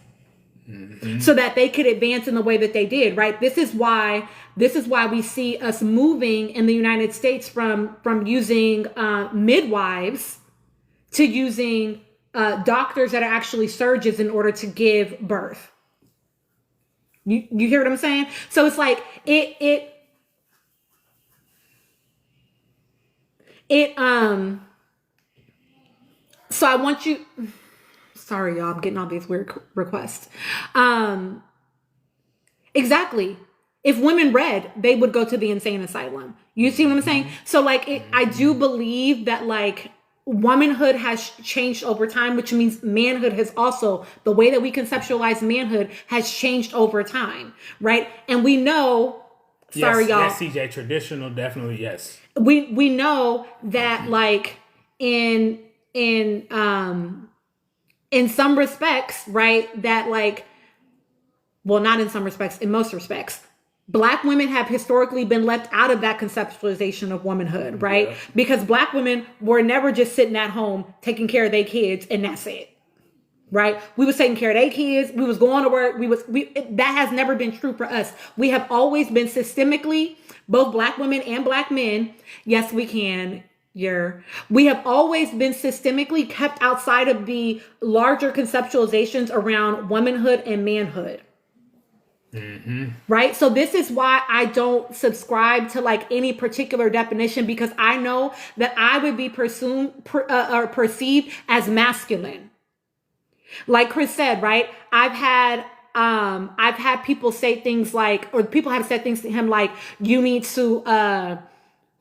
so that they could advance in the way that they did, right? This is why we see us moving in the United States from using midwives to using doctors that are actually surgeons in order to give birth. You hear what I'm saying? So it's like so I want you. Sorry, y'all. I'm getting all these weird requests. Exactly. If women read, they would go to the insane asylum. You see what I'm saying? So like, I do believe that like womanhood has changed over time, which means manhood has also, the way that we conceptualize manhood has changed over time, right? And we know, sorry, y'all. Yes, CJ, traditional, definitely, yes. We know that like in some respects, right, that like, well, not in some respects, in most respects, Black women have historically been left out of that conceptualization of womanhood, right? Yeah. Because Black women were never just sitting at home taking care of their kids and that's it, right? We was taking care of their kids. We was going to work. That has never been true for us. We have always been systemically, both Black women and Black men. Yes, we can. We have always been systemically kept outside of the larger conceptualizations around womanhood and manhood. Right? So this is why I don't subscribe to like any particular definition, because I know that I would be or perceived as masculine. Like Chris said, right? I've had people say things like, or people have said things to him like, you need to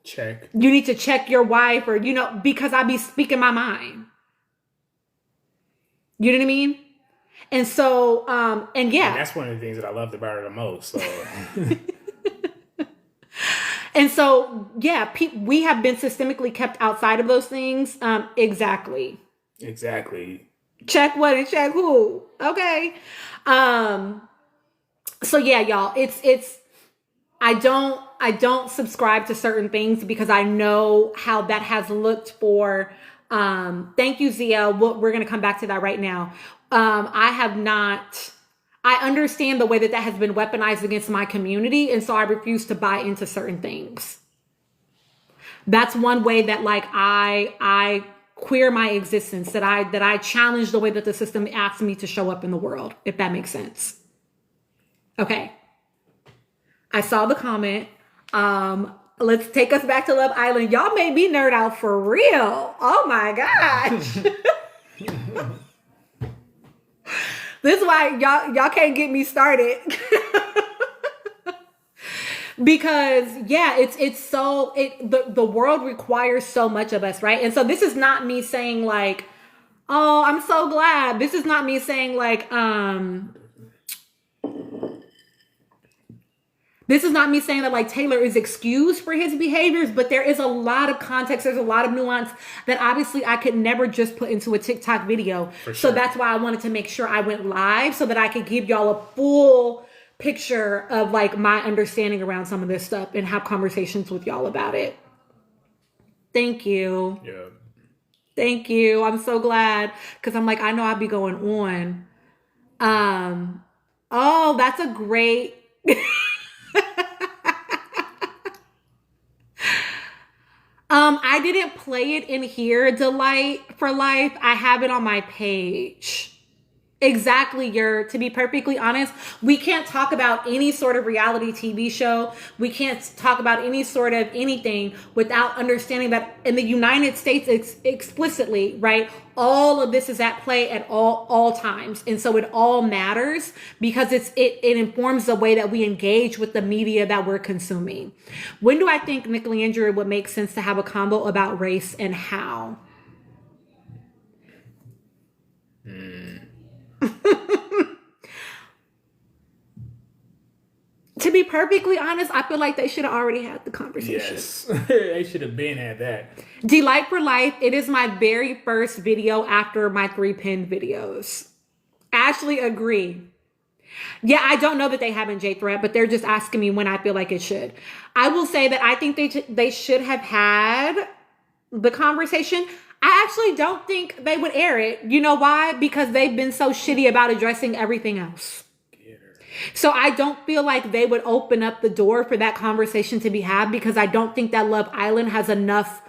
check your wife, or, because I be speaking my mind. You know what I mean? And so, and that's one of the things that I loved about her the most. So. And so, we have been systemically kept outside of those things. Exactly. Check what and check who. Okay. So yeah, y'all, it's, I don't subscribe to certain things because I know how that has looked for, thank you, Zia. We're going to come back to that right now. I understand the way that has been weaponized against my community. And so I refuse to buy into certain things. That's one way that like I queer my existence, that I challenge the way that the system asks me to show up in the world, if that makes sense. Okay. I saw the comment. Let's take us back to Love Island. Y'all made me nerd out for real. Oh my gosh. This is why y'all can't get me started. Because the world requires so much of us, right? And so this is not me saying like, oh, I'm so glad. This is not me saying like, this is not me saying that like Taylor is excused for his behaviors, but there is a lot of context. There's a lot of nuance that obviously I could never just put into a TikTok video. For sure. So that's why I wanted to make sure I went live so that I could give y'all a full picture of like my understanding around some of this stuff and have conversations with y'all about it. Thank you. Yeah. Thank you. I'm so glad, because I'm like, I know I'll be going on. Oh, that's a great I didn't play it in here, Delight for Life. I have it on my page. Exactly, to be perfectly honest, we can't talk about any sort of reality TV show. We can't talk about any sort of anything without understanding that in the United States explicitly, right? All of this is at play at all times. And so it all matters because it informs the way that we engage with the media that we're consuming. When do I think Nick Leandro would make sense to have a combo about race, and how? To be perfectly honest, I feel like they should have already had the conversation. Yes, they should have been had that. Delight for Life. It is my very first video after my 3 pinned videos. Ashley, agree. Yeah, I don't know that they haven't J-Threat, but they're just asking me when I feel like it should. I will say that I think they should have had the conversation. I actually don't think they would air it. You know why? Because they've been so shitty about addressing everything else. So I don't feel like they would open up the door for that conversation to be had, because I don't think that Love Island has enough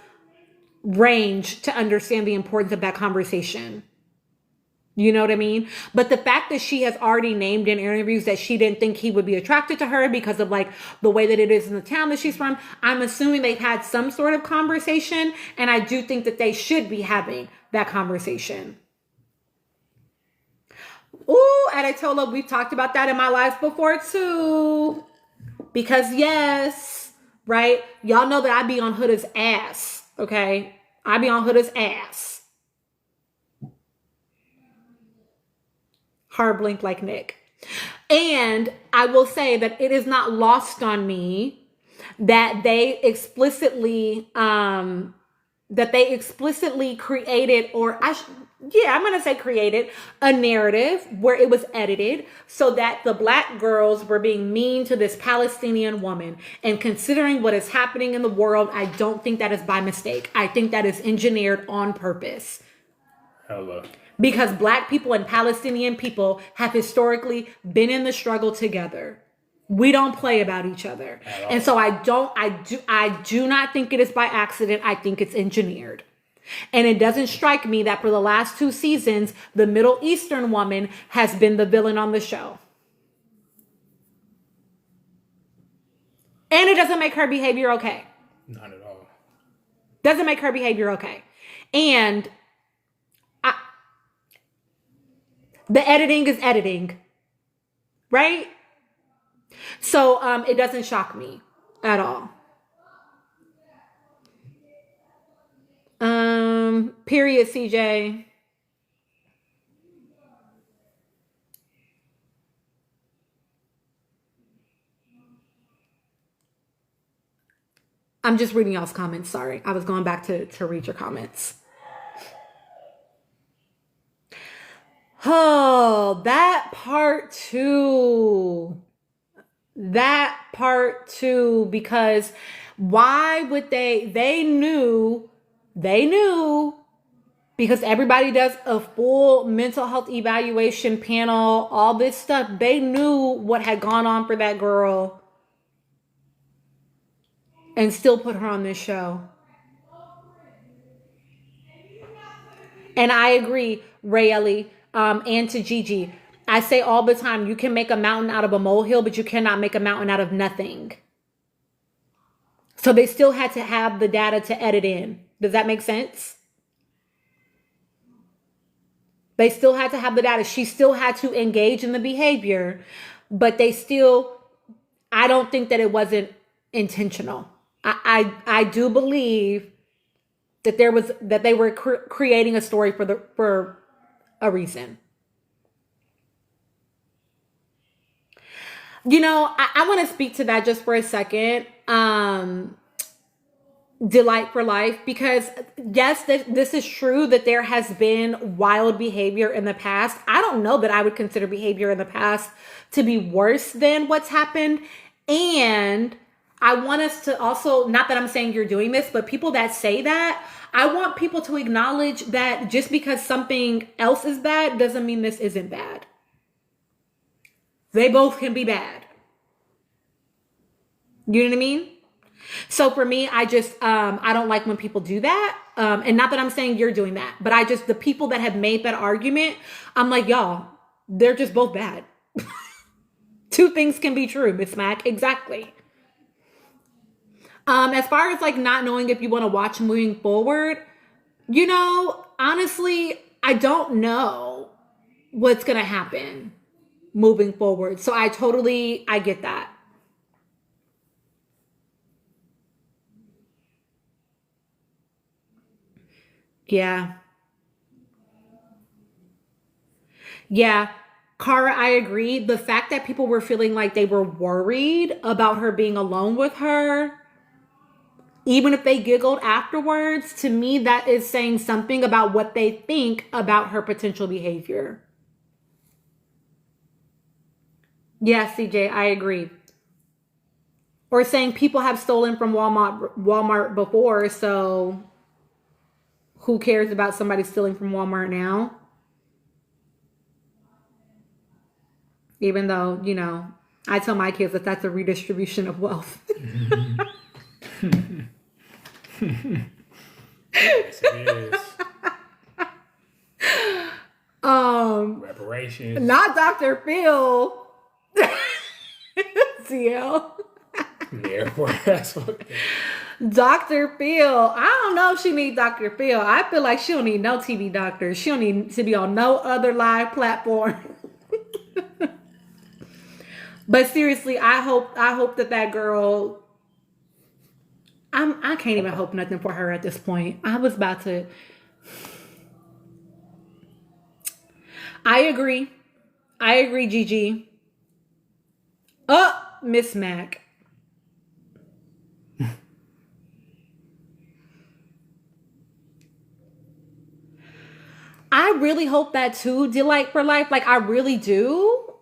range to understand the importance of that conversation. You know what I mean? But the fact that she has already named in interviews that she didn't think he would be attracted to her because of like the way that it is in the town that she's from, I'm assuming they've had some sort of conversation. And I do think that they should be having that conversation. Ooh, Adetola, we've talked about that in my lives before too. Because yes, right? Y'all know that I be on Huda's ass, okay? I be on Huda's ass. Hard blink like Nick. And I will say that it is not lost on me that they explicitly created, or I'm going to say created a narrative where it was edited so that the Black girls were being mean to this Palestinian woman. And considering what is happening in the world, I don't think that is by mistake. I think that is engineered on purpose. Hello. Because Black people and Palestinian people have historically been in the struggle together. We don't play about each other. And so I do not think it is by accident. I think it's engineered. And it doesn't strike me that for the last 2 seasons, the Middle Eastern woman has been the villain on the show. And it doesn't make her behavior okay. Not at all. Doesn't make her behavior okay. And the editing is editing. Right? So it doesn't shock me at all. Period, CJ. I'm just reading y'all's comments. Sorry. I was going back to read your comments. Oh, that part too. That part too, because why would they knew, because everybody does a full mental health evaluation panel, all this stuff. They knew what had gone on for that girl and still put her on this show. And I agree, Rayeli, and to Gigi. I say all the time, you can make a mountain out of a molehill, but you cannot make a mountain out of nothing. So they still had to have the data to edit in. Does that make sense? They still had to have the data. She still had to engage in the behavior, but I don't think that it wasn't intentional. I do believe that they were creating a story for a reason. You know, I want to speak to that just for a second. Delight for Life, because yes, this is true that there has been wild behavior in the past. I don't know that I would consider behavior in the past to be worse than what's happened. And I want us to also, not that I'm saying you're doing this, but people that say that, I want people to acknowledge that just because something else is bad doesn't mean this isn't bad. They both can be bad. You know what I mean? So for me, I don't like when people do that. And not that I'm saying you're doing that, but the people that have made that argument, I'm like, y'all, they're just both bad. 2 things can be true, Miss Mac. Exactly. As far as like not knowing if you want to watch moving forward, you know, honestly, I don't know what's going to happen moving forward. So I get that. Yeah. Yeah. Cara, I agree. The fact that people were feeling like they were worried about her being alone with her, even if they giggled afterwards, to me, that is saying something about what they think about her potential behavior. Yeah, CJ, I agree. Or saying people have stolen from Walmart before, so who cares about somebody stealing from Walmart now? Even though, you know, I tell my kids that that's a redistribution of wealth. Yes, it is. Reparations. Not Dr. Phil. CL. Yeah, that's what. Dr. Phil. I don't know if she needs Dr. Phil. I feel like she don't need no TV doctor. She don't need to be on no other live platform. But seriously, I hope that girl. I can't even hope nothing for her at this point. I was about to. I agree, Gigi. Miss Mac. I really hope that too, Delight for Life. Like, I really do.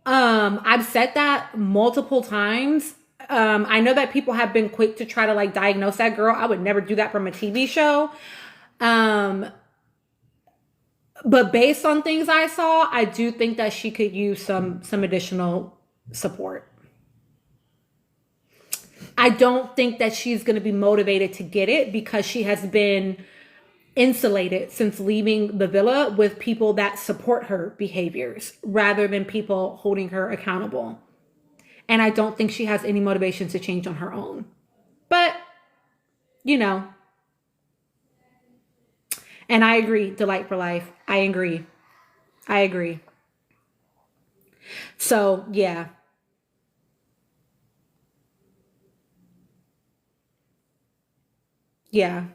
I've said that multiple times. I know that people have been quick to try to like diagnose that girl. I would never do that from a TV show. But based on things I saw, I do think that she could use some additional support. I don't think that she's going to be motivated to get it because she has been insulated since leaving the villa with people that support her behaviors rather than people holding her accountable. And I don't think she has any motivation to change on her own. But, you know. And I agree, Delight for Life. I agree. So, yeah. Yeah.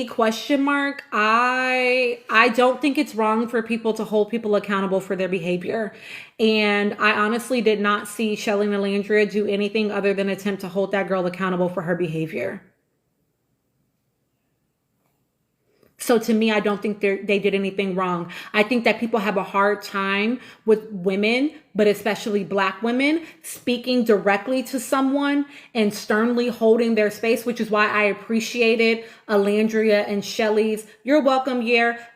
Question mark. I don't think it's wrong for people to hold people accountable for their behavior. And I honestly did not see Shelly Melandria do anything other than attempt to hold that girl accountable for her behavior. So to me, I don't think they did anything wrong. I think that people have a hard time with women, but especially Black women, speaking directly to someone and sternly holding their space, which is why I appreciated Alandria and Shelly's, you're welcome, their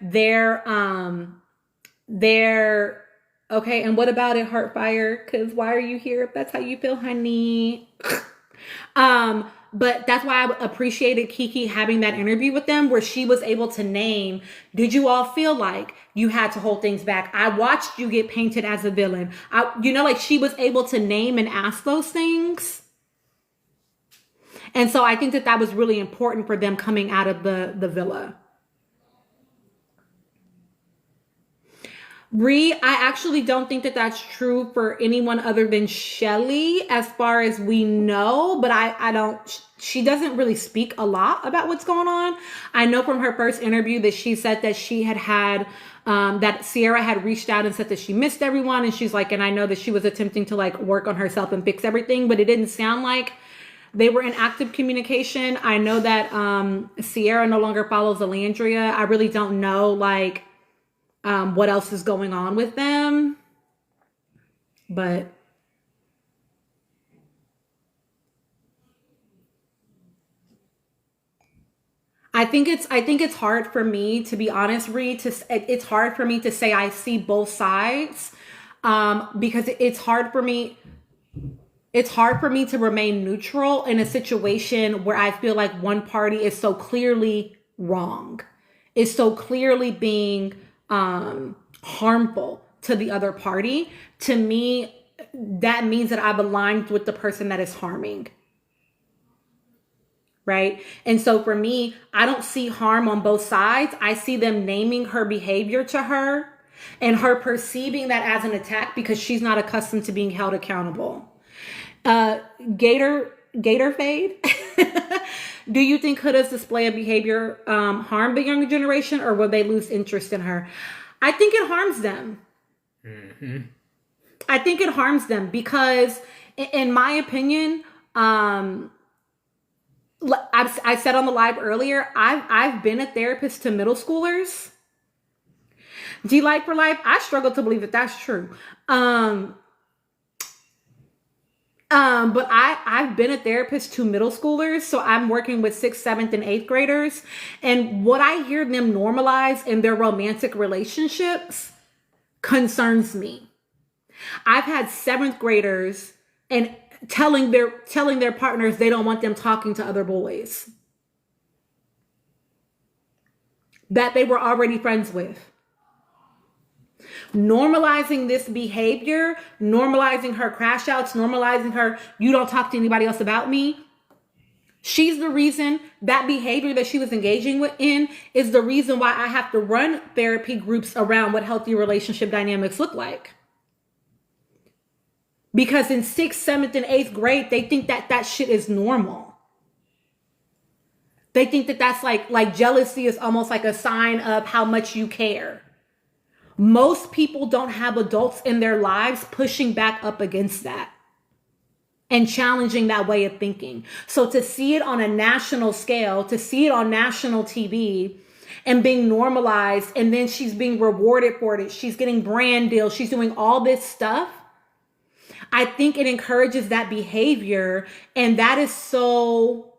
okay, and what about it, Heartfire? Because why are you here if that's how you feel, honey? But that's why I appreciated Kiki having that interview with them where she was able to name, did you all feel like you had to hold things back? I watched you get painted as a villain. Like she was able to name and ask those things. And so I think that was really important for them coming out of the villa. I actually don't think that that's true for anyone other than Shelly as far as we know, but I don't, she doesn't really speak a lot about what's going on. I know from her first interview that she said that she had that Sierra had reached out and said that she missed everyone. And she's like, and I know that she was attempting to like work on herself and fix everything, but it didn't sound like they were in active communication. I know that Sierra no longer follows Alandria. I really don't know like what else is going on with them, but I think it's hard for me, to be honest, Reed, it's hard for me to say I see both sides, because it's hard for me to remain neutral in a situation where I feel like one party is so clearly wrong, is so clearly being harmful to the other party. To me, that means that I've aligned with the person that is harming. Right? And so for me, I don't see harm on both sides. I see them naming her behavior to her and her perceiving that as an attack because she's not accustomed to being held accountable. Gator Fade. Do you think Huda's display of behavior harmed the younger generation, or will they lose interest in her? I think it harms them. Mm-hmm. I think it harms them because, in my opinion, I said on the live earlier, I've been a therapist to middle schoolers. Delight for Life, I struggle to believe that that's true. But I've been a therapist to middle schoolers, so I'm working with 6th, 7th, and 8th graders. And what I hear them normalize in their romantic relationships concerns me. I've had 7th graders and telling their partners they don't want them talking to other boys that they were already friends with. Normalizing this behavior, normalizing her crash outs, normalizing her, you don't talk to anybody else about me. She's the reason that behavior that she was engaging in is the reason why I have to run therapy groups around what healthy relationship dynamics look like. Because in 6th, 7th, and 8th grade, they think that shit is normal. They think that that's like jealousy is almost like a sign of how much you care. Most people don't have adults in their lives pushing back up against that and challenging that way of thinking. So to see it on a national scale, to see it on national TV and being normalized, and then she's being rewarded for it. She's getting brand deals. She's doing all this stuff. I think it encourages that behavior, and that is so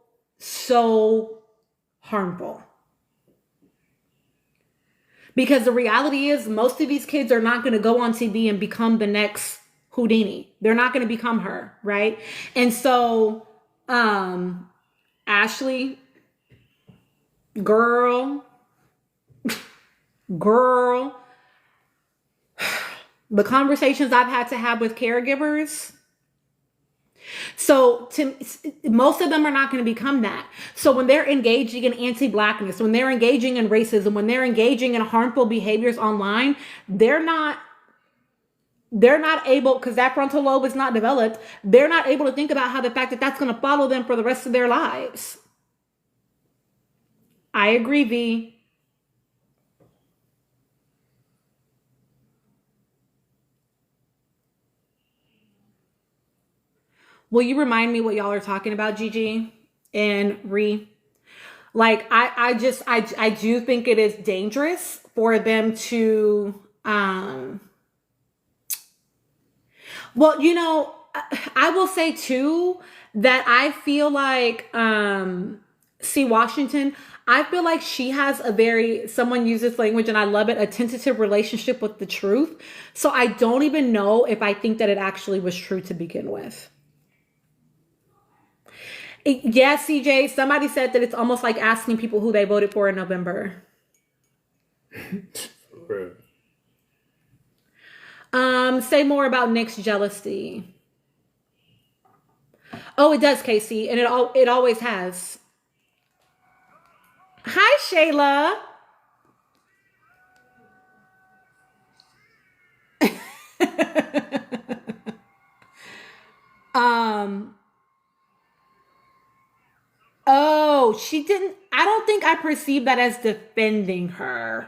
harmful. Because the reality is most of these kids are not going to go on TV and become the next Houdini. They're not going to become her, right? And so, Ashley, girl, the conversations I've had to have with caregivers. So most of them are not going to become that. So when they're engaging in anti-blackness, when they're engaging in racism, when they're engaging in harmful behaviors online, they're not able, because that frontal lobe is not developed. They're not able to think about how the fact that that's going to follow them for the rest of their lives. I agree, V. Will you remind me what y'all are talking about, Gigi and Ree? Like, I do think it is dangerous for them to, well, you know, I will say too, that I feel like, C. Washington, I feel like she has a very, someone uses language and I love it, a tentative relationship with the truth. So I don't even know if I think that it actually was true to begin with. Yeah, CJ, somebody said that it's almost like asking people who they voted for in November. Say more about Nick's jealousy. Oh, it does, Casey, and it always has. Hi, Shayla. Oh, she didn't. I don't think I perceived that as defending her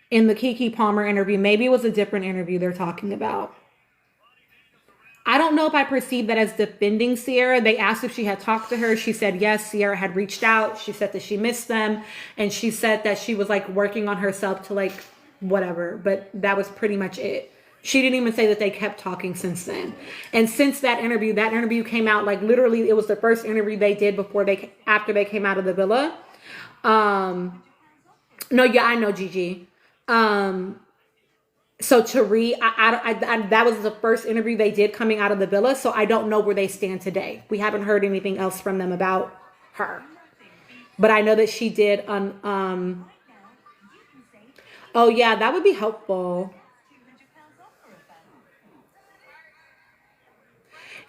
in the Keke Palmer interview. Maybe it was a different interview they're talking about. I don't know if I perceived that as defending Ciara. They asked if she had talked to her. She said yes, Ciara had reached out. She said that she missed them. And she said that she was like working on herself to like whatever. But that was pretty much it. She didn't even say that they kept talking since then. And since that interview came out, like literally it was the first interview they did after they came out of the villa. No, yeah, I know, Gigi. So Tari, that was the first interview they did coming out of the villa. So I don't know where they stand today. We haven't heard anything else from them about her. But I know that she did oh yeah, that would be helpful.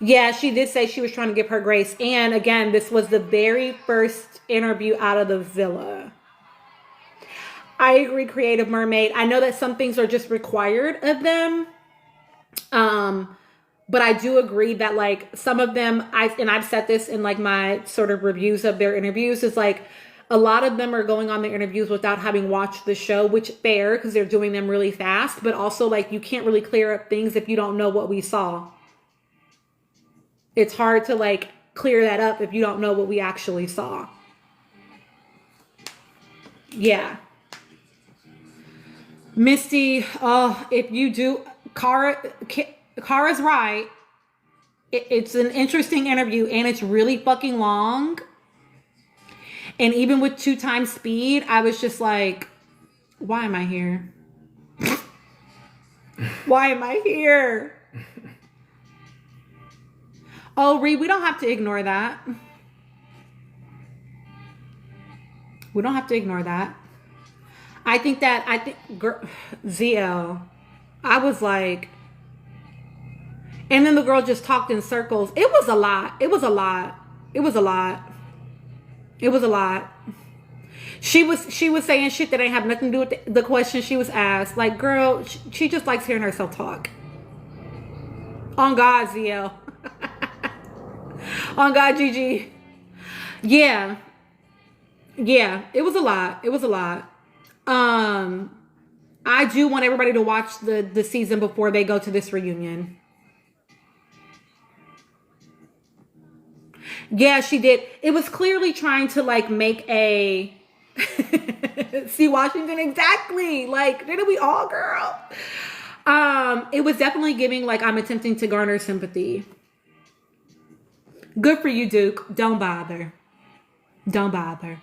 Yeah, she did say she was trying to give her grace. And again, this was the very first interview out of the villa. I agree, Creative Mermaid. I know that some things are just required of them. But I do agree that like some of them, I've said this in like my sort of reviews of their interviews, is like a lot of them are going on their interviews without having watched the show, which fair because they're doing them really fast. But also like you can't really clear up things if you don't know what we saw. It's hard to like clear that up if you don't know what we actually saw. Yeah. Misty, oh, if you do, Kara's right. It's an interesting interview and it's really fucking long. And even with 2 times speed, I was just like, why am I here? Why am I here? Oh, Reed, we don't have to ignore that. We don't have to ignore that. I think ZL, I was like, and then the girl just talked in circles. It was a lot. It was a lot. It was a lot. It was a lot. She was saying shit that ain't have nothing to do with the question she was asked. Like, girl, she just likes hearing herself talk. On God, ZL. On God, Gigi. Yeah. Yeah, it was a lot. It was a lot. I do want everybody to watch the season before they go to this reunion. Yeah, she did. It was clearly trying to like make a see Washington exactly. Like, didn't we all, girl? It was definitely giving like I'm attempting to garner sympathy. Good for you, Duke. Don't bother. Don't bother.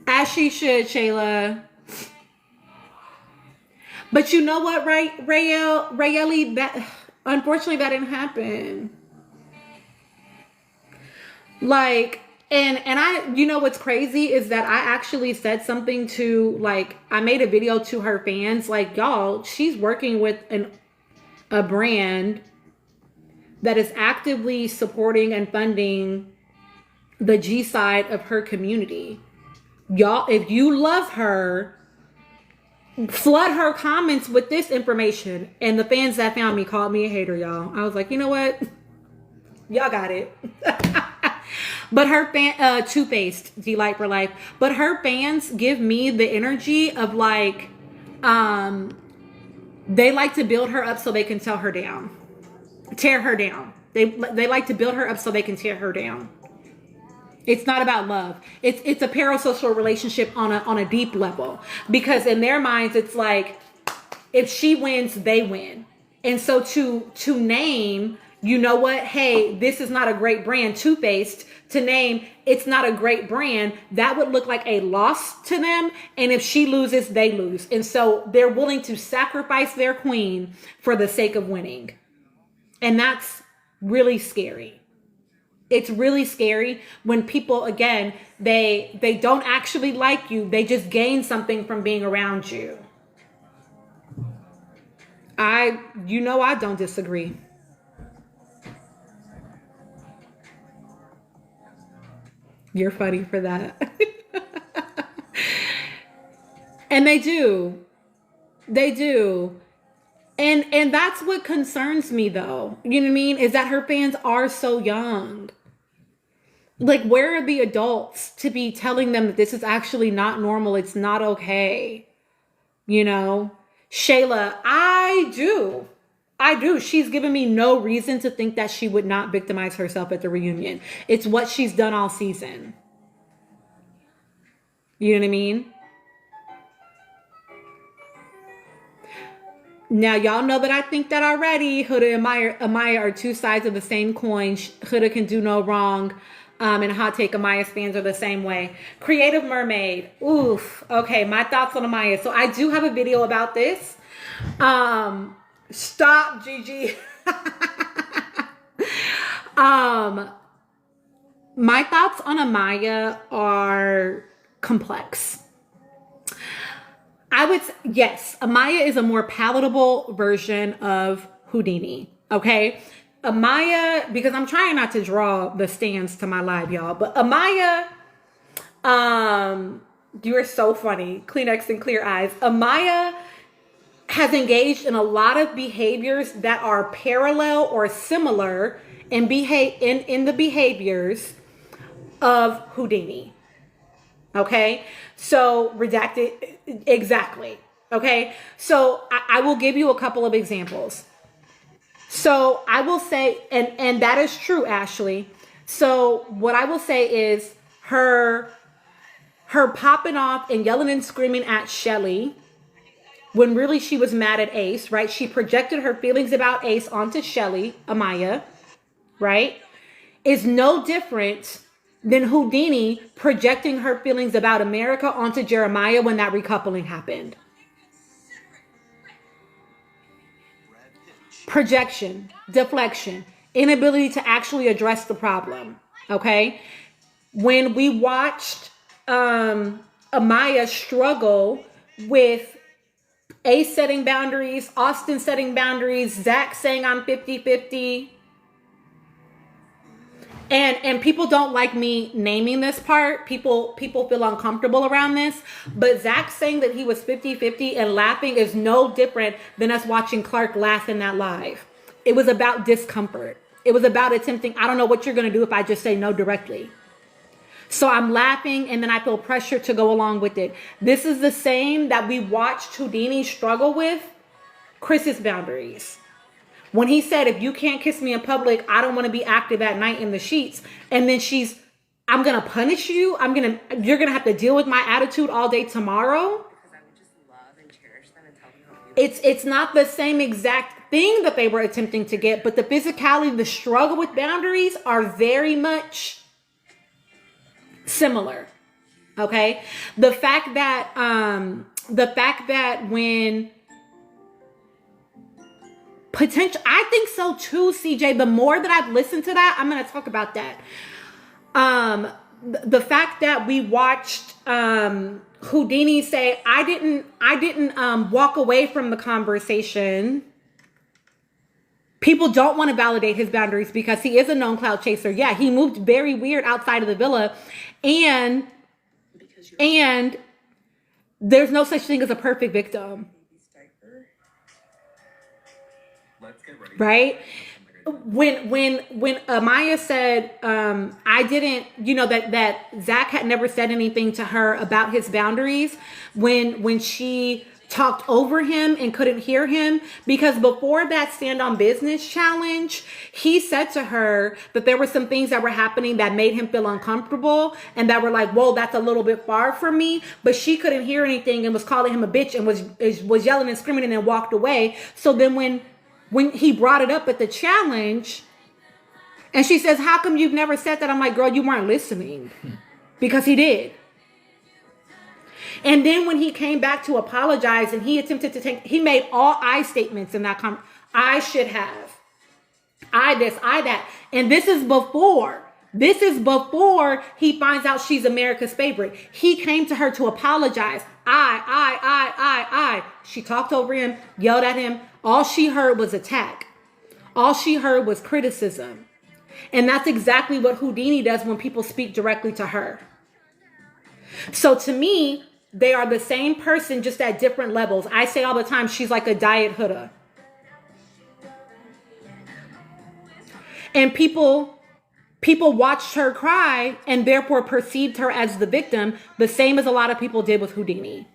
As she should, Shayla. But you know what, right, Rayeli, that unfortunately that didn't happen. Like, and I, you know what's crazy is that I actually said something to, like, I made a video to her fans, like, y'all, she's working with a brand that is actively supporting and funding the G side of her community. Y'all, if you love her, flood her comments with this information. And the fans that found me called me a hater, y'all. I was like, you know what? Y'all got it. But her fan, Too Faced, Delight for Life. But her fans give me the energy of like, they like to build her up so they can tear her down. They like to build her up so they can tear her down. It's not about love. It's a parasocial relationship on a deep level, because in their minds it's like, if she wins, they win. And so to name, you know what? Hey, this is not a great brand. Too Faced, to name, it's not a great brand. That would look like a loss to them. And if she loses, they lose. And so they're willing to sacrifice their queen for the sake of winning. And that's really scary. It's really scary when people, again, they don't actually like you. They just gain something from being around you. I don't disagree. You're funny for that. And they do. They do. And that's what concerns me, though. You know what I mean? Is that her fans are so young. Like, where are the adults to be telling them that this is actually not normal? It's not okay. You know? Shayla, I do. She's given me no reason to think that she would not victimize herself at the reunion. It's what she's done all season. You know what I mean? Now, y'all know that I think that already. Huda and Amaya are two sides of the same coin. Huda can do no wrong. And hot take, Amaya's fans are the same way. Creative Mermaid. Oof. Okay, my thoughts on Amaya. So I do have a video about this. Stop, Gigi. My thoughts on Amaya are complex. I would say, yes, Amaya is a more palatable version of Houdini. Okay. Amaya, because I'm trying not to draw the stands to my live, y'all, but Amaya, you are so funny. Kleenex and clear eyes. Amaya has engaged in a lot of behaviors that are parallel or similar in the behaviors of Houdini. Okay, so redacted, exactly. Okay, so I will give you a couple of examples. So I will say, and that is true, Ashley. So what I will say is her popping off and yelling and screaming at Shelly when really she was mad at Ace, right? She projected her feelings about Ace onto Shelly, Amaya, right? Is no different than Houdini projecting her feelings about America onto Jeremiah when that recoupling happened. Projection, deflection, inability to actually address the problem. Okay. When we watched Amaya struggle with Ace setting boundaries, Austin setting boundaries, Zach saying I'm 50-50. And people don't like me naming this part. People feel uncomfortable around this. But Zach saying that he was 50-50 and laughing is no different than us watching Clark laugh in that live. It was about discomfort. It was about attempting, I don't know what you're going to do if I just say no directly. So I'm laughing and then I feel pressure to go along with it. This is the same that we watched Houdini struggle with Chris's boundaries. When he said, if you can't kiss me in public, I don't want to be active at night in the sheets. And then I'm going to punish you. You're going to have to deal with my attitude all day tomorrow. It's not the same exact thing that they were attempting to get, but the physicality, the struggle with boundaries are very much similar. Okay. The fact that when Potential. I think so too, CJ. The more that I've listened to that, I'm going to talk about that. The fact that we watched Houdini say, I didn't walk away from the conversation. People don't want to validate his boundaries because he is a known cloud chaser. Yeah, he moved very weird outside of the villa, and there's no such thing as a perfect victim. Right? When Amaya said, I didn't, that Zach had never said anything to her about his boundaries when she talked over him and couldn't hear him, because before that Stand on Business challenge, he said to her that there were some things that were happening that made him feel uncomfortable and that were like, whoa, that's a little bit far from me. But she couldn't hear anything and was calling him a bitch and was yelling and screaming and then walked away. So then when he brought it up at the challenge and she says, how come you've never said that? I'm like, girl, you weren't listening, because he did. And then when he came back to apologize and he attempted to he made all I statements in that I should have, I this, I that. And this is before he finds out she's America's favorite. He came to her to apologize. I. She talked over him, yelled at him. All she heard was attack. All she heard was criticism. And that's exactly what Houdini does when people speak directly to her. So to me, they are the same person, just at different levels. I say all the time, she's like a diet Huda. And people watched her cry and therefore perceived her as the victim, the same as a lot of people did with Houdini.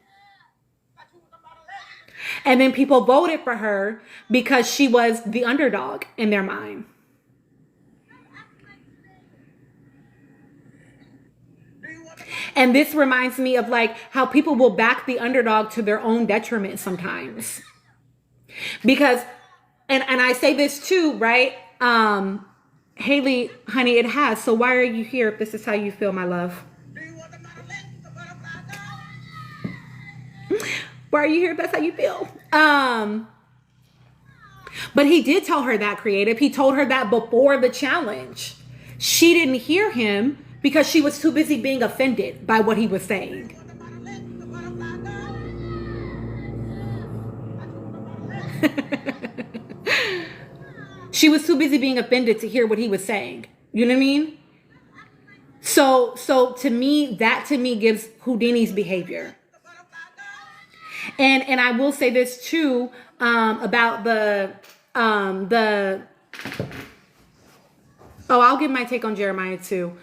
And then people voted for her because she was the underdog in their mind. And this reminds me of like how people will back the underdog to their own detriment sometimes. Because, and I say this too, right? Haley, honey, it has. So why are you here if this is how you feel, my love? Why are you here if that's how you feel? But he did tell her that, Creative. He told her that before the challenge. She didn't hear him because she was too busy being offended by what he was saying. She was too busy being offended to hear what he was saying. You know what I mean? So to me, that to me gives Houdini's behavior. And I will say this too, about I'll give my take on Jeremiah too.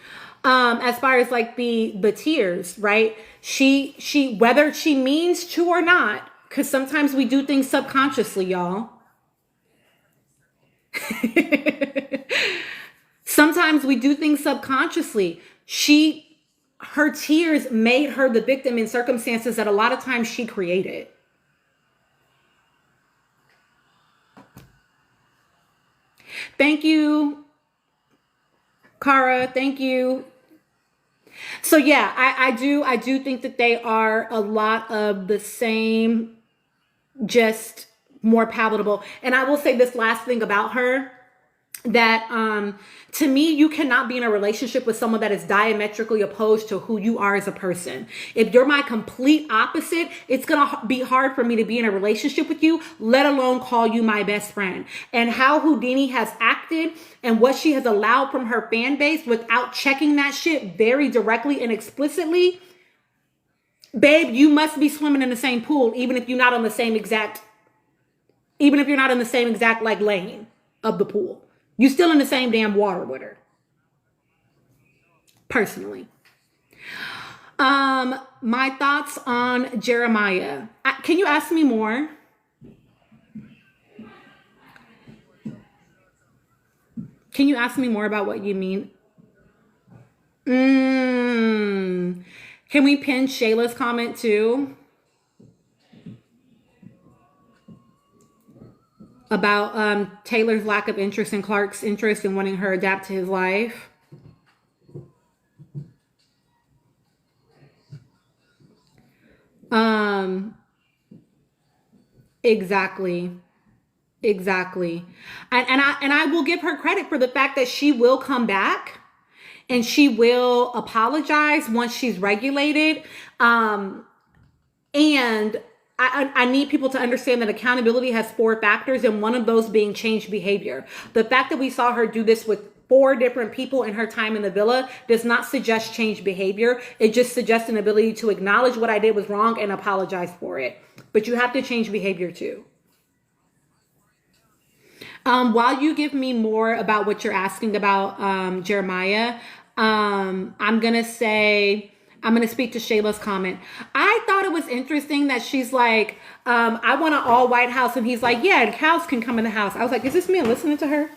As far as like the tears, right? She whether she means to or not, because sometimes we do things subconsciously, y'all. Sometimes we do things subconsciously. Her tears made her the victim in circumstances that a lot of times she created. Thank you, Cara. Thank you. So yeah, I do think that they are a lot of the same, just more palatable. And I will say this last thing about her, that to me, you cannot be in a relationship with someone that is diametrically opposed to who you are as a person. If you're my complete opposite, it's gonna be hard for me to be in a relationship with you, let alone call you my best friend. And how Houdini has acted and what she has allowed from her fan base without checking that shit very directly and explicitly, babe, you must be swimming in the same pool, even if you're not in the same exact like lane of the pool. You still in the same damn water with her. Personally. My thoughts on Jeremiah. Can you ask me more? Can you ask me more about what you mean? Can we pin Shayla's comment too? About Taylor's lack of interest in Clark's interest in wanting her to adapt to his life. Exactly. Exactly. And I will give her credit for the fact that she will come back and she will apologize once she's regulated. And I need people to understand that accountability has 4 factors, and one of those being changed behavior. The fact that we saw her do this with 4 different people in her time in the villa does not suggest change behavior. It just suggests an ability to acknowledge what I did was wrong and apologize for it. But you have to change behavior too. While you give me more about what you're asking about, Jeremiah, I'm going to speak to Shayla's comment. I thought it was interesting that she's like, I want an all white house. And he's like, yeah, and cows can come in the house. I was like, is this man listening to her?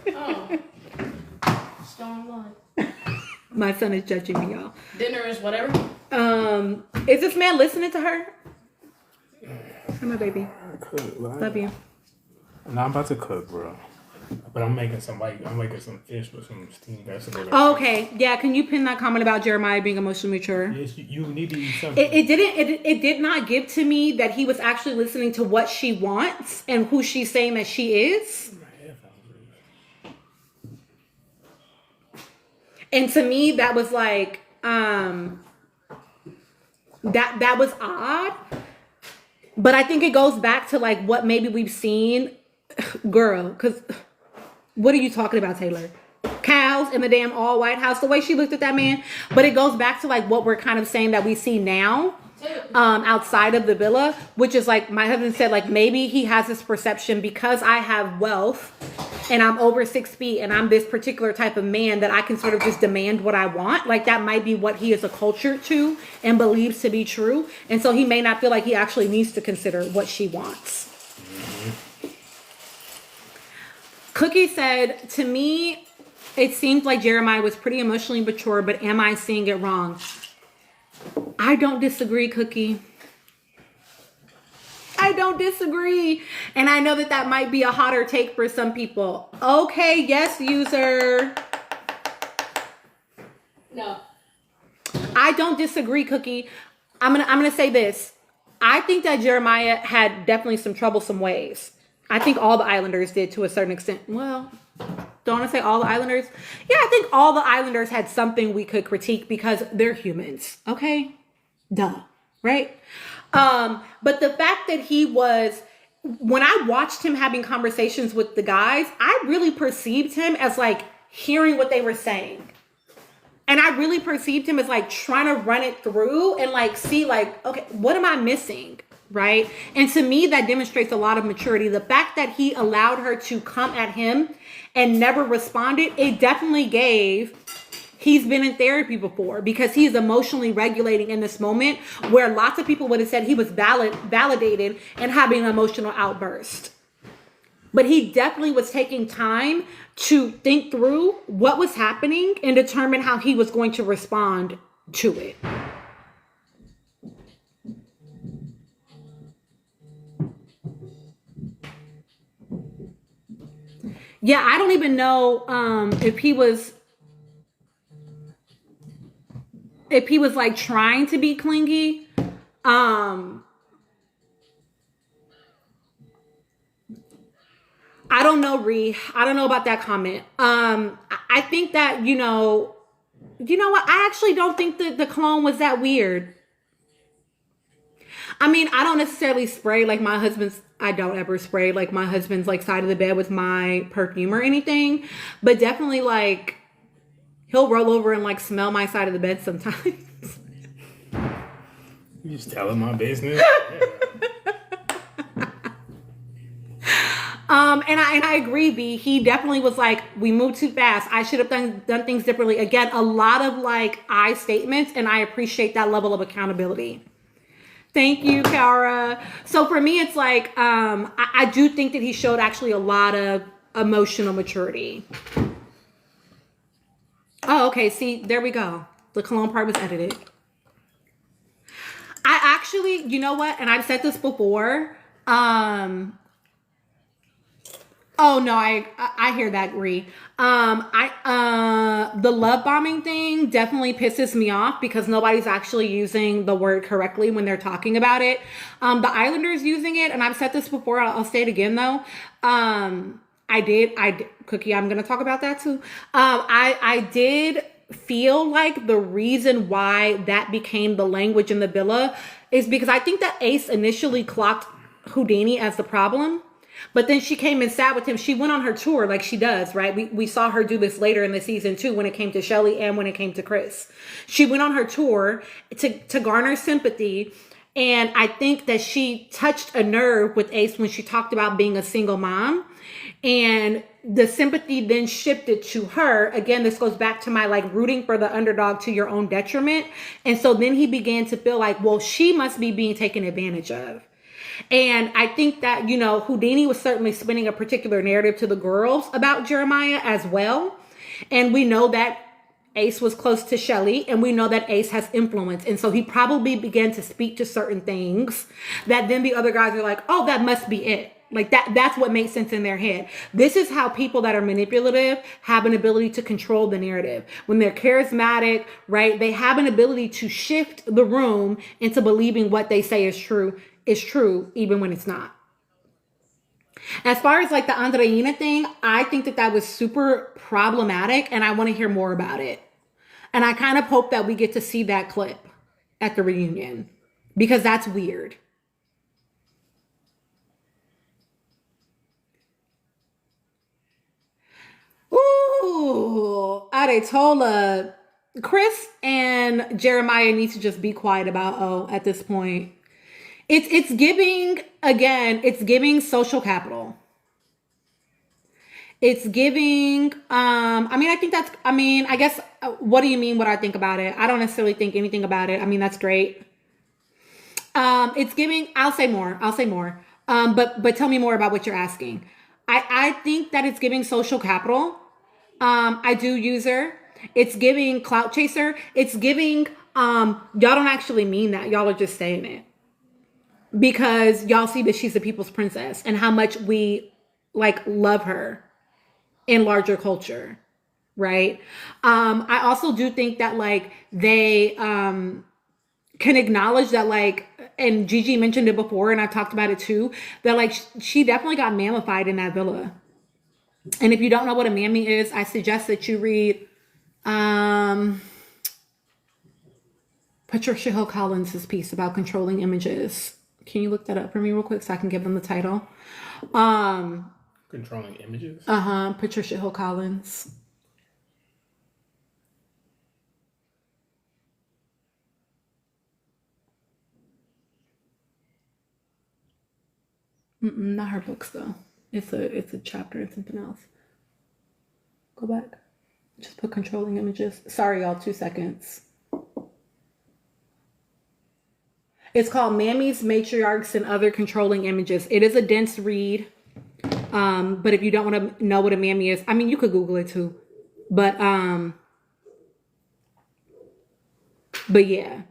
Oh. Stone one. My son is judging me, y'all. Dinner is whatever. Is this man listening to her? Come on, baby. Love you. No, I'm about to cook, bro. But I'm making some fish with some steamed vegetables. Oh, okay. Yeah, can you pin that comment about Jeremiah being emotionally mature? Yes, you need to eat something. It did not give to me that he was actually listening to what she wants and who she's saying that she is. And to me, that was like, that was odd. But I think it goes back to like what maybe we've seen, girl, because what are you talking about, Taylor? Cows in the damn all white house, the way she looked at that man. But it goes back to like what we're kind of saying that we see now outside of the villa, which is like my husband said, like maybe he has this perception because I have wealth and I'm over 6 feet and I'm this particular type of man that I can sort of just demand what I want. Like that might be what he is acculturated to and believes to be true. And so he may not feel like he actually needs to consider what she wants. Cookie said, to me, it seemed like Jeremiah was pretty emotionally mature, but am I seeing it wrong? I don't disagree, Cookie. I don't disagree. And I know that that might be a hotter take for some people. Okay, yes, user. No. I don't disagree, Cookie. I'm gonna say this. I think that Jeremiah had definitely some troublesome ways. I think all the Islanders did to a certain extent. Well, don't want to say all the Islanders. Yeah, I think all the Islanders had something we could critique because they're humans. Okay? Duh. Right? But the fact that he was, when I watched him having conversations with the guys, I really perceived him as like hearing what they were saying. And I really perceived him as like trying to run it through and like see like, okay, what am I missing? Right? And to me, that demonstrates a lot of maturity. The fact that he allowed her to come at him and never responded, it definitely gave, he's been in therapy before because he is emotionally regulating in this moment where lots of people would have said he was validated and having an emotional outburst. But he definitely was taking time to think through what was happening and determine how he was going to respond to it. Yeah, I don't even know if he was like trying to be clingy. I don't know, Ree. I don't know about that comment. I think that, you know what? I actually don't think that the cologne was that weird. I mean, I don't necessarily spray like my husband's. I don't ever spray like my husband's like side of the bed with my perfume or anything. But definitely like he'll roll over and like smell my side of the bed sometimes. You just telling my business. And I agree, B. He definitely was like, we moved too fast. I should have done things differently. Again, a lot of like I statements, and I appreciate that level of accountability. Thank you, Kara. So for me, it's like, I do think that he showed actually a lot of emotional maturity. Oh, okay. See, there we go. The cologne part was edited. I actually, you know what? And I've said this before. Oh no, I hear that, Ree. The love bombing thing definitely pisses me off because nobody's actually using the word correctly when they're talking about it. The Islanders using it, and I've said this before. I'll say it again though. I did, Cookie. I'm gonna talk about that too. I did feel like the reason why that became the language in the villa is because I think that Ace initially clocked Houdini as the problem. But then she came and sat with him. She went on her tour like she does, right? We saw her do this later in the season too when it came to Shelly and when it came to Chris. She went on her tour to garner sympathy. And I think that she touched a nerve with Ace when she talked about being a single mom. And the sympathy then shifted to her. Again, this goes back to my like rooting for the underdog to your own detriment. And so then he began to feel like, well, she must be being taken advantage of. And I think that, you know, Houdini was certainly spinning a particular narrative to the girls about Jeremiah as well. And we know that Ace was close to Shelly, and we know that Ace has influence. And so he probably began to speak to certain things that then the other guys are like, oh, that must be it. Like that's what makes sense in their head. This is how people that are manipulative have an ability to control the narrative. When they're charismatic, right? They have an ability to shift the room into believing what they say is true, even when it's not. As far as like the Andreina thing, I think that was super problematic and I want to hear more about it. And I kind of hope that we get to see that clip at the reunion because that's weird. Ooh, Adetola. Chris and Jeremiah need to just be quiet about at this point. It's giving, again, it's giving social capital. It's giving, I guess, what do you mean what I think about it? I don't necessarily think anything about it. I mean, that's great. It's giving, I'll say more. But tell me more about what you're asking. I think that it's giving social capital. I do user. It's giving clout chaser. It's giving, y'all don't actually mean that. Y'all are just saying it. Because y'all see that she's the people's princess and how much we like love her in larger culture, right? I also do think that like they can acknowledge that like, and Gigi mentioned it before and I've talked about it too, that like she definitely got mammified in that villa. And if you don't know what a mammy is, I suggest that you read Patricia Hill Collins' piece about controlling images. Can you look that up for me real quick so I can give them the title? Controlling images? Patricia Hill Collins. Not her books though. It's a chapter in something else. Go back. Just put controlling images. Sorry, y'all. 2 seconds. It's called Mammies, Matriarchs, and Other Controlling Images. It is a dense read. But if you don't want to know what a mammy is, I mean, you could Google it too. But yeah.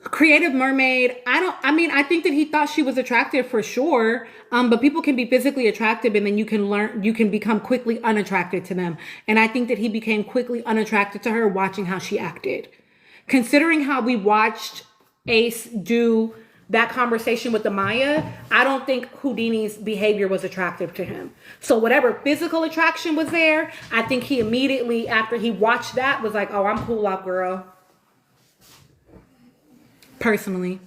Creative Mermaid. I think that he thought she was attractive for sure. But people can be physically attractive and then you can become quickly unattracted to them. And I think that he became quickly unattracted to her watching how she acted. Considering how we watched Ace do that conversation with Amaya, I don't think Houdini's behavior was attractive to him. So whatever physical attraction was there, I think he immediately, after he watched that, was like, oh, I'm cool out, girl. Personally.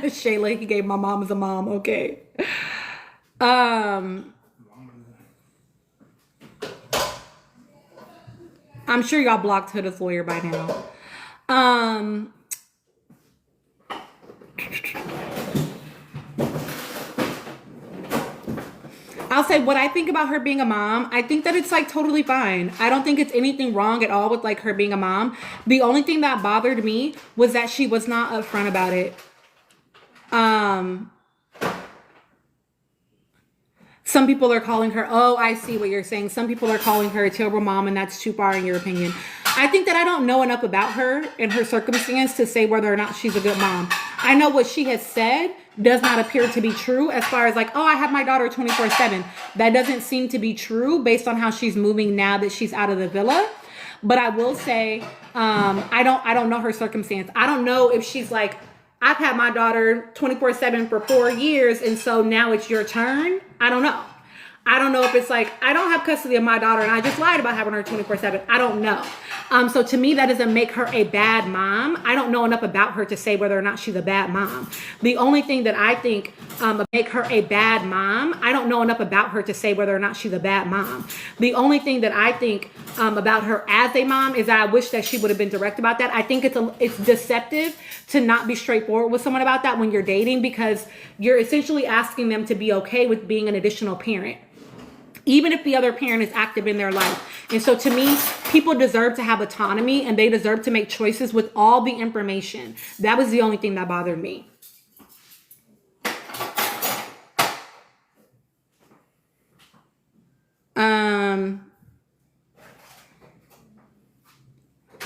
Shayla, he gave my mom as a mom. Okay. I'm sure y'all blocked Huda's lawyer by now. I'll say what I think about her being a mom. I think that it's like totally fine. I don't think it's anything wrong at all with like her being a mom. The only thing that bothered me was that she was not upfront about it. Some people are calling her, oh, I see what you're saying. Some people are calling her a terrible mom and that's too far in your opinion. I think that I don't know enough about her and her circumstance to say whether or not she's a good mom. I know what she has said does not appear to be true as far as like, oh, I have my daughter 24/7. That doesn't seem to be true based on how she's moving now that she's out of the villa. But I will say, I don't know her circumstance. I don't know if she's like, I've had my daughter 24/7 for 4 years, and so now it's your turn. I don't know. I don't know if it's like, I don't have custody of my daughter and I just lied about having her 24/7. I don't know. So to me, that doesn't make her a bad mom. I don't know enough about her to say whether or not she's a bad mom. The only thing that I think make her a bad mom, I don't know enough about her to say whether or not she's a bad mom. The only thing that I think about her as a mom is that I wish that she would have been direct about that. I think it's deceptive to not be straightforward with someone about that when you're dating, because you're essentially asking them to be okay with being an additional parent, even if the other parent is active in their life. And so to me, people deserve to have autonomy and they deserve to make choices with all the information. That was the only thing that bothered me.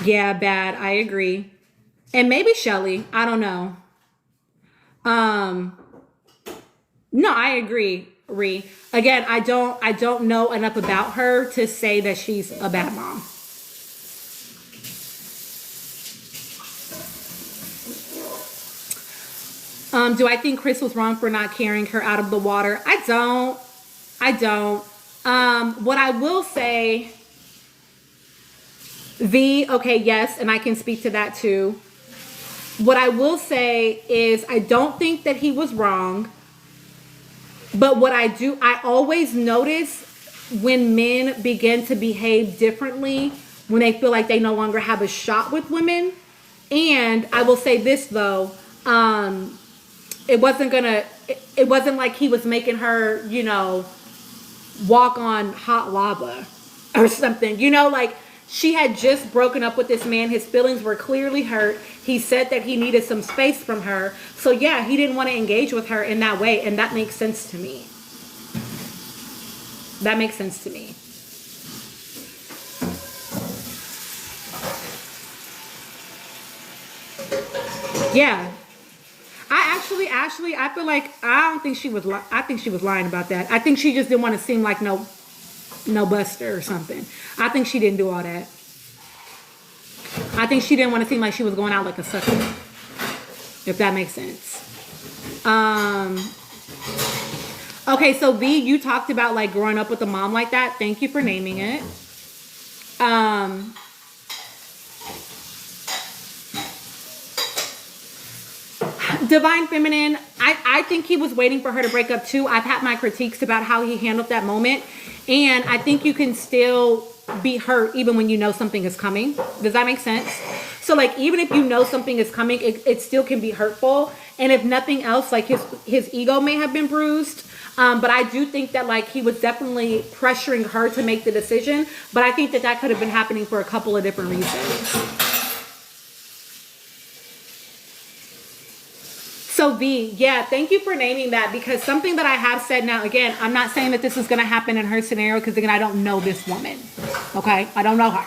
Yeah, bad. I agree. And maybe Shelly. I don't know. No, I agree. Again, I don't know enough about her to say that she's a bad mom. Do I think Chris was wrong for not carrying her out of the water? I don't. What I will say, okay, yes, and I can speak to that too. What I will say is I don't think that he was wrong. But what I always notice when men begin to behave differently when they feel like they no longer have a shot with women. And I will say this though, it wasn't like he was making her, walk on hot lava or something, like she had just broken up with this man. His feelings were clearly hurt. He said that he needed some space from her. So yeah, he didn't want to engage with her in that way. And that makes sense to me. That makes sense to me. Yeah. I feel like, I think she was lying about that. I think she just didn't want to seem like no buster or something. I think she didn't do all that. I think she didn't want to seem like she was going out like a sucker, if that makes sense. Okay, so V, you talked about like growing up with a mom like that. Thank you for naming it. Divine Feminine, I think he was waiting for her to break up too. I've had my critiques about how he handled that moment. And I think you can still be hurt even when you know something is coming. Does that make sense? So like, even if you know something is coming, it still can be hurtful. And if nothing else, like his ego may have been bruised. But I do think that like he was definitely pressuring her to make the decision. But I think that could have been happening for a couple of different reasons. So V, yeah, thank you for naming that, because something that I have said now, again, I'm not saying that this is going to happen in her scenario, because again, I don't know this woman. Okay. I don't know her.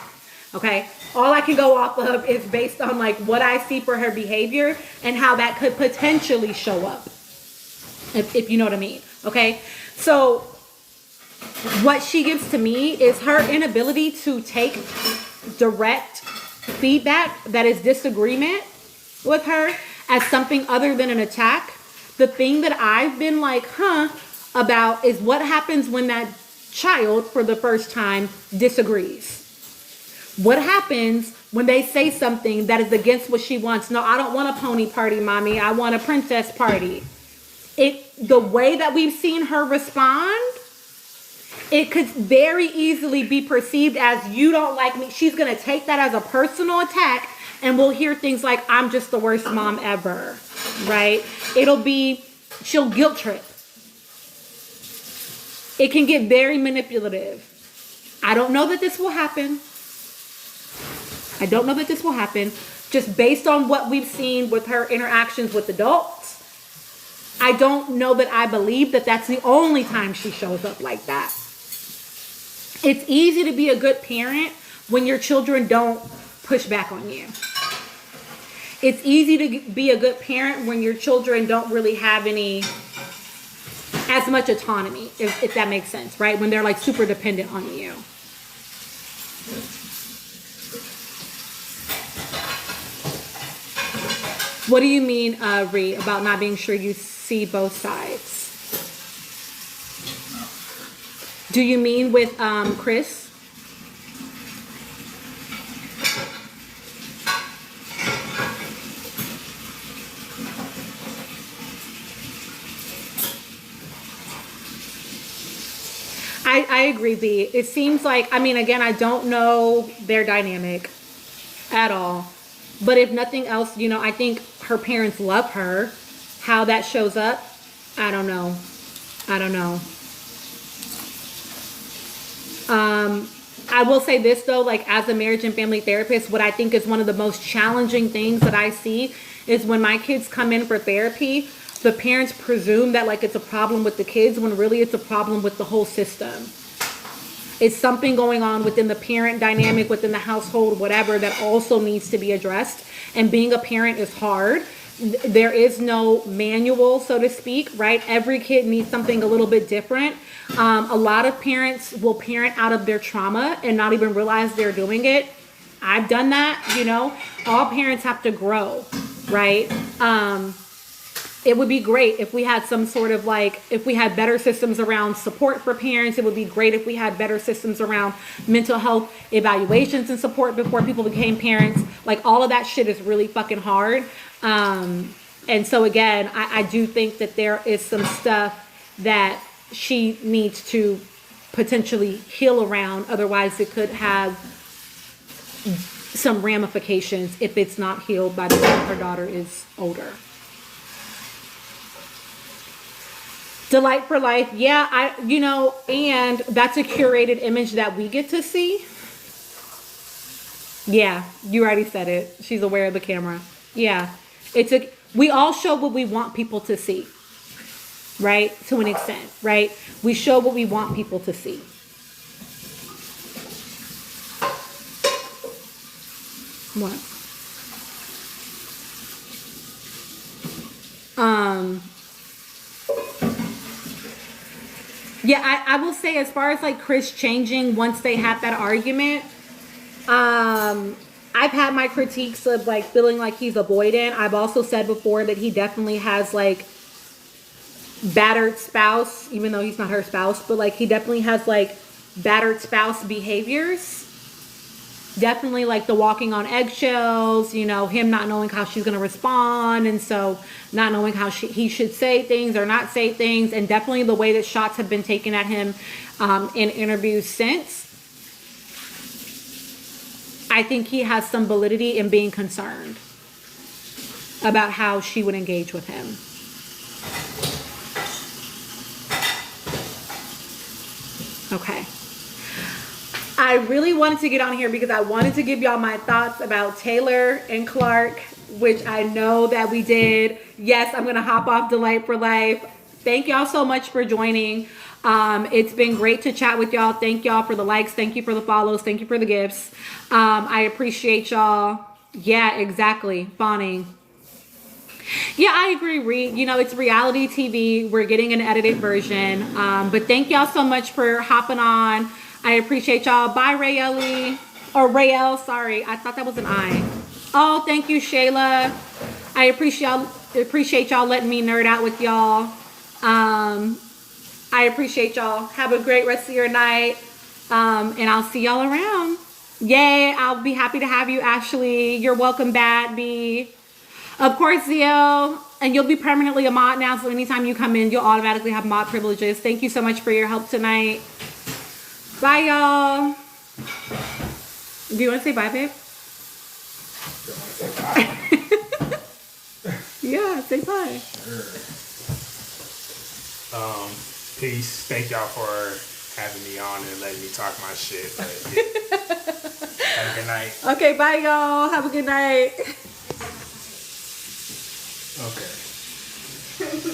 Okay. All I can go off of is based on like what I see for her behavior and how that could potentially show up. If you know what I mean. Okay. So what she gives to me is her inability to take direct feedback that is disagreement with her as something other than an attack. The thing that I've been like, about is what happens when that child for the first time disagrees. What happens when they say something that is against what she wants? No, I don't want a pony party, mommy. I want a princess party. The way that we've seen her respond, it could very easily be perceived as, you don't like me. She's going to take that as a personal attack. And we'll hear things like, I'm just the worst mom ever, right? She'll guilt trip. It can get very manipulative. I don't know that this will happen. Just based on what we've seen with her interactions with adults, I don't know that I believe that that's the only time she shows up like that. It's easy to be a good parent, when your children don't push back on you. It's easy to be a good parent when your children don't really have as much autonomy, if that makes sense, right? When they're like super dependent on you. What do you mean, Ree, about not being sure you see both sides? Do you mean with Chris? I agree, B. It seems like, I mean, again, I don't know their dynamic at all. But if nothing else, you know, I think her parents love her. How that shows up, I don't know. I will say this, though, like as a marriage and family therapist, what I think is one of the most challenging things that I see is when my kids come in for therapy, the parents presume that like it's a problem with the kids when really it's a problem with the whole system. It's something going on within the parent dynamic, within the household, whatever, that also needs to be addressed. And being a parent is hard. There is no manual, so to speak, right? Every kid needs something a little bit different. A lot of parents will parent out of their trauma and not even realize they're doing it. I've done that, you know. All parents have to grow, right? It would be great if we had some sort of like, if we had better systems around support for parents. It would be great if we had better systems around mental health evaluations and support before people became parents. Like all of that shit is really fucking hard. And so again, I do think that there is some stuff that she needs to potentially heal around. Otherwise it could have some ramifications if it's not healed by the time her daughter is older. Delight for Life. Yeah, and that's a curated image that we get to see. Yeah, you already said it. She's aware of the camera. Yeah. We all show what we want people to see. Right? To an extent, right? We show what we want people to see. What? Yeah, I will say as far as like Chris changing once they had that argument, I've had my critiques of like feeling like he's avoidant. I've also said before that he definitely has like battered spouse, even though he's not her spouse, but like he definitely has like battered spouse behaviors. Definitely like the walking on eggshells, you know, him not knowing how she's going to respond. And so not knowing how he should say things or not say things. And definitely the way that shots have been taken at him in interviews since. I think he has some validity in being concerned about how she would engage with him. Okay. I really wanted to get on here because I wanted to give y'all my thoughts about Taylor and Clark, which I know that we did. Yes, I'm going to hop off Delight for Life. Thank y'all so much for joining. It's been great to chat with y'all. Thank y'all for the likes. Thank you for the follows. Thank you for the gifts. I appreciate y'all. Yeah, exactly. Fawning. Yeah, I agree, Reed. You know, it's reality TV. We're getting an edited version. But thank y'all so much for hopping on. I appreciate y'all. Bye, Rayeli. Or Rayel, sorry. I thought that was an I. Oh, thank you, Shayla. I appreciate y'all letting me nerd out with y'all. I appreciate y'all. Have a great rest of your night. And I'll see y'all around. Yay, I'll be happy to have you, Ashley. You're welcome, Bad B. Of course, Zio. And you'll be permanently a mod now, so anytime you come in, you'll automatically have mod privileges. Thank you so much for your help tonight. Bye, y'all. Do you want to say bye, babe? Yeah, say bye. Peace. Thank y'all for having me on and letting me talk my shit. But, yeah. Have a good night. Okay, bye, y'all. Have a good night.